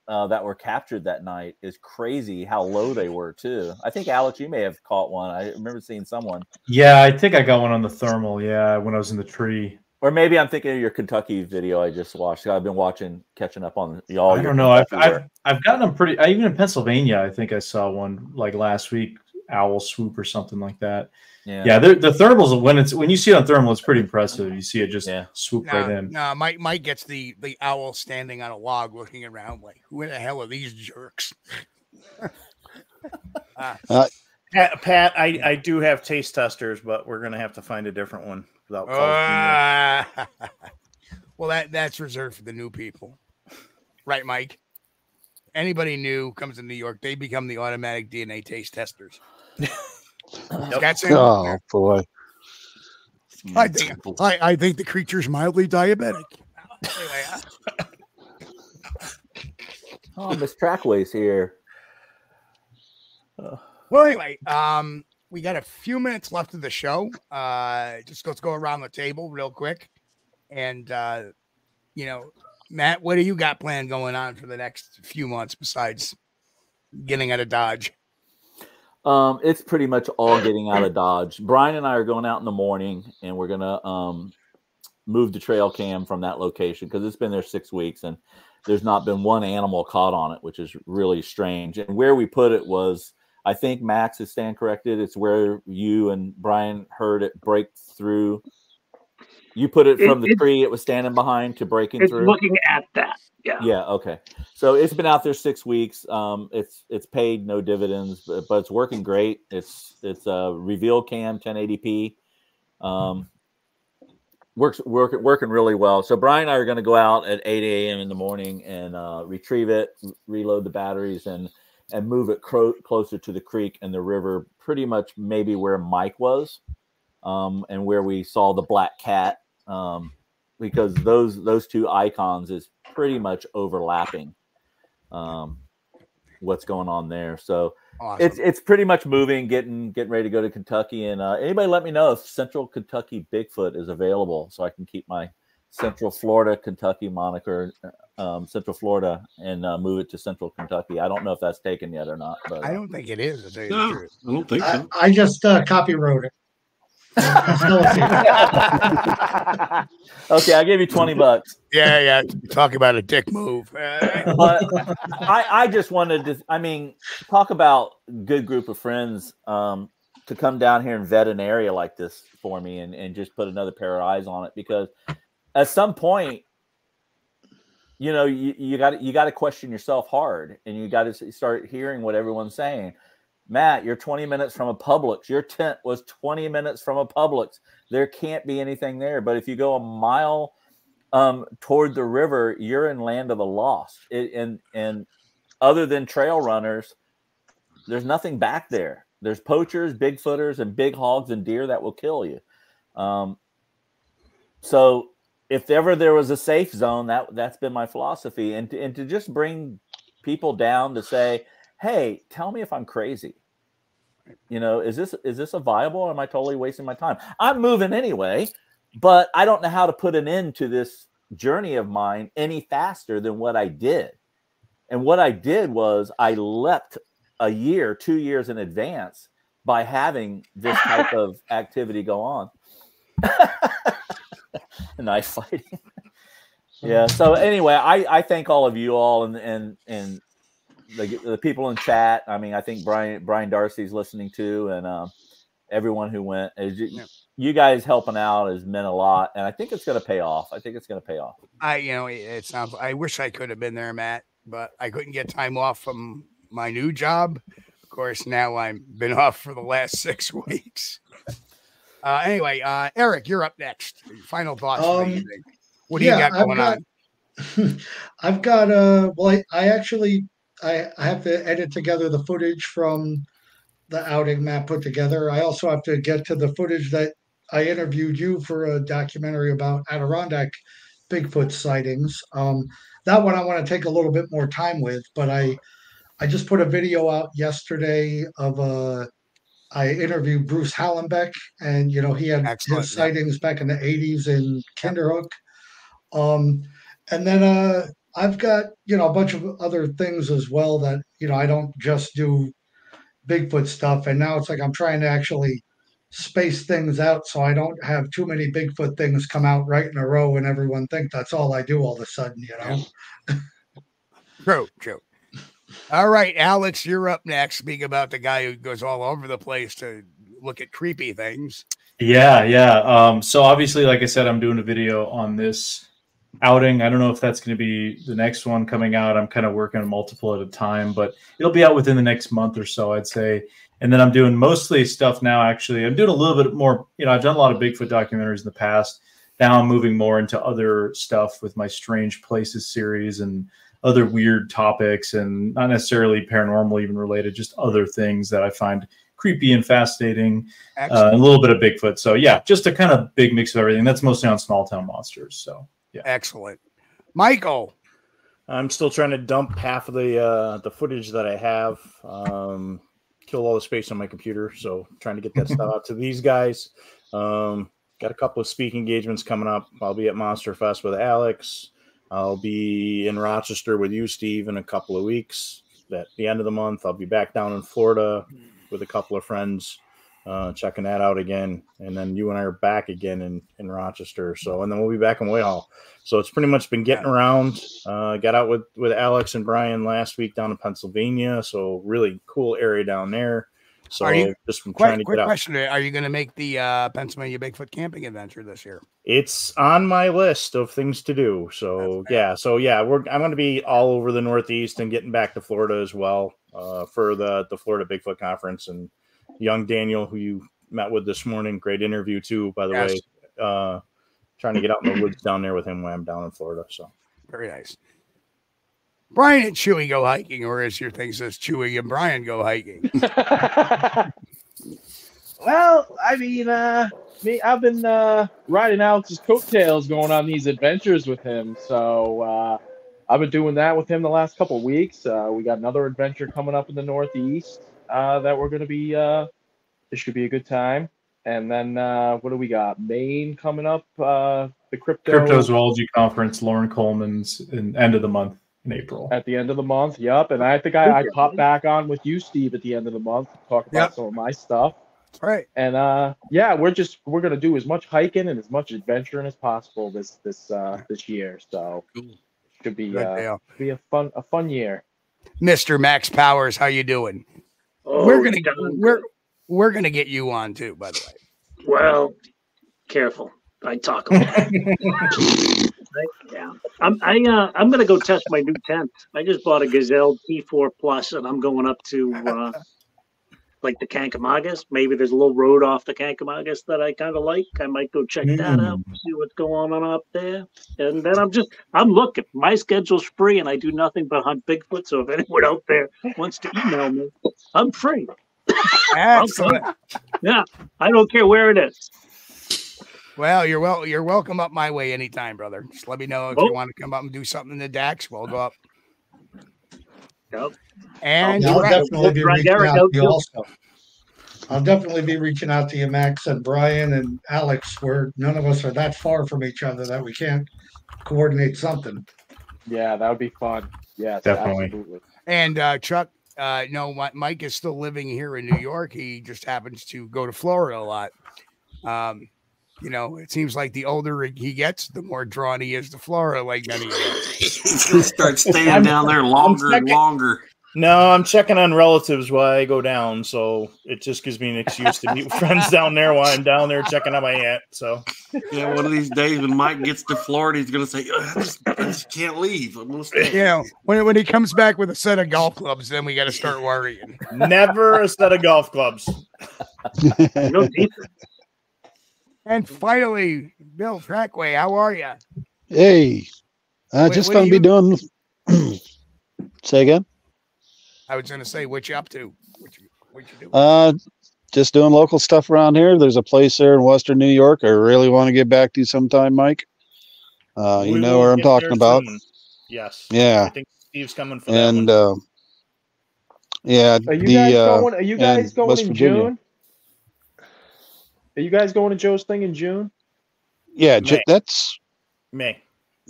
Speaker 6: that were captured that night is crazy. How low they were too. I think Alex, you may have caught one. I remember seeing someone.
Speaker 5: Yeah, I think I got one on the thermal. Yeah, when I was in the tree.
Speaker 6: Or maybe I'm thinking of your Kentucky video I just watched. I've been catching up on y'all.
Speaker 5: I don't know. I've gotten them pretty. Even in Pennsylvania, I think I saw one like last week. Owl swoop or something like that. Yeah. The thermals, when you see it on thermal, it's pretty impressive. You see it just swoop right in.
Speaker 2: No, Mike gets the owl standing on a log looking around like, who in the hell are these jerks?
Speaker 3: Pat, I do have taste testers, but we're gonna have to find a different one without
Speaker 2: well, that's reserved for the new people. Right, Mike? Anybody new comes to New York, they become the automatic DNA taste testers.
Speaker 11: Oh boy!
Speaker 2: I think the creature's mildly diabetic.
Speaker 6: Oh, Miss Trackway's here.
Speaker 2: Well, anyway, we got a few minutes left of the show. Just let's go around the table real quick, and you know, Matt, what do you got planned going on for the next few months besides getting out of Dodge?
Speaker 6: It's pretty much all getting out of Dodge. Brian and I are going out in the morning, and we're gonna move the trail cam from that location because it's been there 6 weeks, and there's not been one animal caught on it, which is really strange. And where we put it was, I think Max is stand corrected. It's where you and Brian heard it break through. You put it from the tree it was standing behind to breaking through.
Speaker 10: Looking at that. Yeah.
Speaker 6: Yeah. Okay. So it's been out there 6 weeks. It's paid no dividends, but it's working great. It's a reveal cam 1080p. Working really well. So Brian and I are going to go out at 8 a.m. in the morning and retrieve it, reload the batteries, and move it closer to the creek and the river, pretty much maybe where Mike was, and where we saw the black cat, because those two icons is pretty much overlapping what's going on there. So awesome. It's pretty much moving, getting ready to go to Kentucky. And anybody let me know if Central Kentucky Bigfoot is available so I can keep my Central Florida Kentucky moniker, Central Florida, and move it to Central Kentucky. I don't know if that's taken yet or not. But
Speaker 2: I don't think it is. To tell you
Speaker 4: No,
Speaker 2: the truth.
Speaker 4: I don't think so.
Speaker 8: I just copywrote it.
Speaker 6: Okay, I gave you $20.
Speaker 2: Yeah. Talk about a dick move.
Speaker 6: But I just wanted to, talk about good group of friends to come down here and vet an area like this for me and just put another pair of eyes on it, because at some point, you know, you got to question yourself hard, and you got to start hearing what everyone's saying. Matt, you're 20 minutes from a Publix. Your tent was 20 minutes from a Publix. There can't be anything there. But if you go a mile toward the river, you're in land of the lost. And other than trail runners, there's nothing back there. There's poachers, Bigfooters, and big hogs and deer that will kill you. So if ever there was a safe zone, that's been my philosophy. And to just bring people down to say, hey, tell me if I'm crazy. You know, is this a viable, or am I totally wasting my time? I'm moving anyway, but I don't know how to put an end to this journey of mine any faster than what I did. And what I did was I leapt a year, 2 years in advance by having this type of activity go on. Knife fighting. Yeah. So anyway, I thank all of you all and the people in chat. I mean, I think Brian Darcy's listening too, and everyone who went. You guys helping out has meant a lot, and I think it's going to pay off.
Speaker 2: It sounds. I wish I could have been there, Matt, but I couldn't get time off from my new job. Of course, now I've been off for the last 6 weeks. Anyway, Eric, you're up next. Final thoughts for the evening. What do you got going on?
Speaker 8: I've got well, I have to edit together the footage from the outing Matt put together. I also have to get to the footage that I interviewed you for a documentary about Adirondack Bigfoot sightings. That one I want to take a little bit more time with, but I just put a video out yesterday of I interviewed Bruce Hallenbeck, and he had his sightings back in the 80s in Kinderhook. And then I've got a bunch of other things as well that I don't just do Bigfoot stuff, and now it's like I'm trying to actually space things out so I don't have too many Bigfoot things come out right in a row and everyone think that's all I do all of a sudden,
Speaker 2: True. All right, Alex, you're up next. Speaking about the guy who goes all over the place to look at creepy things.
Speaker 5: Yeah. So obviously, like I said, I'm doing a video on this outing. I don't know if that's going to be the next one coming out. I'm kind of working on multiple at a time, but it'll be out within the next month or so, I'd say. And then I'm doing mostly stuff now, actually. I'm doing a little bit more, I've done a lot of Bigfoot documentaries in the past. Now I'm moving more into other stuff with my Strange Places series and other weird topics, and not necessarily paranormal even related, just other things that I find creepy and fascinating, and a little bit of Bigfoot. So yeah, just a kind of big mix of everything. That's mostly on small town monsters. So yeah.
Speaker 2: Excellent. Michael.
Speaker 3: I'm still trying to dump half of the footage that I have. Kill all the space on my computer, so trying to get that stuff out to these guys. Got a couple of speaking engagements coming up. I'll be at Monster Fest with Alex. I'll be in Rochester with you, Steve, in a couple of weeks. At the end of the month, I'll be back down in Florida with a couple of friends, checking that out again. And then you and I are back again in Rochester. So, and then we'll be back in Whitehall. So it's pretty much been getting around. Got out with Alex and Brian last week down in Pennsylvania. So really cool area down there. So
Speaker 2: are you,
Speaker 3: just trying to
Speaker 2: quick
Speaker 3: get out.
Speaker 2: Question: are you going to make the Pennsylvania Bigfoot camping adventure this year?
Speaker 3: It's on my list of things to do. So yeah, I'm going to be all over the Northeast and getting back to Florida as well for the Florida Bigfoot conference. And young Daniel, who you met with this morning, great interview too, by the way. Trying to get out in the woods down there with him when I'm down in Florida. So
Speaker 2: very nice. Brian and Chewy go hiking, or as your thing says, Chewy and Brian go hiking.
Speaker 7: Well, I mean, I've been riding Alex's coattails going on these adventures with him. So I've been doing that with him the last couple of weeks. We got another adventure coming up in the Northeast that we're going to be, it should be a good time. And then what do we got? Maine coming up, the
Speaker 5: Cryptozoology Conference, Lauren Coleman's in end of the month. In April.
Speaker 7: At the end of the month, yep. And I think I popped back on with you, Steve, at the end of the month to talk about some of my stuff.
Speaker 2: Right.
Speaker 7: And yeah, we're gonna do as much hiking and as much adventuring as possible this year. So it should be a fun year.
Speaker 2: Mr. Max Powers, how you doing?
Speaker 10: Oh,
Speaker 2: we're gonna get you on too, by the way.
Speaker 10: Well, careful. I talk a lot. Yeah. I'm gonna go test my new tent. I just bought a Gazelle T4 Plus, and I'm going up to like the Kankomagas. Maybe there's a little road off the Kankomagas that I kind of like. I might go check that out, see what's going on up there. And then I'm looking. My schedule's free, and I do nothing but hunt Bigfoot. So if anyone out there wants to email me, I'm free.
Speaker 2: Excellent.
Speaker 10: Yeah, I don't care where it is.
Speaker 2: Well, you're welcome up my way anytime, brother. Just let me know if you want to come up and do something in the Dax. We'll go up.
Speaker 10: Yep.
Speaker 2: And
Speaker 8: I'll definitely be reaching out to you also. I'll definitely be reaching out to you, Max and Brian and Alex, where none of us are that far from each other that we can't coordinate something.
Speaker 7: Yeah, that would be fun. Yeah,
Speaker 5: definitely.
Speaker 7: Absolutely.
Speaker 2: And Chuck, Mike is still living here in New York. He just happens to go to Florida a lot. You know, it seems like the older he gets, the more drawn he is to Florida, like many of us.
Speaker 4: He's going to start staying down there longer and longer.
Speaker 3: No, I'm checking on relatives while I go down, so it just gives me an excuse to meet friends down there while I'm down there checking on my aunt. So,
Speaker 4: yeah, one of these days when Mike gets to Florida, he's going to say, I just can't leave. I'm gonna stay.
Speaker 2: You know, when he comes back with a set of golf clubs, then we got to start worrying.
Speaker 3: Never a set of golf clubs.
Speaker 10: No defense.
Speaker 2: And finally, Bill Trackway, how are you?
Speaker 11: Hey, just going to be doing. Say again.
Speaker 2: I was going to say, what you up to? What you doing?
Speaker 11: Just doing local stuff around here. There's a place there in Western New York I really want to get back to sometime, Mike. You know where I'm talking about.
Speaker 3: Soon. Yes.
Speaker 11: Yeah.
Speaker 3: I think Steve's coming for that
Speaker 11: and
Speaker 3: one.
Speaker 11: yeah.
Speaker 7: Are you guys going in
Speaker 11: Virginia.
Speaker 7: June? Are you guys going to Joe's thing in June?
Speaker 11: Yeah,
Speaker 3: May.
Speaker 11: that's
Speaker 3: May.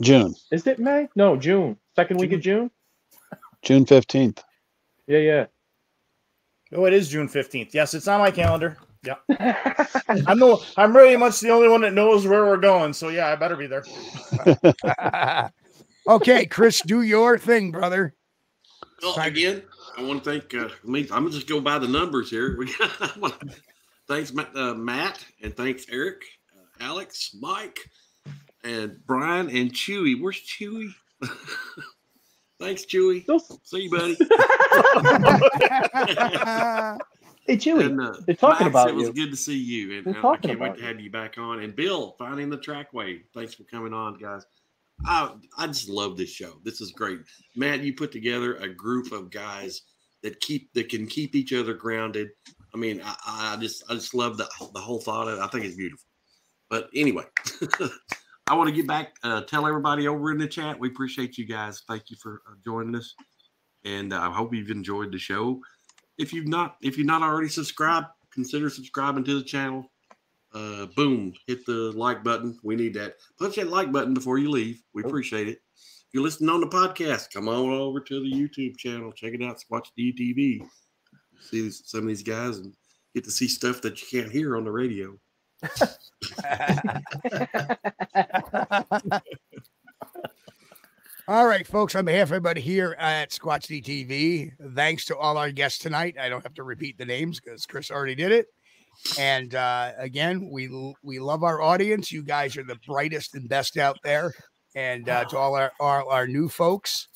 Speaker 11: June.
Speaker 7: Is it May? No, June. Second week of June?
Speaker 11: June 15th.
Speaker 7: Yeah.
Speaker 3: Oh, it is June 15th. Yes, it's on my calendar. Yeah. I'm really much the only one that knows where we're going, so yeah, I better be there.
Speaker 2: Okay, Chris, do your thing, brother.
Speaker 4: Well, again, I want to thank. I'm gonna just go by the numbers here. Thanks, Matt, and thanks, Eric, Alex, Mike, and Brian, and Chewy. Where's Chewy? Thanks, Chewy. See you, buddy.
Speaker 7: Hey, Chewy,
Speaker 4: and,
Speaker 7: they're talking
Speaker 4: Max,
Speaker 7: about
Speaker 4: it was
Speaker 7: you.
Speaker 4: good to see you, and I can't wait to have you back on. And Bill, finding the trackway. Thanks for coming on, guys. I just love this show. This is great, Matt. You put together a group of guys that can keep each other grounded. I mean, I just love the whole thought of it. I think it's beautiful. But anyway, I want to get back, tell everybody over in the chat, we appreciate you guys. Thank you for joining us. And I hope you've enjoyed the show. If you've not already subscribed, consider subscribing to the channel. Boom, hit the like button. We need that. Punch that like button before you leave. We appreciate it. If you're listening on the podcast, come on over to the YouTube channel. Check it out, Squatch-D TV. See some of these guys and get to see stuff that you can't hear on the radio.
Speaker 2: All right, folks, on behalf of everybody here at Squatch-D TV, thanks to all our guests tonight. I don't have to repeat the names because Chris already did it. And again, we love our audience. You guys are the brightest and best out there. And to all our new folks,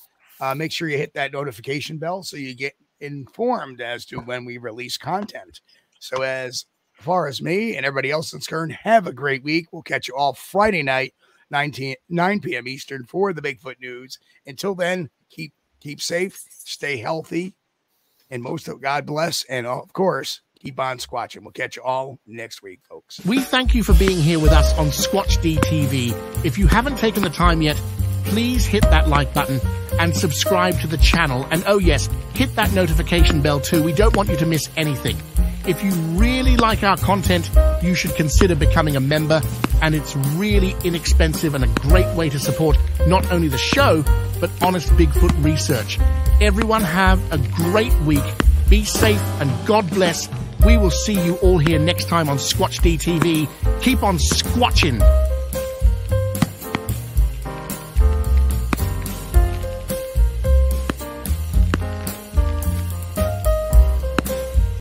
Speaker 2: make sure you hit that notification bell so you get informed as to when we release content. So as far as me and everybody else that's concerned, have a great week. We'll catch you all Friday night, 9 p.m. Eastern for the Bigfoot news. Until then, keep safe, stay healthy, and most of God bless. And of course, keep on squatching. We'll catch you all next week, folks.
Speaker 1: We thank you for being here with us on Squatch-D TV. If you haven't taken the time yet, please hit that like button and subscribe to the channel. And oh yes, hit that notification bell too. We don't want you to miss anything. If you really like our content, you should consider becoming a member, and it's really inexpensive and a great way to support not only the show, but honest Bigfoot research. Everyone have a great week. Be safe and God bless. We will see you all here next time on Squatch-D TV. Keep on squatching.